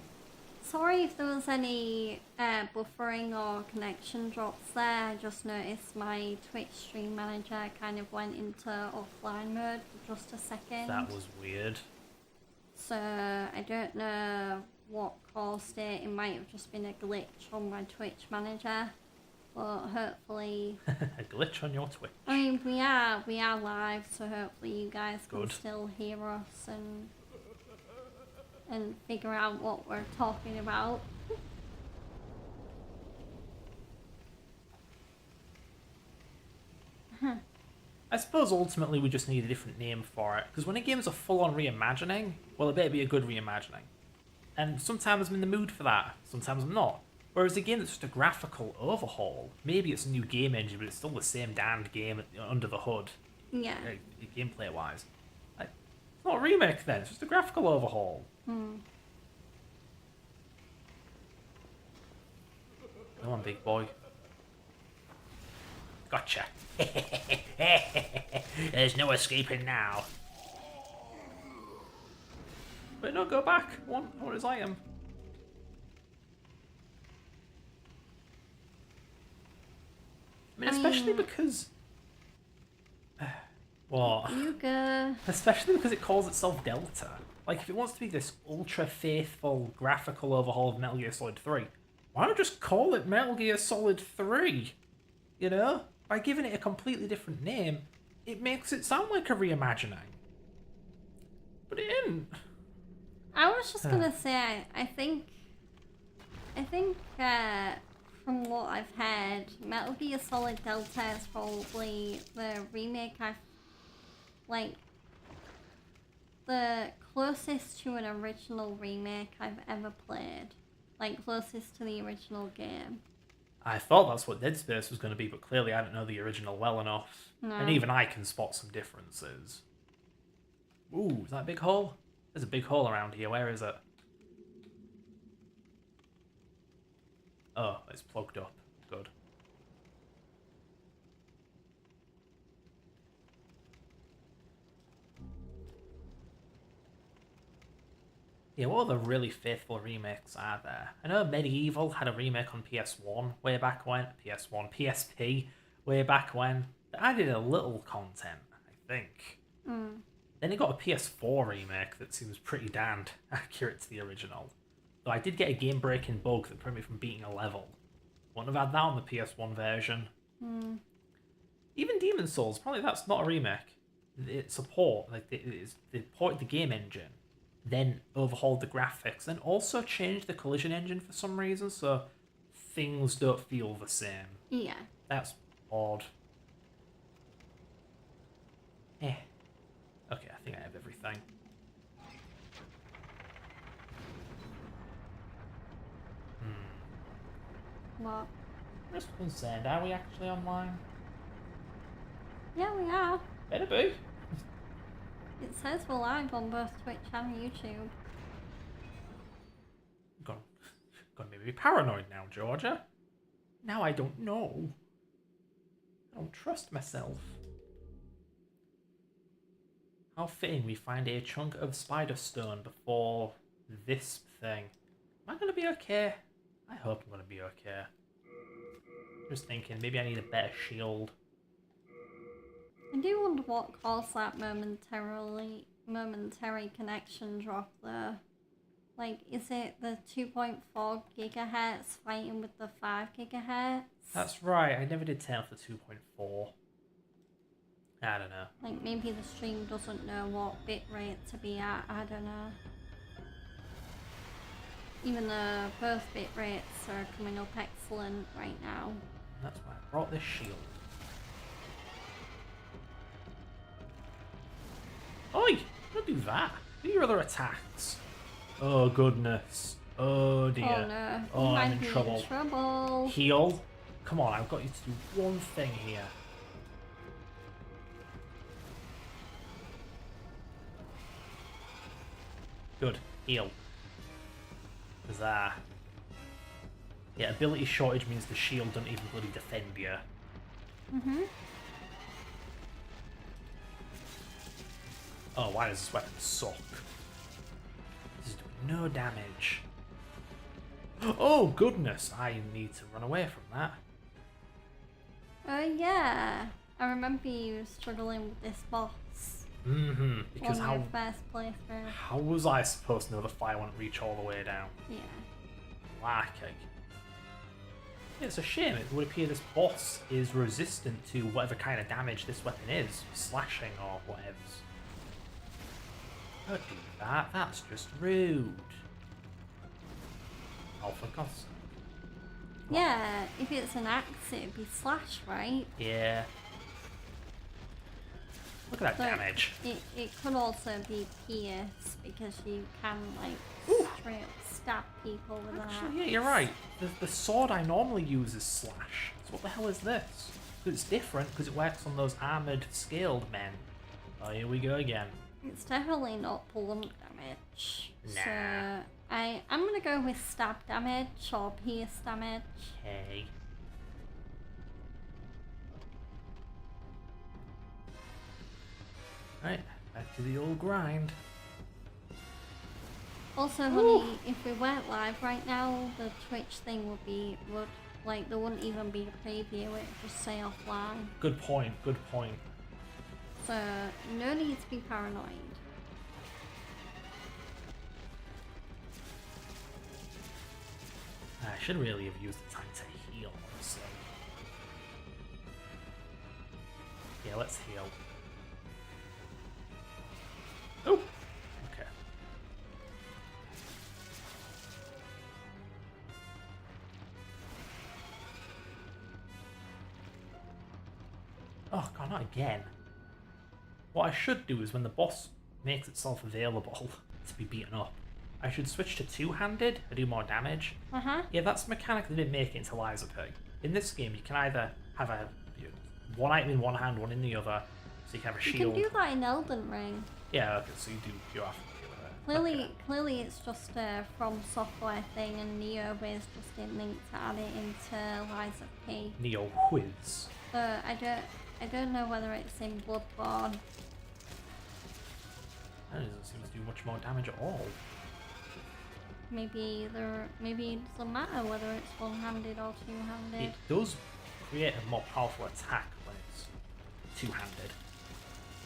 Sorry if there was any buffering or connection drops there. I just noticed my Twitch stream manager kind of went into offline mode for just a second. That was weird. So I don't know what caused it. It might have just been a glitch on my Twitch manager. But hopefully... A glitch on your Twitch. I mean, we are live, so hopefully you guys can Good. still hear us and figure out what we're talking about. I suppose ultimately we just need a different name for it, because when a game's a full-on reimagining, well, it better be a good reimagining. And sometimes I'm in the mood for that, sometimes I'm not. Whereas a game that's just a graphical overhaul, maybe it's a new game engine, but it's still the same damned game under the hood, Yeah. gameplay-wise. Like, it's not a remake then, it's just a graphical overhaul. Hmm. Come on, big boy. Gotcha. There's no escaping now. Wait, no, go back. I want his item. I mean, especially because... What? You go. Especially because it calls itself Delta. Like, if it wants to be this ultra-faithful graphical overhaul of Metal Gear Solid 3, why not just call it Metal Gear Solid 3? You know? By giving it a completely different name, it makes it sound like a reimagining. But it isn't. I was just gonna say, I think from what I've heard, Metal Gear Solid Delta is probably the remake the closest to an original remake I've ever played. Like, closest to the original game. I thought that's what Dead Space was going to be, but clearly I don't know the original well enough. No. And even I can spot some differences. Ooh, is that a big hole? There's a big hole around here. Where is it? Oh, it's plugged up. Good. Yeah, what other really faithful remakes are there? I know Medieval had a remake on PS1 way back when. PSP way back when. They added a little content, I think. Mm. Then it got a PS4 remake that seems pretty damned accurate to the original. Though I did get a game-breaking bug that prevented me from beating a level. Wouldn't have had that on the PS1 version. Mm. Even Demon's Souls, probably that's not a remake. It's a port. Like, they ported the game engine, then overhauled the graphics, then also changed the collision engine for some reason, so things don't feel the same. Yeah. That's odd. Okay, I think I have everything. What? Just concerned, are we actually online? Yeah, we are. Better be. It says we're live on both Twitch and YouTube. Gonna make me paranoid now, Georgia. Now I don't know. I don't trust myself. How fitting we find a chunk of spider stone before this thing. Am I gonna be okay? I hope I'm gonna be okay. Just thinking, maybe I need a better shield. I do wonder what caused that momentary connection drop though. Like, is it the 2.4 gigahertz fighting with the 5 gigahertz? That's right, I never did turn off the 2.4. I don't know. Like, maybe the stream doesn't know what bitrate to be at, I don't know. Even though both bitrates are coming up excellent right now. That's why I brought this shield. Oi! Don't do that. Do your other attacks. Oh goodness. Oh dear. Oh no. Oh, You I'm might in be trouble. in trouble. Heal. Come on, I've got you to do one thing here. Good. Heal. Huzzah. Yeah, ability shortage means the shield don't even bloody defend you. Mm-hmm. Oh, why does this weapon suck? This is doing no damage. Oh, goodness. I need to run away from that. Oh yeah, I remember you struggling with this boss Because on your first playthrough. how was I supposed to know the fire wouldn't reach all the way down? Yeah. Lacking. It's a shame. It would appear this boss is resistant to whatever kind of damage this weapon is, slashing or whatever. Don't do that. That's just rude. Oh, for God's sake. Yeah, if it's an axe, it'd be slash, right? Yeah. Look at that So damage. It could also be pierce because you can like straight up stab people with an Actually, yeah, axe. you're right. The sword I normally use is slash. So what the hell is this? It's different because it works on those armored, scaled men. Oh, here we go again. It's definitely not blunt damage. Nah. So I'm gonna go with stab damage or pierce damage. Okay. Right, back to the old grind. Also, honey, if we weren't live right now, the Twitch thing would like there wouldn't even be a preview. It'd just say offline. Good point, good point. So no need to be paranoid. I should really have used the time to heal, honestly. Yeah, let's heal. Oh! Okay. Oh god, not again. What I should do is when the boss makes itself available to be beaten up, I should switch to two-handed to do more damage. Yeah, that's a mechanic that didn't make it into Liza Pig. In this game, you can either have one item in one hand, one in the other, so you can have a shield. You can do that in Elden Ring. Yeah, okay, so you have to do that. Clearly, it's just a FromSoftware thing, and NeoWiz just didn't think to add it into Liza P. Neo Whiz. I don't know whether it's in Bloodborne. That doesn't seem to do much more damage at all. Maybe it doesn't matter whether it's one-handed or two-handed. It does create a more powerful attack when it's two-handed.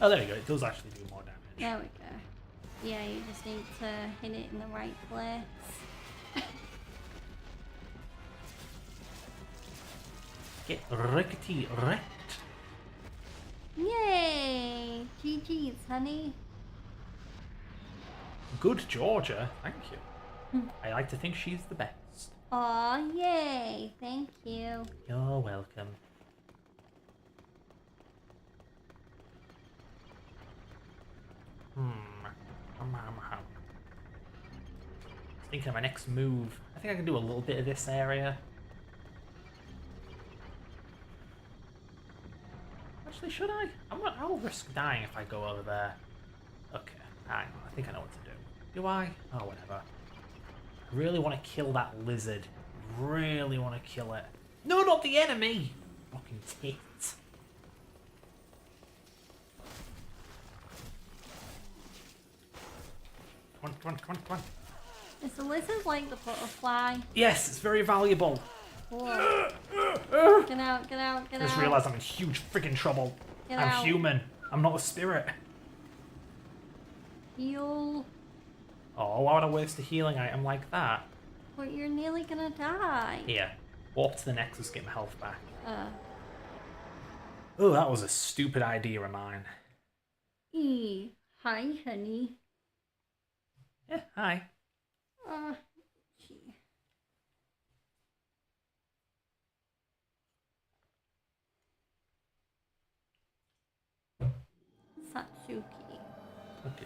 Oh, there we go. It does actually do more damage. There we go. Yeah, you just need to hit it in the right place. Get rickety wrecked. Yay! GG's, honey. Good Georgia. Thank you. I like to think she's the best. Aw, yay! Thank you. You're welcome. Thinking of my next move. I think I can do a little bit of this area. Actually, should I? I'll risk dying if I go over there. Okay, hang on. I think I know what to do. Do I? Oh, whatever. I really want to kill that lizard. Really want to kill it. No, not the enemy! Fucking tit. Come on. Is the lizard like the butterfly? Yes, it's very valuable. Whoa. Get out, get out, get I just out. realised I'm in huge freaking trouble. Get I'm out. human. I'm not a spirit. Heal. Oh, why would I waste a healing item like that? But you're nearly gonna die. Here, warp to the Nexus, get my health back. Oh, that was a stupid idea of mine. Hi, honey. Yeah, hi. Gee. Satsuki. Okay.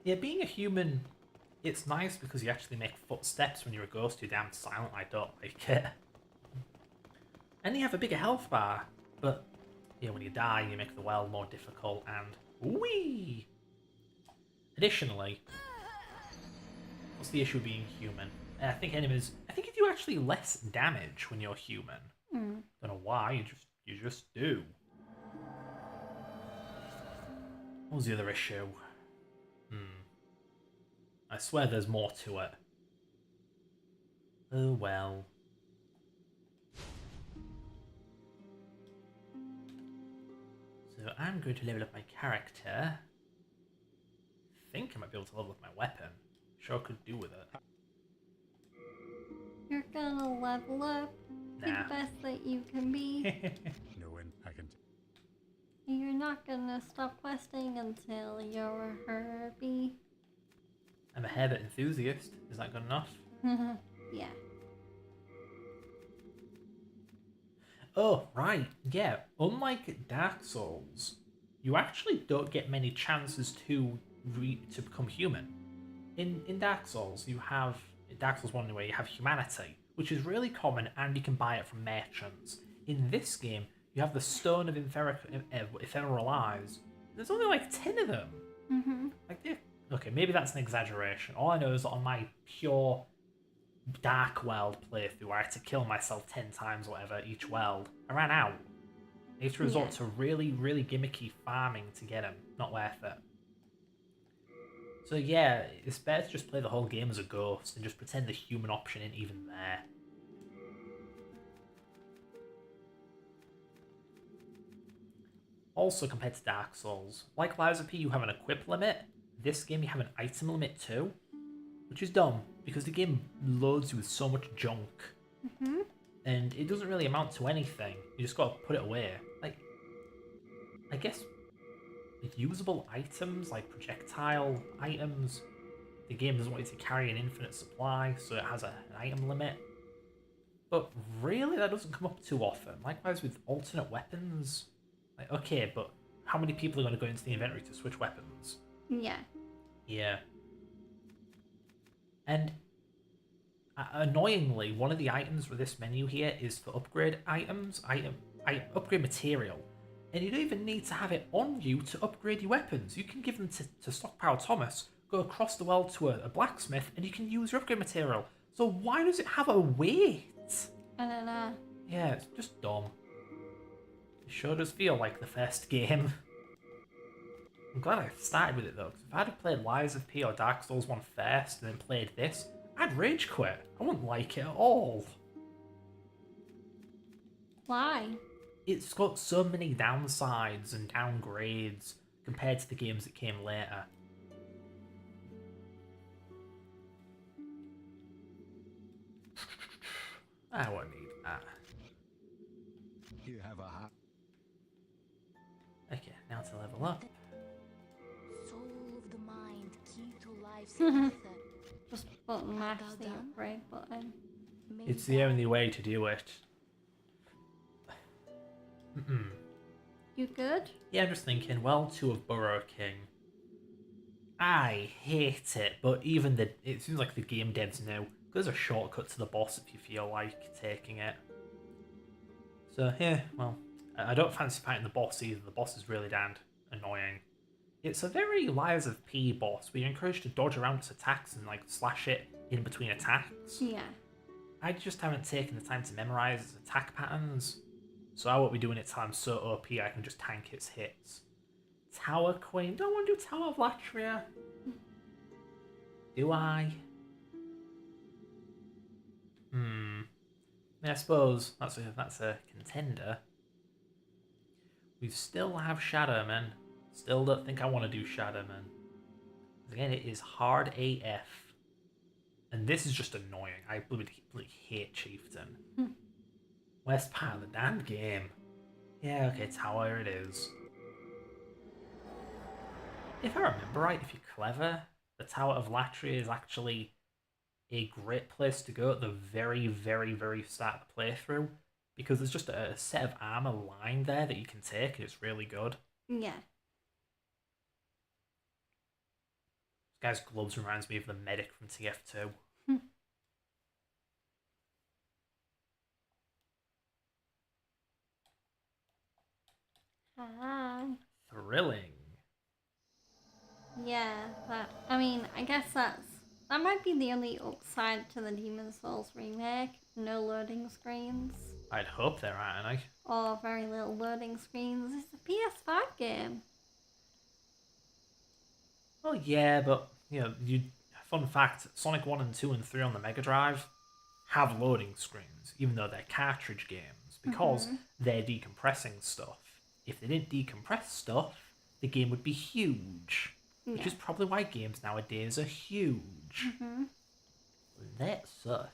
Yeah, being a human, it's nice because you actually make footsteps when you're a ghost. You're damn silent. I don't like it. And you have a bigger health bar, but yeah, when you die, you make the world more difficult and whee. Additionally, what's the issue of being human? I think enemies. I think you do actually less damage when you're human. Don't know why. You just do. What was the other issue? I swear there's more to it. Oh well. So I'm going to level up my character. I think I might be able to level up my weapon. Sure could do with it. You're gonna level up. Be Nah. the best that you can be. Knowing I can. You're not gonna stop questing until you're a Herbie. I'm a habit enthusiast. Is that good enough? Yeah. Oh, right. Yeah. Unlike Dark Souls, you actually don't get many chances to become human. In Dark Souls, you have in Dark Souls 1 anyway, you have humanity, which is really common, and you can buy it from merchants. In this game, you have the Stone of Ephemeral Eyes. There's only like 10 of them. Like they Okay, maybe that's an exaggeration. All I know is that on my pure Dark World playthrough, I had to kill myself 10 times or whatever each world. I ran out. I used to resort to really, really gimmicky farming to get them. Not worth it. So yeah, it's better to just play the whole game as a ghost and just pretend the human option isn't even there. Also, compared to Dark Souls, like Lies of P, you have an equip limit. This game, you have an item limit too, which is dumb because the game loads you with so much junk, and it doesn't really amount to anything. You just gotta put it away. Like, I guess usable items like projectile items. The game doesn't want you to carry an infinite supply, so it has an item limit. But really, that doesn't come up too often. Likewise with alternate weapons. Like, okay, but how many people are going to go into the inventory to switch weapons? Yeah. Yeah. And annoyingly, one of the items for this menu here is for upgrade items, upgrade material. And you don't even need to have it on you to upgrade your weapons. You can give them to Stockpile Thomas, go across the world to a blacksmith, and you can use your upgrade material. So why does it have a weight? I don't know. Yeah, it's just dumb. It sure does feel like the first game. I'm glad I started with it though, because if I'd have played Lies of P or Dark Souls 1 first and then played this, I'd rage quit. I wouldn't like it at all. Why? It's got so many downsides and downgrades compared to the games that came later. I won't need that. You have a hat. Okay, now to level up. Soul of the mind, key to life's ether. Just button mash Well the done. upgrade button. It's the only way to do it. You good? Yeah, I'm just thinking, well, 2 of Burrow King. I hate it, but even it seems like the game devs know. There's a shortcut to the boss if you feel like taking it. So yeah, well, I don't fancy fighting the boss either. The boss is really damned annoying. It's a very Lies of P boss, where you're encouraged to dodge around its attacks and like slash it in between attacks. Yeah. I just haven't taken the time to memorize its attack patterns, so I won't be doing it till I'm so OP I can just tank its hits. Tower Queen, don't want to do Tower of Latria. Do I? I suppose that's a contender. We still have Shadowman. Still don't think I want to do Shadowman. Again, it is hard AF. And this is just annoying. I bloody hate Chieftain. Worst part of the damn game. Yeah, okay, Tower it is. If I remember right, if you're clever, the Tower of Latria is actually a great place to go at the very, very, very start of the playthrough, because there's just a set of armor line there that you can take, and it's really good. Yeah. This guy's gloves reminds me of the medic from TF2. Hi. Thrilling. Yeah, I mean, I guess that might be the only upside to the Demon Souls remake. No loading screens. I'd hope there aren't any. Or very little loading screens. It's a PS5 game. Well, yeah, but, you know, fun fact, Sonic 1 and 2 and 3 on the Mega Drive, have loading screens, even though they're cartridge games, because they're decompressing stuff. If they didn't decompress stuff, the game would be huge. Which is probably why games nowadays are huge. That sucks.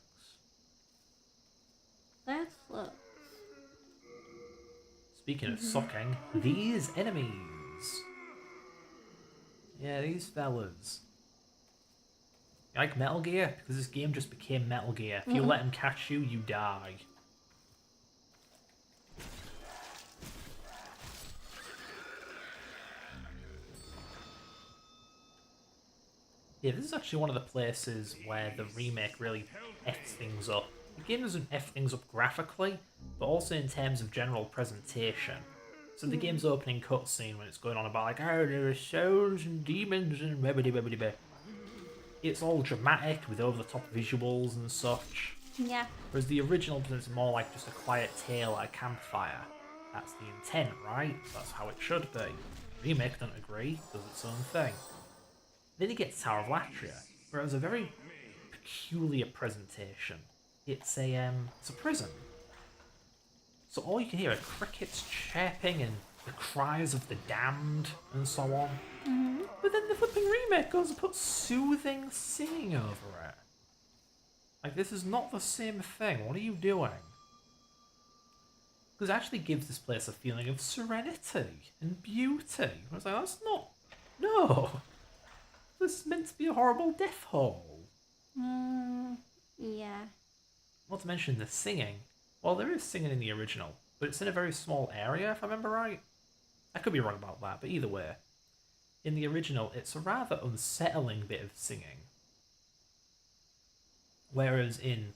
That sucks. Speaking of sucking, these enemies. Yeah, these fellas. You like Metal Gear? Because this game just became Metal Gear. If you let them catch you, you die. Yeah, this is actually one of the places where the remake really F's things up. The game doesn't F things up graphically, but also in terms of general presentation. So the game's opening cutscene when it's going on about like, oh, there are souls and demons and blah. It's all dramatic with over-the-top visuals and such. Yeah. Whereas the original presents more like just a quiet tale at a campfire. That's the intent, right? That's how it should be. Remake doesn't agree, does its own thing. Then you get Tower of Latria, where it has a very peculiar presentation. It's a prison. So all you can hear are crickets chirping and the cries of the damned and so on. But then the flipping remake goes and puts soothing singing over it. Like, this is not the same thing. What are you doing? Because it actually gives this place a feeling of serenity and beauty. I was like, that's not... No! This is meant to be a horrible death hole. Yeah. Not to mention the singing. Well, there is singing in the original, but it's in a very small area, if I remember right. I could be wrong about that, but either way. In the original, it's a rather unsettling bit of singing. Whereas in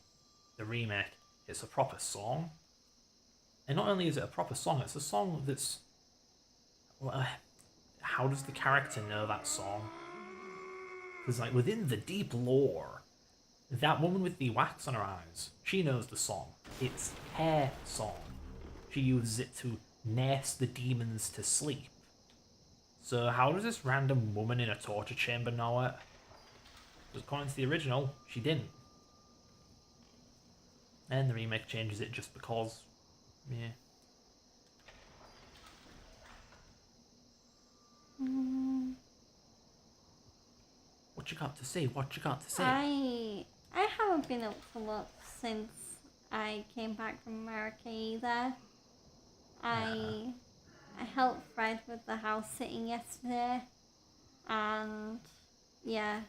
the remake, it's a proper song. And not only is it a proper song, it's a song that's... Well, how does the character know that song? Because, like, within the deep lore, that woman with the wax on her eyes, she knows the song. It's her song. She uses it to nurse the demons to sleep. So how does this random woman in a torture chamber know it? Because according to the original, she didn't. And the remake changes it just because, yeah. What you got to say? What you got to say? I haven't been up to look since I came back from America either. I helped Fred with the house sitting yesterday, and yeah,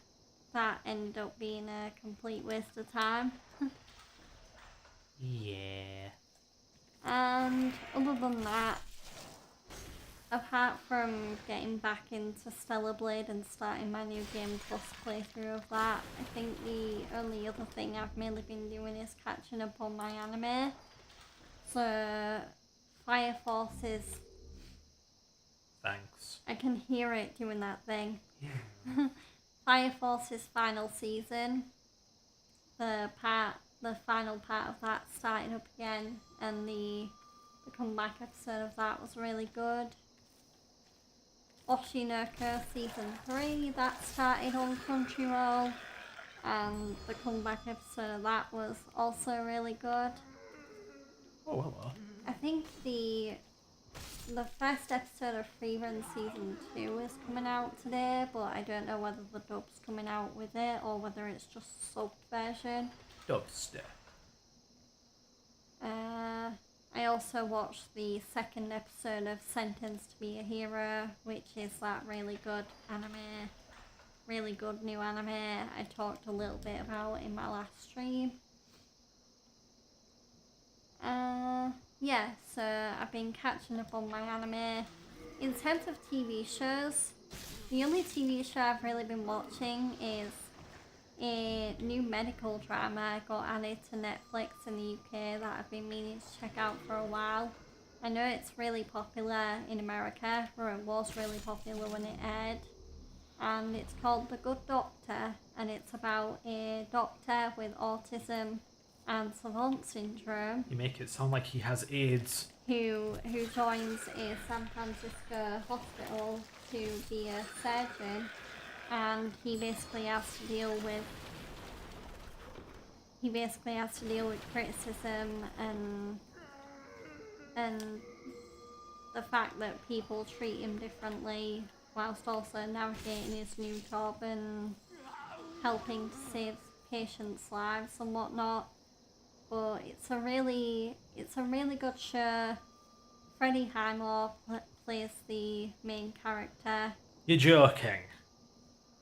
that ended up being a complete waste of time. Yeah. And other than that, apart from getting back into Stellar Blade and starting my new Game Plus playthrough of that, I think the only other thing I've mainly been doing is catching up on my anime. So, Fire Forces. Thanks. I can hear it doing that thing. Fire Force's final season. The final part of that starting up again, and the comeback episode of that was really good. Oshinoko season 3, that started on Crunchyroll, and the comeback episode of that was also really good. Oh, hello. I think the first episode of Freerun season 2 is coming out today, but I don't know whether the dub's coming out with it or whether it's just a subbed version. Dubstep. I also watched the second episode of Sentenced to Be a Hero, which is that really good anime, really good new anime I talked a little bit about in my last stream. Yeah, so I've been catching up on my anime. In terms of TV shows, the only TV show I've really been watching is a new medical drama got added to Netflix in the UK that I've been meaning to check out for a while. I know it's really popular in America, or it was really popular when it aired. And it's called The Good Doctor, and it's about a doctor with autism and savant syndrome. You make it sound like he has AIDS. Who joins a San Francisco hospital to be a surgeon, and he basically has to deal with he basically has to deal with criticism and the fact that people treat him differently, whilst also navigating his new job and helping to save patients' lives and whatnot. But it's a really good show. Freddie Highmore plays the main character. You're joking.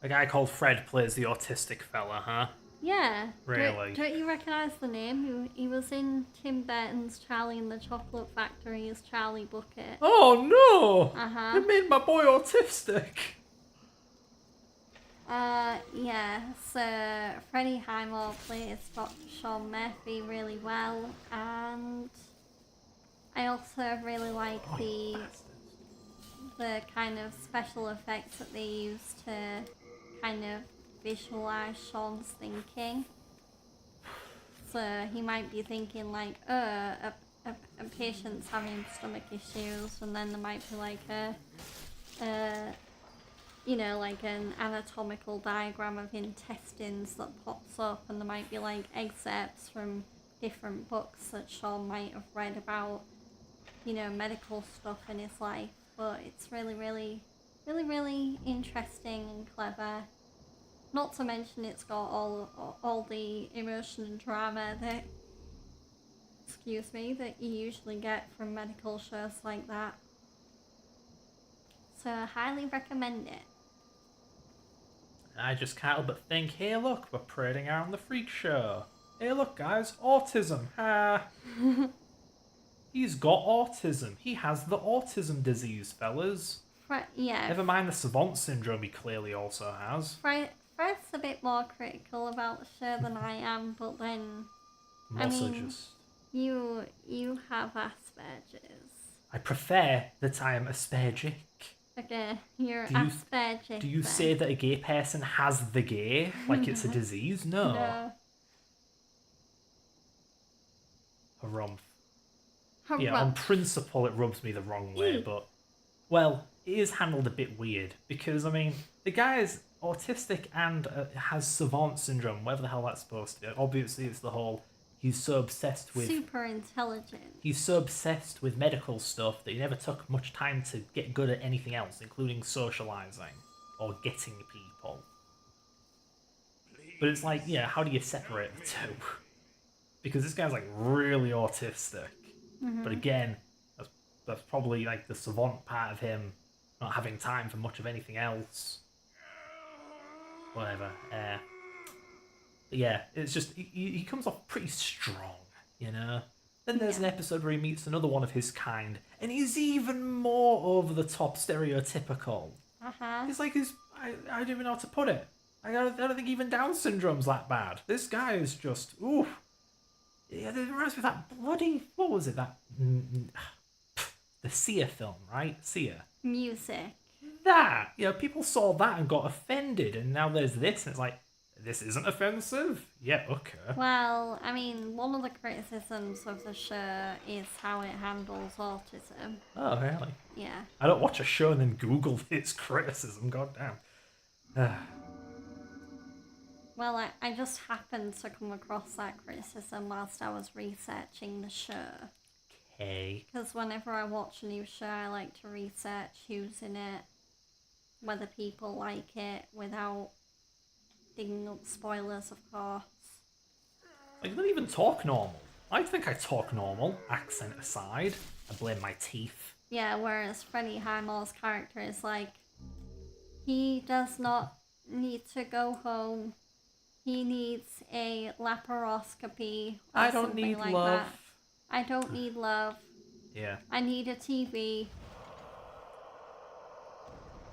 A guy called Fred plays the autistic fella, huh? Yeah. Really? Don't you recognise the name? He was in Tim Burton's Charlie and the Chocolate Factory as Charlie Bucket. Oh no! Uh-huh. You made my boy autistic. Yeah, so Freddie Highmore plays Dr. Sean Murphy really well, and I also really like the kind of special effects that they use to kind of visualize Sean's thinking. So he might be thinking like, a patient's having stomach issues, and then there might be like like an anatomical diagram of intestines that pops up, and there might be like excerpts from different books that Sean might have read about, medical stuff in his life. But it's really, really, really, really interesting and clever. Not to mention it's got all the emotion and drama that you usually get from medical shows like that. So I highly recommend it. I just can't help but think, hey look, we're parading around the freak show. Hey look guys, autism, ha! He's got autism. He has the autism disease, fellas. Yeah. Never mind the savant syndrome he clearly also has. Fred's a bit more critical about the show than I am, but then... You have Asperger's. I prefer that I am Aspergic. Okay, you're Aspergic. Do you say that a gay person has the gay? Like it's a disease? No. No. Harumph. Yeah, on principle it rubs me the wrong way, but... Well, it is handled a bit weird, because, I mean, the guy is autistic and has savant syndrome, whatever the hell that's supposed to be. Obviously, it's the whole... He's so obsessed with... Super intelligent. He's so obsessed with medical stuff that he never took much time to get good at anything else, including socialising or getting people. But it's like, yeah, how do you separate the two? Because this guy's, like, really autistic. Mm-hmm. But again, that's probably, like, the savant part of him not having time for much of anything else. Whatever. But yeah, it's just, he comes off pretty strong, you know? Then there's an episode where he meets another one of his kind, and he's even more over-the-top stereotypical. Uh-huh. He's like, I don't even know how to put it. I don't think even Down syndrome's that bad. This guy is just, ooh. Yeah, it reminds me of that bloody, what was it, that, the Sia film, right? Sia. Music. That, people saw that and got offended, and now there's this, and it's like, this isn't offensive? Yeah, okay. Well, I mean, one of the criticisms of the show is how it handles autism. Oh, really? Yeah. I don't watch a show and then Google its criticism, goddamn. Well, I just happened to come across that criticism whilst I was researching the show. Okay. Because whenever I watch a new show, I like to research who's in it, whether people like it, without digging up spoilers, of course. I don't even talk normal. I think I talk normal, accent aside. I blame my teeth. Yeah, whereas Freddie Highmore's character is like, he does not need to go home. He needs a laparoscopy or I don't something need like love. that. I don't need love. Yeah. I need a TV.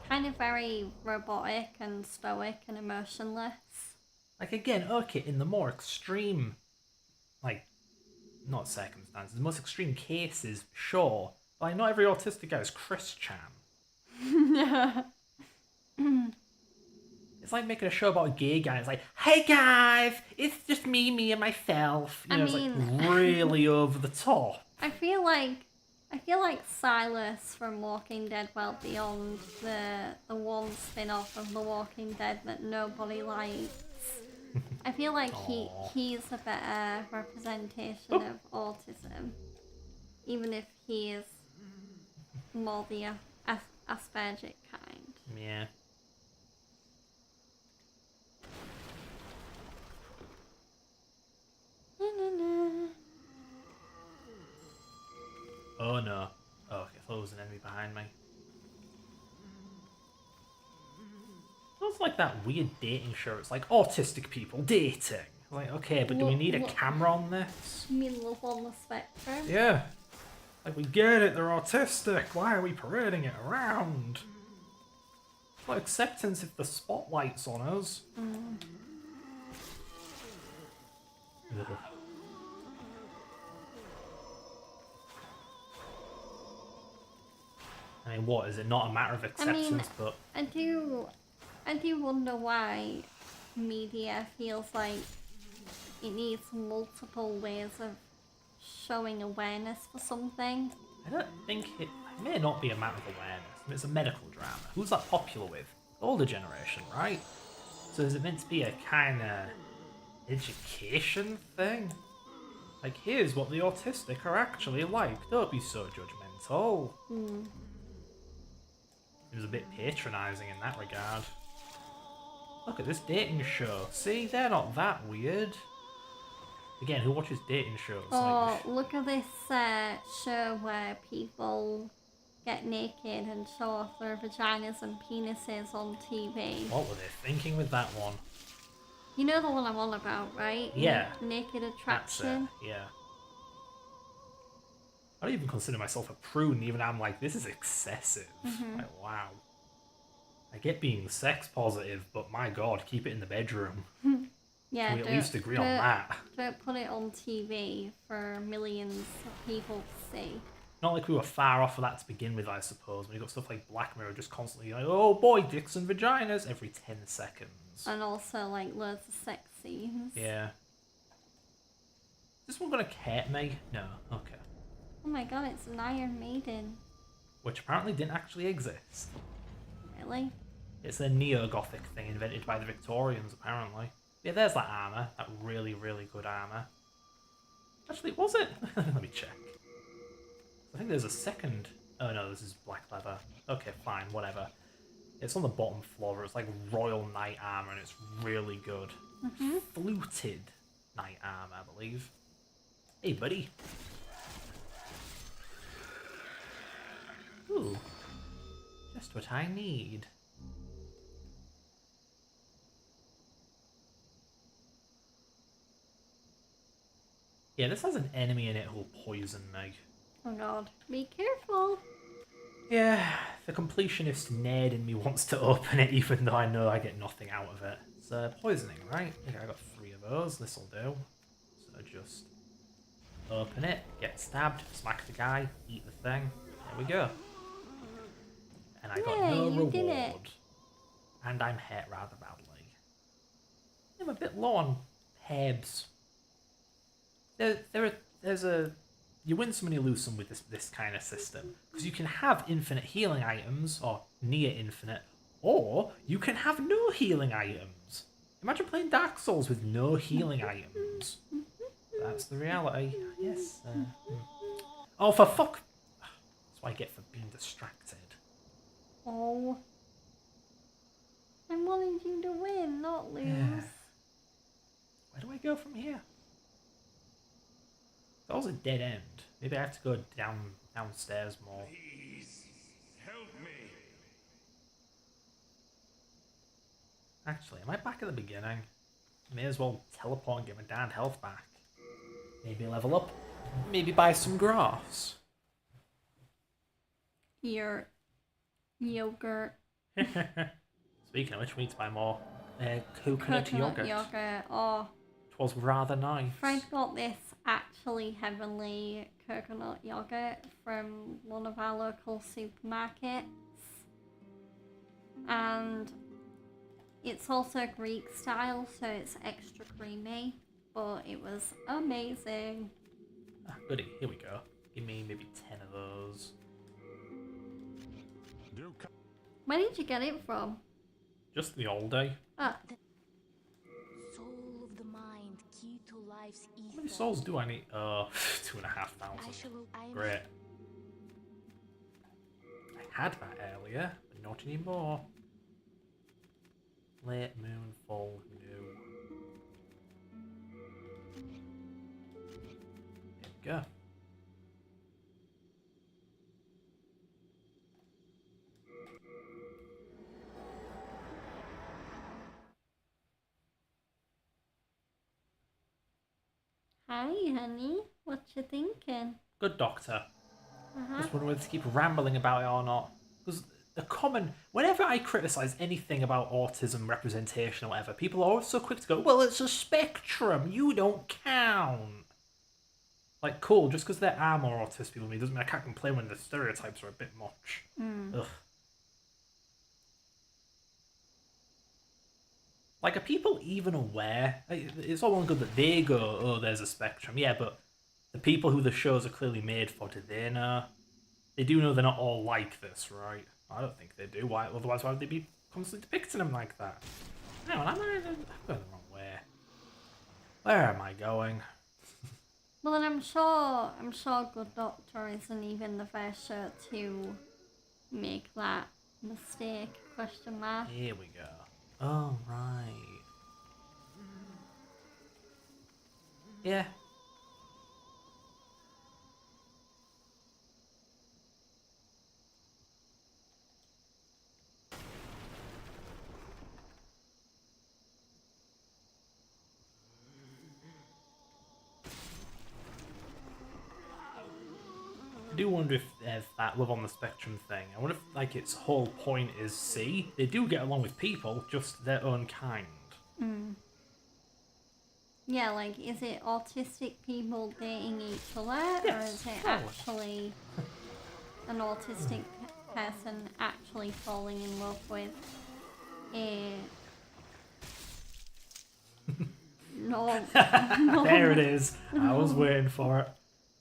Kind of very robotic and stoic and emotionless. Like, again, okay, in the more extreme, like, not circumstances, the most extreme cases, sure. But like, not every autistic guy is Chris Chan. It's like making a show about a gay guy. It's like, hey guys, it's just me and myself. You know, it's like really over the top. I feel like Silas from Walking Dead Well Beyond, the one spin-off of The Walking Dead that nobody likes. I feel like Aw. he's a better representation of autism, even if he is more the Aspergic kind. Yeah. Na, na, na. Oh no. Oh, okay, I thought there was an enemy behind me. It's like that weird dating show. It's like autistic people dating. Like, okay, but do we need a camera on this? You mean Love on the Spectrum? Yeah. Like, we get it, they're autistic. Why are we parading it around? Well, acceptance if the spotlight's on us. Ugh. I mean, what, is it not a matter of acceptance, but... I do wonder why media feels like it needs multiple ways of showing awareness for something. I don't think it may not be a matter of awareness. I mean, it's a medical drama. Who's that popular with? Older generation, right? So is it meant to be a kind of education thing? Like, here's what the autistic are actually like. Don't be so judgmental. It was a bit patronising in that regard. Look at this dating show. See, they're not that weird. Again, who watches dating shows? Oh, look at this show where people get naked and show off their vaginas and penises on TV. What were they thinking with that one? You know the one I'm on about, right? Yeah. Naked That's it, Attraction. yeah. I don't even consider myself a prune, even I'm like, this is excessive. Like, wow. I get being sex positive, but my god, keep it in the bedroom. Yeah, Can we at least agree on that? Don't put it on TV for millions of people to see. Not like we were far off of that to begin with, I suppose. When you got stuff like Black Mirror just constantly like, oh boy, dicks and vaginas every 10 seconds. And also, like, loads of sex scenes. Yeah. Is this one gonna cat me? No. Okay. Oh my god, it's an Iron Maiden. Which apparently didn't actually exist. Really? It's a neo-gothic thing invented by the Victorians, apparently. Yeah, there's that armour. That really, really good armour. Actually, was it? Let me check. I think there's a second... Oh no, this is black leather. Okay, fine, whatever. It's on the bottom floor. It's like Royal Knight armour, and it's really good. Fluted Knight armour, I believe. Hey, buddy. Ooh. Just what I need. Yeah, this has an enemy in it who'll poison me. Oh god. Be careful. Yeah, the completionist Ned in me wants to open it even though I know I get nothing out of it. It's poisoning, right? Okay, I got 3 of those. This'll do. So just open it, get stabbed, smack the guy, eat the thing. There we go. And I got no you reward. did it. And I'm hurt rather badly. I'm a bit low on herbs. There's a... You win some and you lose some with this kind of system. Because you can have infinite healing items, or near infinite, or you can have no healing items. Imagine playing Dark Souls with no healing items. That's the reality. Yes. Oh, for fuck... That's what I get for being distracted. Oh. I wanted you to win, not lose. Yeah. Where do I go from here? That was a dead end. Maybe I have to go downstairs more. Please, help me. Actually, am I back at the beginning? May as well teleport and get my damn health back. Maybe level up. Maybe buy some grass. Your yogurt. Speaking of which, we need to buy more coconut yogurt. Oh, It was rather nice. Fred got this actually heavenly coconut yogurt from one of our local supermarkets. And it's also Greek style, so it's extra creamy. But it was amazing. Ah, goody, here we go. Give me maybe 10 of those. Where did you get it from? Just the old day. Ah, Soul life's ether. How many souls do I need? 2,500. I am Great. I had that earlier, but not anymore. Late moon, full, new. There we go. Hi, honey. What you thinking? Good doctor. Uh-huh. Just wonder whether to keep rambling about it or not. Because the common, whenever I criticise anything about autism representation or whatever, people are always so quick to go, well, it's a spectrum, you don't count. Like, cool, just because there are more autistic people than me doesn't mean I can't complain when the stereotypes are a bit much. Ugh. Like, are people even aware? Like, it's all well and good that they go, oh, there's a spectrum. Yeah, but the people who the shows are clearly made for, do they know? They do know they're not all like this, right? I don't think they do. Why? Otherwise, why would they be constantly depicting them like that? No, I'm going the wrong way. Where am I going? Well, and I'm sure Good Doctor isn't even the first show to make that mistake. Question mark. Here we go. Oh, right. Yeah. I do wonder if that love on the spectrum thing. I wonder if like its whole point is see, they do get along with people, just their own kind. Yeah, like, is it autistic people dating each other, Yes, or is it totally. actually an autistic person actually falling in love with a There it is. I was waiting for it.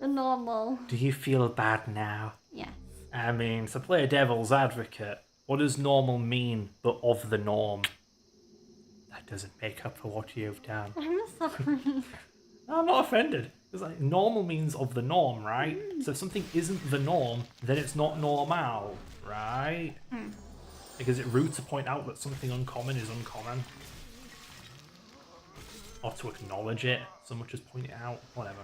a normal? Do you feel bad now? Yes. I mean, to play devil's advocate, what does normal mean but of the norm? That doesn't make up for what you've done. I'm sorry. No, I'm not offended. Because like, normal means of the norm, right? So if something isn't the norm, then it's not normal, right? Because it rude to point out that something uncommon is uncommon. Or to acknowledge it, so much as point it out, whatever.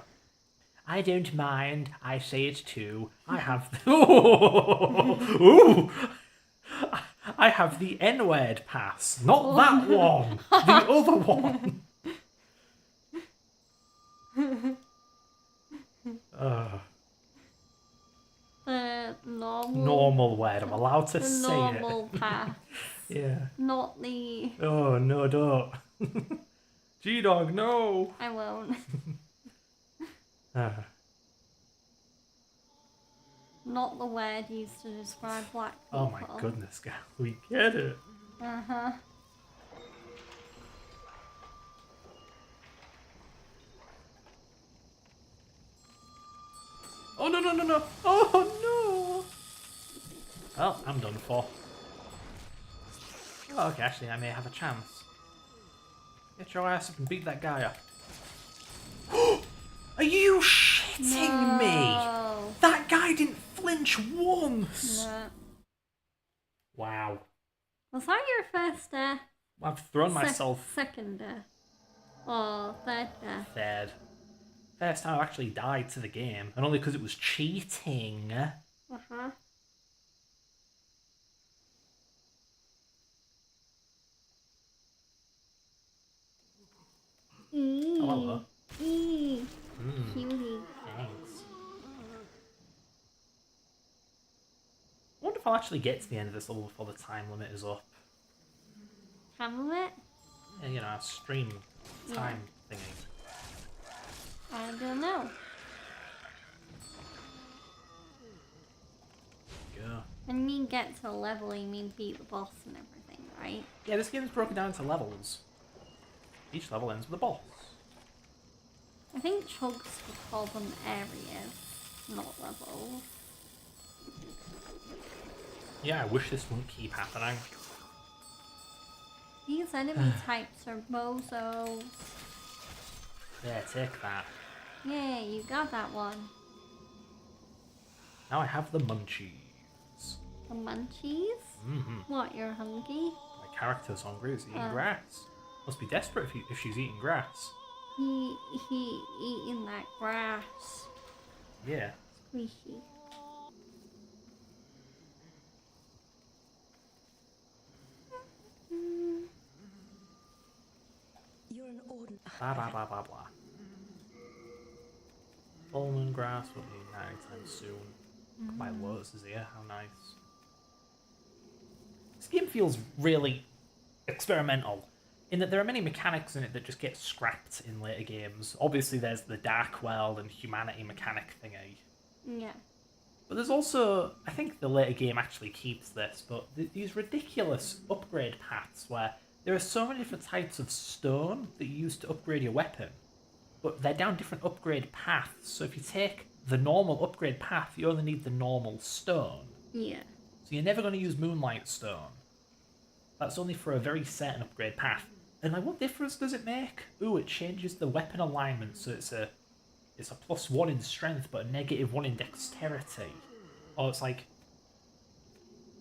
I don't mind, I say it too. I have the... Ooh! I have the N-word pass. Not that one! The other one! The normal. Normal word. I'm allowed to The say normal it. path, Yeah. not the. Oh, no, don't. G-Dog, no! I won't. Not the word used to describe black people. Oh my goodness, guys. We get it. Uh-huh. Oh, no, no, no, no. Oh, no. Well, I'm done for. Oh, okay, actually, I may have a chance. Get your ass up and beat that guy up. Are you shitting me? No. That guy didn't flinch once. No. Wow. Was that your first death? I've thrown myself Second death. Or third death? third. First time I've actually died to the game, and only because it was cheating. Uh-huh. Oh, hello. Cutie. Thanks. I wonder if I'll actually get to the end of this level before the time limit is up. Handle it? Yeah, you know, a stream time thingy. I don't know. Go. When you mean get to a level, you mean beat the boss and everything, right? Yeah, this game's broken down into levels. Each level ends with a boss. I think Chugs would call them areas, not levels. Yeah, I wish this wouldn't keep happening. These enemy types are bozos. There, take that. Yeah, you got that one. Now I have the munchies. The munchies? Mm-hmm. What, you're hungry? My character's hungry, is eating grass. Must be desperate if she's eating grass. He eating that grass. Yeah. Squishy. You're an ordinary. Blah, blah, blah, blah, blah. Almond grass will be anytime soon. My lotus is here, how nice. This game feels really experimental, in that there are many mechanics in it that just get scrapped in later games. Obviously there's the Dark World and Humanity mechanic thingy. Yeah. But there's also, I think the later game actually keeps this, but these ridiculous upgrade paths where there are so many different types of stone that you use to upgrade your weapon, but they're down different upgrade paths. So if you take the normal upgrade path, you only need the normal stone. Yeah. So you're never going to use Moonlight Stone. That's only for a very certain upgrade path. And like, what difference does it make? Ooh, it changes the weapon alignment, so it's a +1 in strength, but a -1 in dexterity. Or it's like,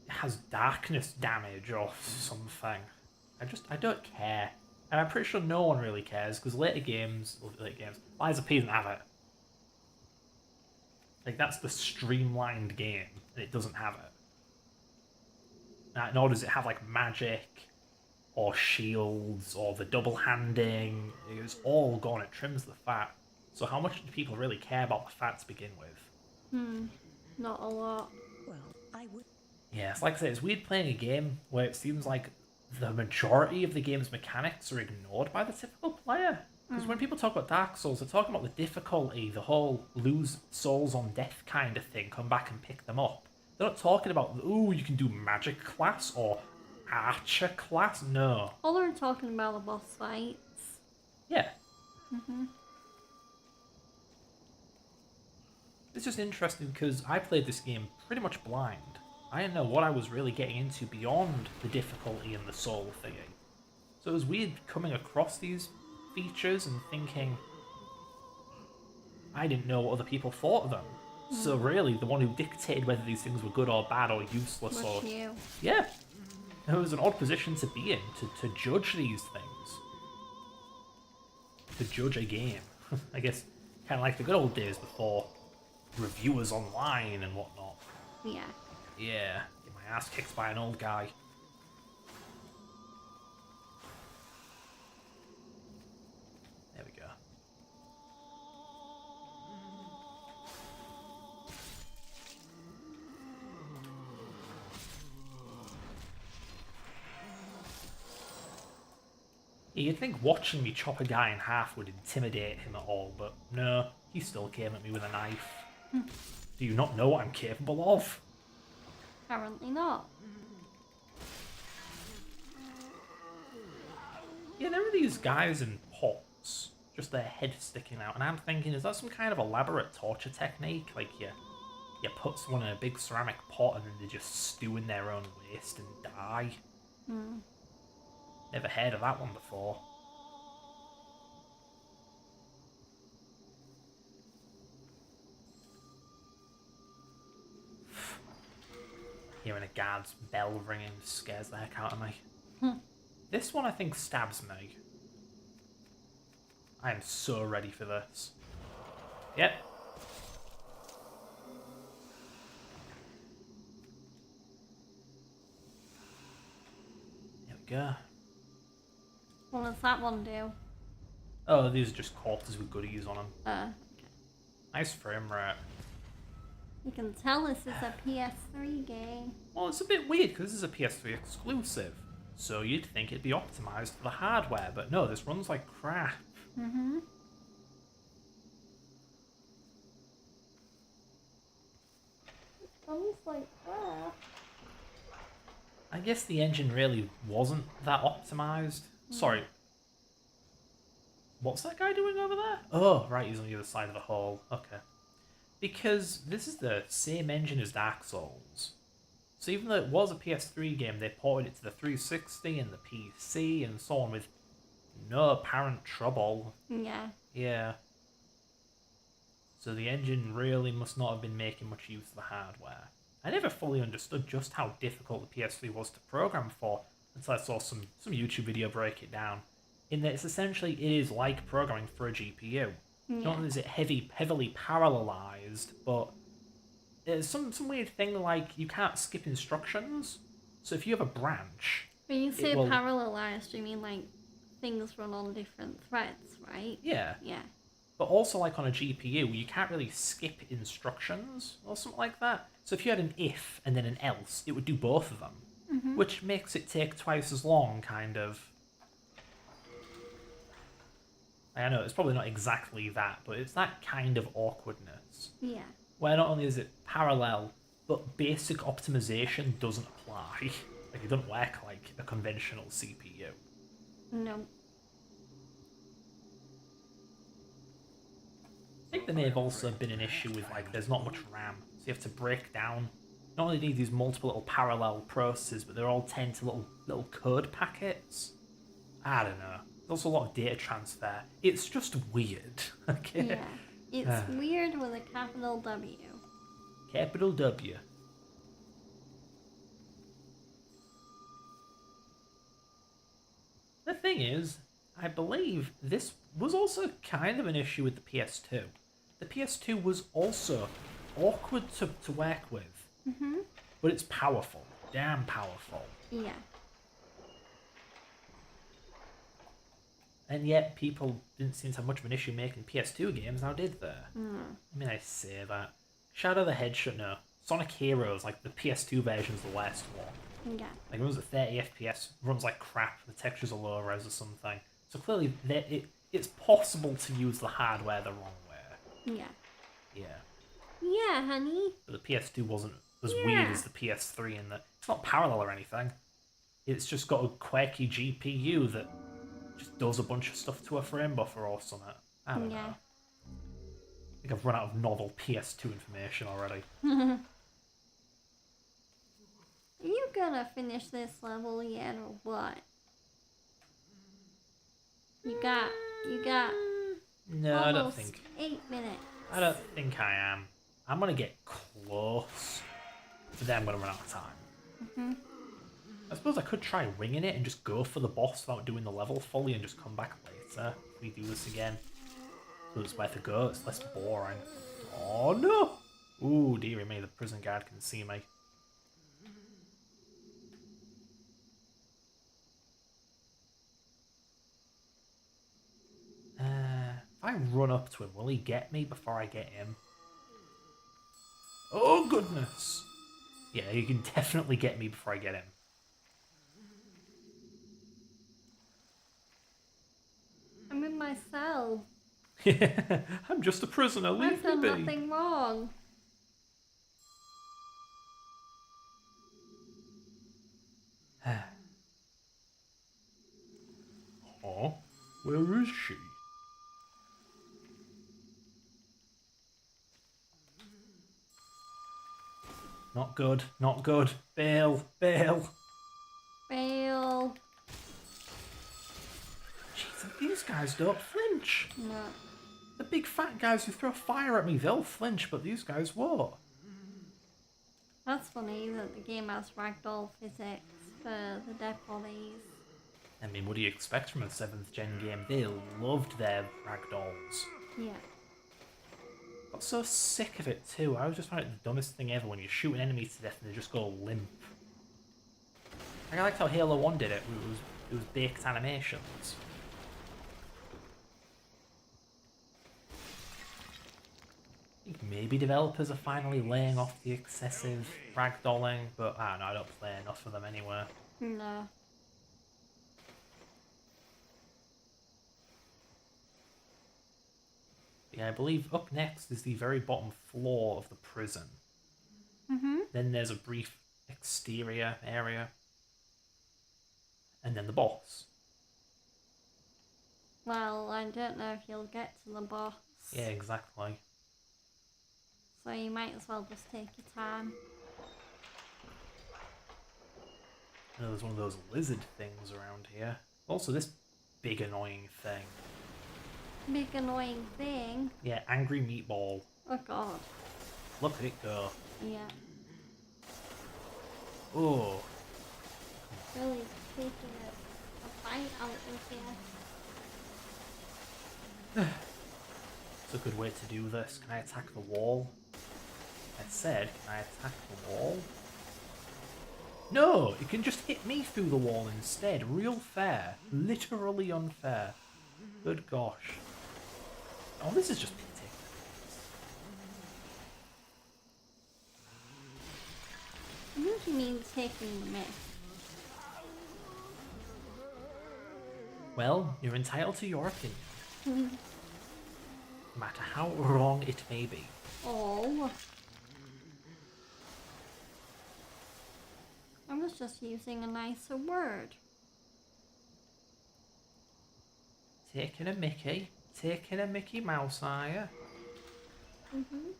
it has darkness damage or something. I don't care. And I'm pretty sure no one really cares, because later games, Lies of P doesn't have it. Like, that's the streamlined game, and it doesn't have it. Nor does it have, like, magic, or shields, or the double-handing. It's all gone, it trims the fat. So how much do people really care about the fat to begin with? Not a lot. Well, I would. Yeah, it's like I say, it's weird playing a game where it seems like the majority of the game's mechanics are ignored by the typical player. Because when people talk about Dark Souls, they're talking about the difficulty, the whole lose souls on death kind of thing, come back and pick them up. They're not talking about, ooh, you can do magic class or archer class. No. All they're talking about the boss fights. Yeah. It's just interesting because I played this game pretty much blind. I didn't know what I was really getting into beyond the difficulty and the soul thingy. So it was weird coming across these features and thinking, I didn't know what other people thought of them. So really, the one who dictated whether these things were good or bad or useless Was or... you. Yeah. It was an odd position to be in, to judge these things. To judge a game. I guess, kind of like the good old days before reviewers online and whatnot. Yeah. Yeah, get my ass kicked by an old guy. There we go. Yeah, you'd think watching me chop a guy in half would intimidate him at all, but no, he still came at me with a knife. Do you not know what I'm capable of? Apparently not. Yeah, there are these guys in pots, just their head sticking out, and I'm thinking, is that some kind of elaborate torture technique? Like, you put someone in a big ceramic pot and then they just stew in their own waste and die? Never heard of that one before. Hearing a guard's bell ringing scares the heck out of me. This one, I think, stabs me. I am so ready for this. Yep. There we go. What does that one do? Oh, these are just corpses with goodies on them. Okay. Nice frame rate. You can tell this is a PS3 game. Well, it's a bit weird because this is a PS3 exclusive. So you'd think it'd be optimized for the hardware, but no, this runs like crap. Sounds like that. I guess the engine really wasn't that optimized. Sorry. What's that guy doing over there? Oh, right, he's on the other side of the hall. Okay. Because this is the same engine as Dark Souls. So even though it was a PS3 game, they ported it to the 360 and the PC and so on with no apparent trouble. Yeah. Yeah. So the engine really must not have been making much use of the hardware. I never fully understood just how difficult the PS3 was to program for until I saw some YouTube video break it down. In that it's essentially, it is like programming for a GPU. Not Yeah. only is it heavily parallelized, but there's some weird thing like you can't skip instructions. So if you have a branch, When you say will- parallelized, you mean like things run on different threads, right? yeah. Yeah. But also, like on a GPU, you can't really skip instructions or something like that. So if you had an if and then an else, it would do both of them, which makes it take twice as long, kind of. I know it's probably not exactly that, but it's that kind of awkwardness Yeah. where not only is it parallel, but basic optimization doesn't apply. Like it doesn't work like a conventional CPU. No. I think there may have also been an issue with like there's not much RAM, so you have to break down. Not only need these multiple little parallel processes, but they're all 10 to little code packets. I don't know. There's also a lot of data transfer. It's just weird. Okay. Yeah. It's weird with a capital W. Capital W. The thing is, I believe this was also kind of an issue with the PS2. The PS2 was also awkward to work with, but it's powerful. Damn powerful. Yeah. And yet people didn't seem to have much of an issue making PS2 games, now did they? I mean, I say that. Shadow the Hedgehog, no. Sonic Heroes, like the PS2 version's the worst one. Yeah. Like it runs at 30 FPS, runs like crap, the textures are low res or something. So clearly it's possible to use the hardware the wrong way. Yeah. Yeah. Yeah, honey. But the PS2 wasn't as weird as the PS3 in that it's not parallel or anything. It's just got a quirky GPU that just does a bunch of stuff to a frame buffer or something. I don't know. I think I've run out of novel PS2 information already. Are you gonna finish this level yet or what? You got No, I don't almost think. 8 minutes. I don't think I am. I'm gonna get close, but then I'm gonna run out of time. I suppose I could try winging it and just go for the boss without doing the level fully and just come back later if we do this again. So it's worth a go, it's less boring. Oh no! Ooh, dearie me, the prison guard can see me. If I run up to him, will he get me before I get him? Oh goodness! Yeah, he can definitely get me before I get him. I'm in my cell. I'm just a prisoner, I've leave me done be. nothing wrong. Oh, where is she? Not good, not good. Bail, bail. Fail. Jeez, these guys don't flinch. No. The big fat guys who throw fire at me, they'll flinch, but these guys won't. That's funny that the game has ragdoll physics for the dead bodies. I mean, what do you expect from a 7th gen game? They loved their ragdolls. Yeah. Got so sick of it too. I was just finding it the dumbest thing ever when you shoot an enemy to death and they just go limp. Like, I liked how Halo 1 did it. It was baked animations. I think maybe developers are finally laying off the excessive ragdolling, but I don't know, I don't play enough of them anyway. No. Yeah, I believe up next is the very bottom floor of the prison. Then there's a brief exterior area. And then the boss. Well, I don't know if you'll get to the boss. Yeah, exactly. So you might as well just take your time. I know there's one of those lizard things around here. Also, this big annoying thing. Big annoying thing. Yeah, angry meatball. Oh god. Look at it go. Yeah. Oh. Really taking a bite out of here. It's a good way to do this. Can I attack the wall? I said, can I attack the wall? No! It can just hit me through the wall instead. Real fair. Literally unfair. Good gosh. Oh, this is just pity. What do you mean taking the miss? Well, you're entitled to your opinion. No matter how wrong it may be. Oh. I was just using a nicer word. Taking a Mickey. Taking a Mickey Mouse, are ya? Mm-hmm.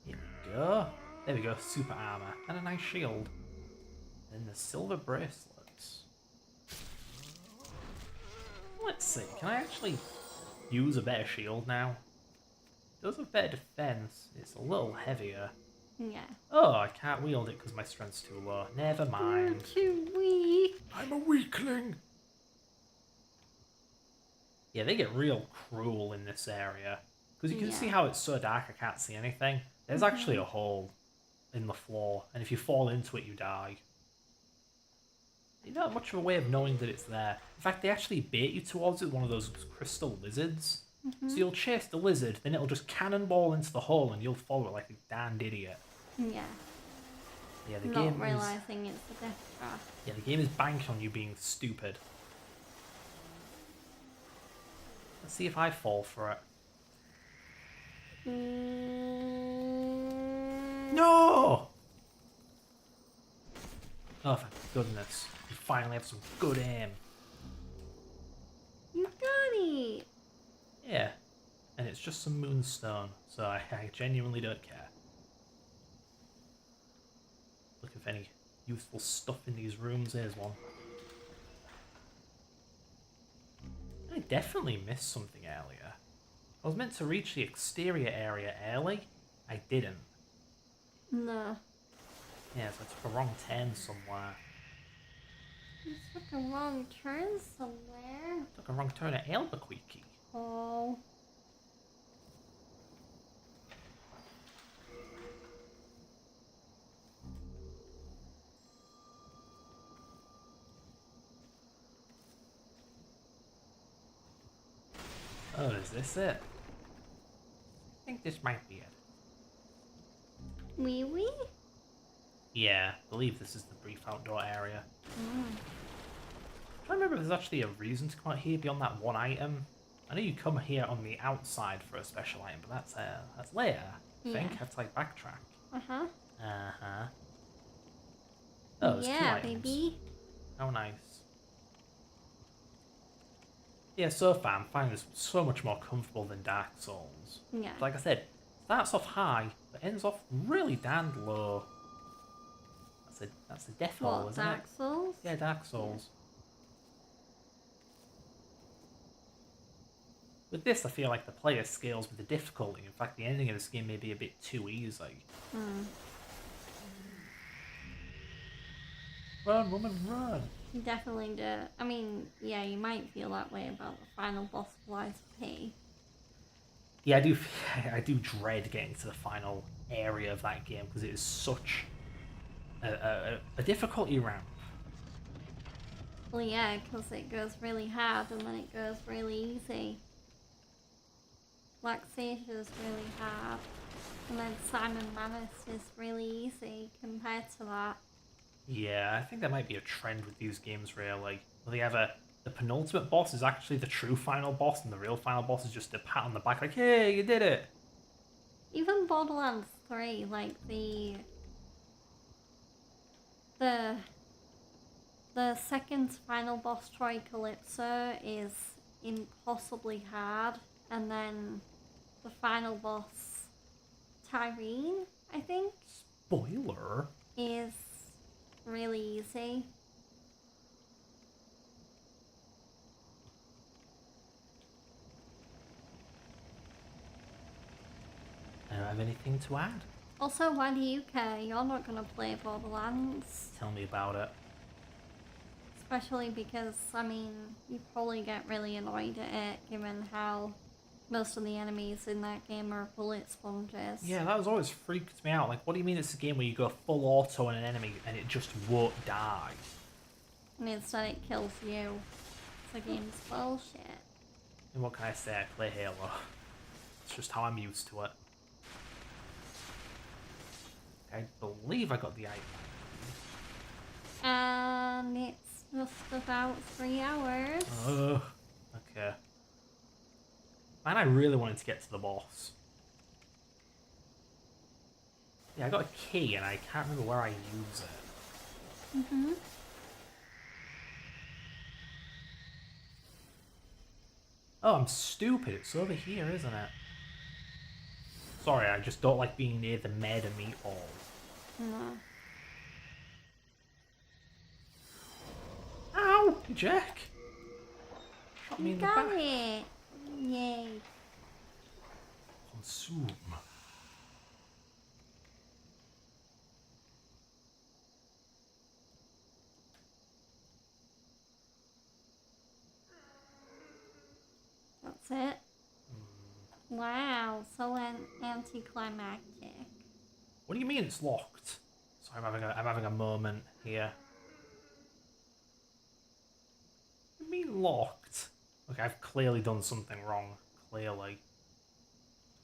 Here we go. There we go, super armor. And a nice shield. And the silver bracelets. Let's see, can I actually use a better shield now? It does have better defense. It's a little heavier. Yeah. Oh, I can't wield it because my strength's too low. Never You're mind. too weak. I'm a weakling. Yeah, they get real cruel in this area. Because you can see how it's so dark I can't see anything. There's actually a hole in the floor, and if you fall into it, you die. You don't have much of a way of knowing that it's there. In fact, they actually bait you towards it with one of those crystal lizards. So you'll chase the lizard, then it'll just cannonball into the hole, and you'll follow it like a damned idiot. Yeah. Yeah, the Not game is... realizing it's a death trap. Yeah, the game is banked on you being stupid. Let's see if I fall for it. No! Oh, thank goodness. You finally have some good aim. You got it. Yeah. And it's just some moonstone, so I genuinely don't care. Look if any useful stuff in these rooms. Here's one. I definitely missed something earlier. I was meant to reach the exterior area early. I didn't. No. Yeah, so I took a wrong turn somewhere. You took a wrong turn somewhere. Took a wrong turn at Albuquerque. Oh. Oh, is this it? I think this might be it. Wee wee? Yeah, I believe this is the brief outdoor area. I don't remember if there's actually a reason to come out here beyond that one item. I know you come here on the outside for a special item, but that's later. I think. I have to like backtrack. Uh-huh. Uh-huh. Oh, there's two Yeah, items. baby. How nice. Yeah, so far I'm finding this so much more comfortable than Dark Souls. Yeah. Like I said, starts off high, but ends off really damned low. That's a death hole, What, isn't Dark it? Souls? Yeah, Dark Souls. With this, I feel like the player scales with the difficulty. In fact, the ending of this game may be a bit too easy. Run, woman, run! You definitely do. I mean, yeah, you might feel that way about the final boss of Lies of P. Yeah, I do dread getting to the final area of that game because it is such a difficulty ramp. Well, yeah, because it goes really hard and then it goes really easy. Black Sage is really hard, and then Simon Manus is really easy compared to that. Yeah, I think there might be a trend with these games really. They have the penultimate boss is actually the true final boss, and the real final boss is just a pat on the back like, hey, you did it! Even Borderlands 3, like the second final boss, Troy Calypso, is impossibly hard, and then the final boss, Tyrene, I think, Spoiler! is really easy. I don't have anything to add. Also, why do you care? You're not gonna play Borderlands. Tell me about it. Especially because, I mean, you probably get really annoyed at it, given how most of the enemies in that game are bullet sponges. Yeah, that was always freaked me out. Like, what do you mean it's a game where you go full auto on an enemy and it just won't die? And instead it kills you. The game's bullshit. And what can I say? I play Halo. It's just how I'm used to it. I believe I got the item. And it's just about 3 hours. Oh, okay. Man, I really wanted to get to the boss. Yeah, I got a key and I can't remember where I use it. Mm-hmm. Oh, I'm stupid. It's over here, isn't it? Sorry, I just don't like being near the murder meatballs. No. Ow! You jerk! Shot me You in the got back. it! Yay. Consume. That's it. Wow, so anticlimactic. What do you mean it's locked? Sorry, I'm having a moment here. What do you mean locked? Okay, I've clearly done something wrong. Clearly.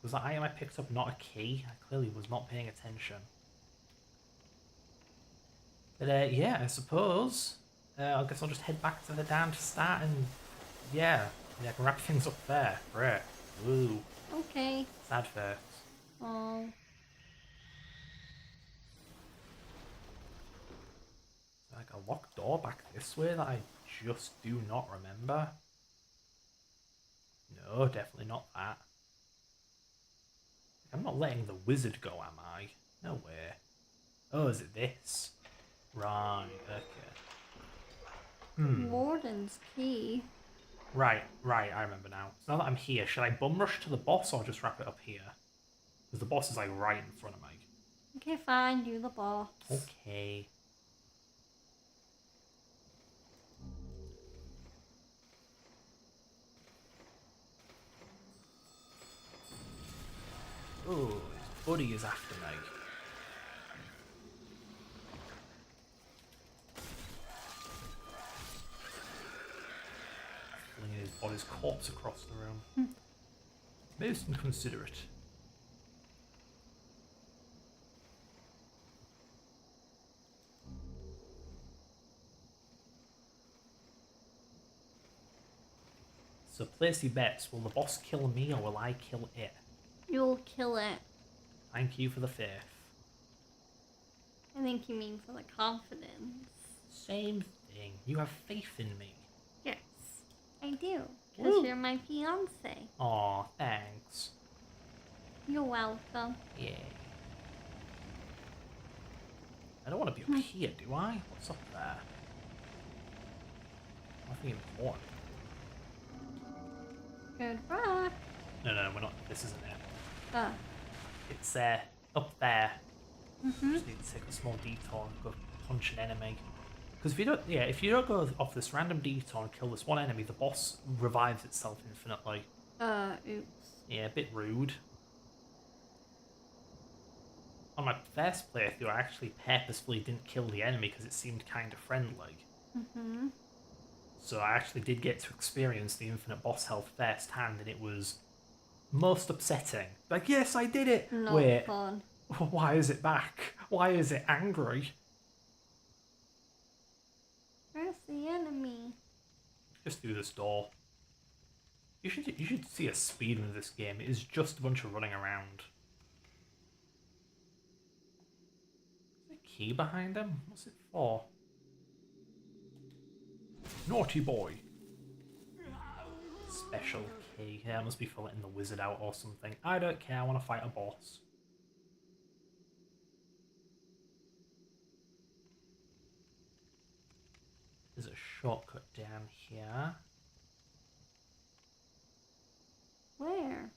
Was that item I picked up not a key? I clearly was not paying attention. But yeah, I suppose. I guess I'll just head back to the dam to start and yeah, I can wrap things up there. Great. Woo. Okay. Sad face. Oh. Like a locked door back this way that I just do not remember. No, definitely not that. I'm not letting the wizard go, am I? No way. Oh, is it this? Right, okay. Warden's key. Right, I remember now. So now that I'm here, should I bum rush to the boss or just wrap it up here? Because the boss is like right in front of me. Okay, fine, do the boss. Okay. Oh, his buddy is after me. Flinging his body's corpse across the room. Most inconsiderate. So place your bets. Will the boss kill me or will I kill it? You'll kill it. Thank you for the faith. I think you mean for the confidence. Same thing. You have faith in me. Yes, I do. Woo. Because you're my fiance. Aw, thanks. You're welcome. Yay. I don't want to be up here, do I? What's up there? Nothing important. Good rock. No, we're not. This isn't it. Oh. It's up there. Mm-hmm. Just need to take a small detour and go punch an enemy. Because if you don't go off this random detour and kill this one enemy, the boss revives itself infinitely. Oops. Yeah, a bit rude. On my first playthrough, I actually purposefully didn't kill the enemy because it seemed kind of friendly. Mm-hmm. So I actually did get to experience the infinite boss health firsthand, and it was most upsetting. Like, yes, I did it! Not Wait, fun. why is it back? Why is it angry? Where's the enemy? Just through this door. You should see a speed in this game. It is just a bunch of running around. Is there a key behind him? What's it for? Naughty boy. Special key. Yeah, it must be for letting the wizard out or something. I don't care, I want to fight a boss. shortcut down here. Where?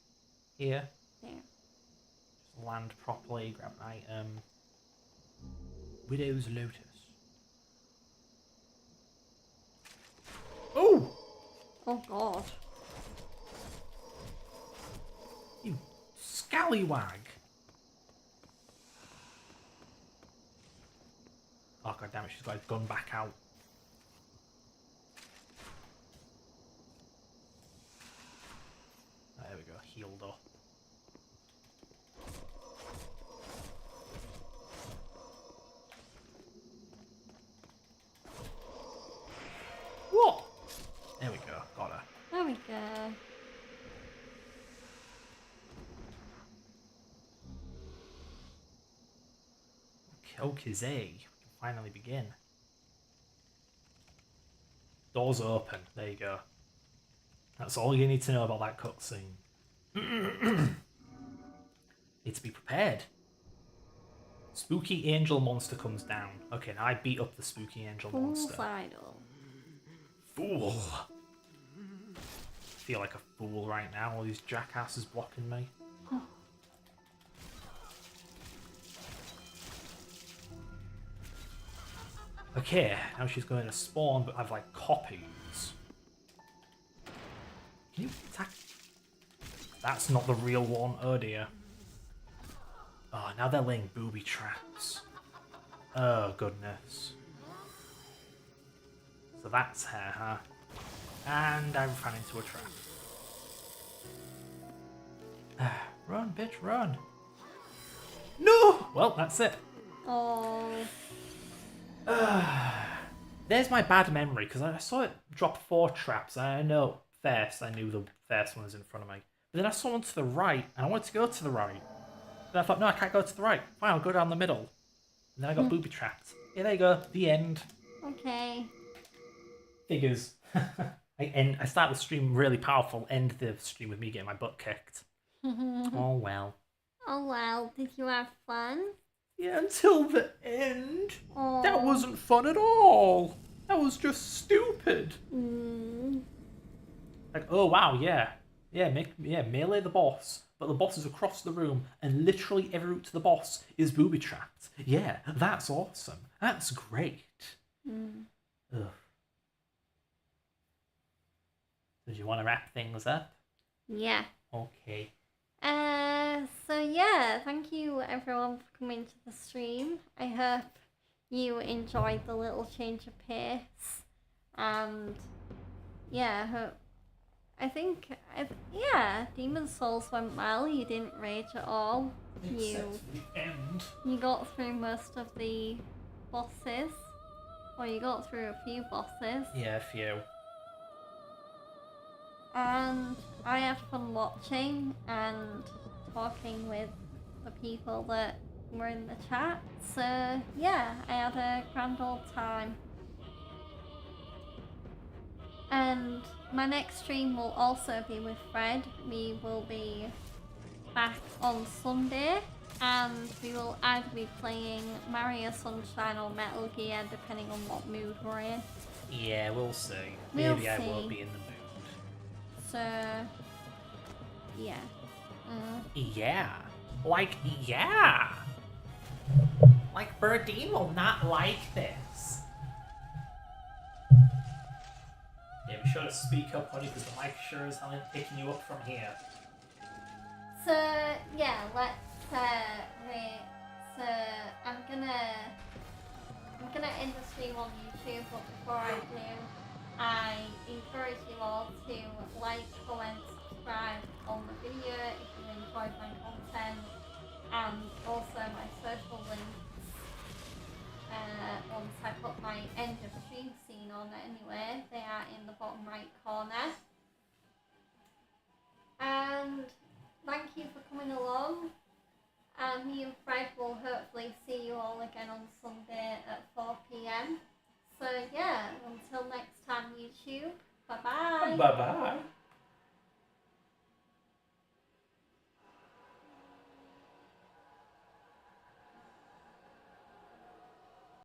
Here. There. Just land properly, grab an item. Widow's Lotus. Oh! Oh god. You scallywag! Oh god damn it, she's got his gun back out. There we go, healed up. What? There we go, got her. There we go. Okay, we can finally begin. Doors open. There you go. That's all you need to know about that cutscene. Need to be prepared. Spooky angel monster comes down. Okay, now I beat up the spooky angel monster. Idol. Fool. Feel like a fool right now. All these jackasses blocking me. Okay, now she's going to spawn, but I've like copies. Can you attack? That's not the real one. Oh dear. Oh, now they're laying booby traps. Oh goodness. So that's her, huh? And I ran into a trap. Run, bitch, run. No! Well, that's it. Oh. There's my bad memory, because I saw it drop 4 traps. I know first, I knew the first one was in front of me. But then I saw one to the right, and I wanted to go to the right. Then I thought, no, I can't go to the right. Fine, I'll go down the middle. And then I got booby trapped. Yeah, there you go. The end. Okay. Figures. I start the stream really powerful, end the stream with me getting my butt kicked. Oh well. Oh well, did you have fun? Yeah, until the end. Oh. That wasn't fun at all. That was just stupid. Like, oh wow, yeah. Melee the boss. But the boss is across the room, and literally every route to the boss is booby trapped. Yeah, that's awesome. That's great. Ugh. Did you want to wrap things up? Yeah. Okay. So yeah, thank you everyone for coming to the stream. I hope you enjoyed the little change of pace. And yeah, Demon's Souls went well. You didn't rage at all. Except for the end. You got through most of the bosses. Or you got through a few bosses. Yeah, a few. And I had fun watching and talking with the people that were in the chat. So yeah, I had a grand old time. And my next stream will also be with Fred. We will be back on Sunday, and we will either be playing Mario Sunshine or Metal Gear, depending on what mood we're in. Yeah, we'll see. We'll Maybe I see. won't be in the mood. So yeah. Yeah. Like Birdeen will not like this. Yeah, be sure to speak up, honey, because the mic sure as hell ain't picking you up from here. So yeah, let's wait. So I'm gonna end the stream on YouTube, but before I do, I encourage you all to like, comment, subscribe on the video if you enjoyed my content, and also my social links. Once I put my end of stream scene on anyway, they are in the bottom right corner. And thank you for coming along. And me and Fred will hopefully see you all again on Sunday at 4 PM. So yeah, until next time YouTube, bye bye. Bye bye.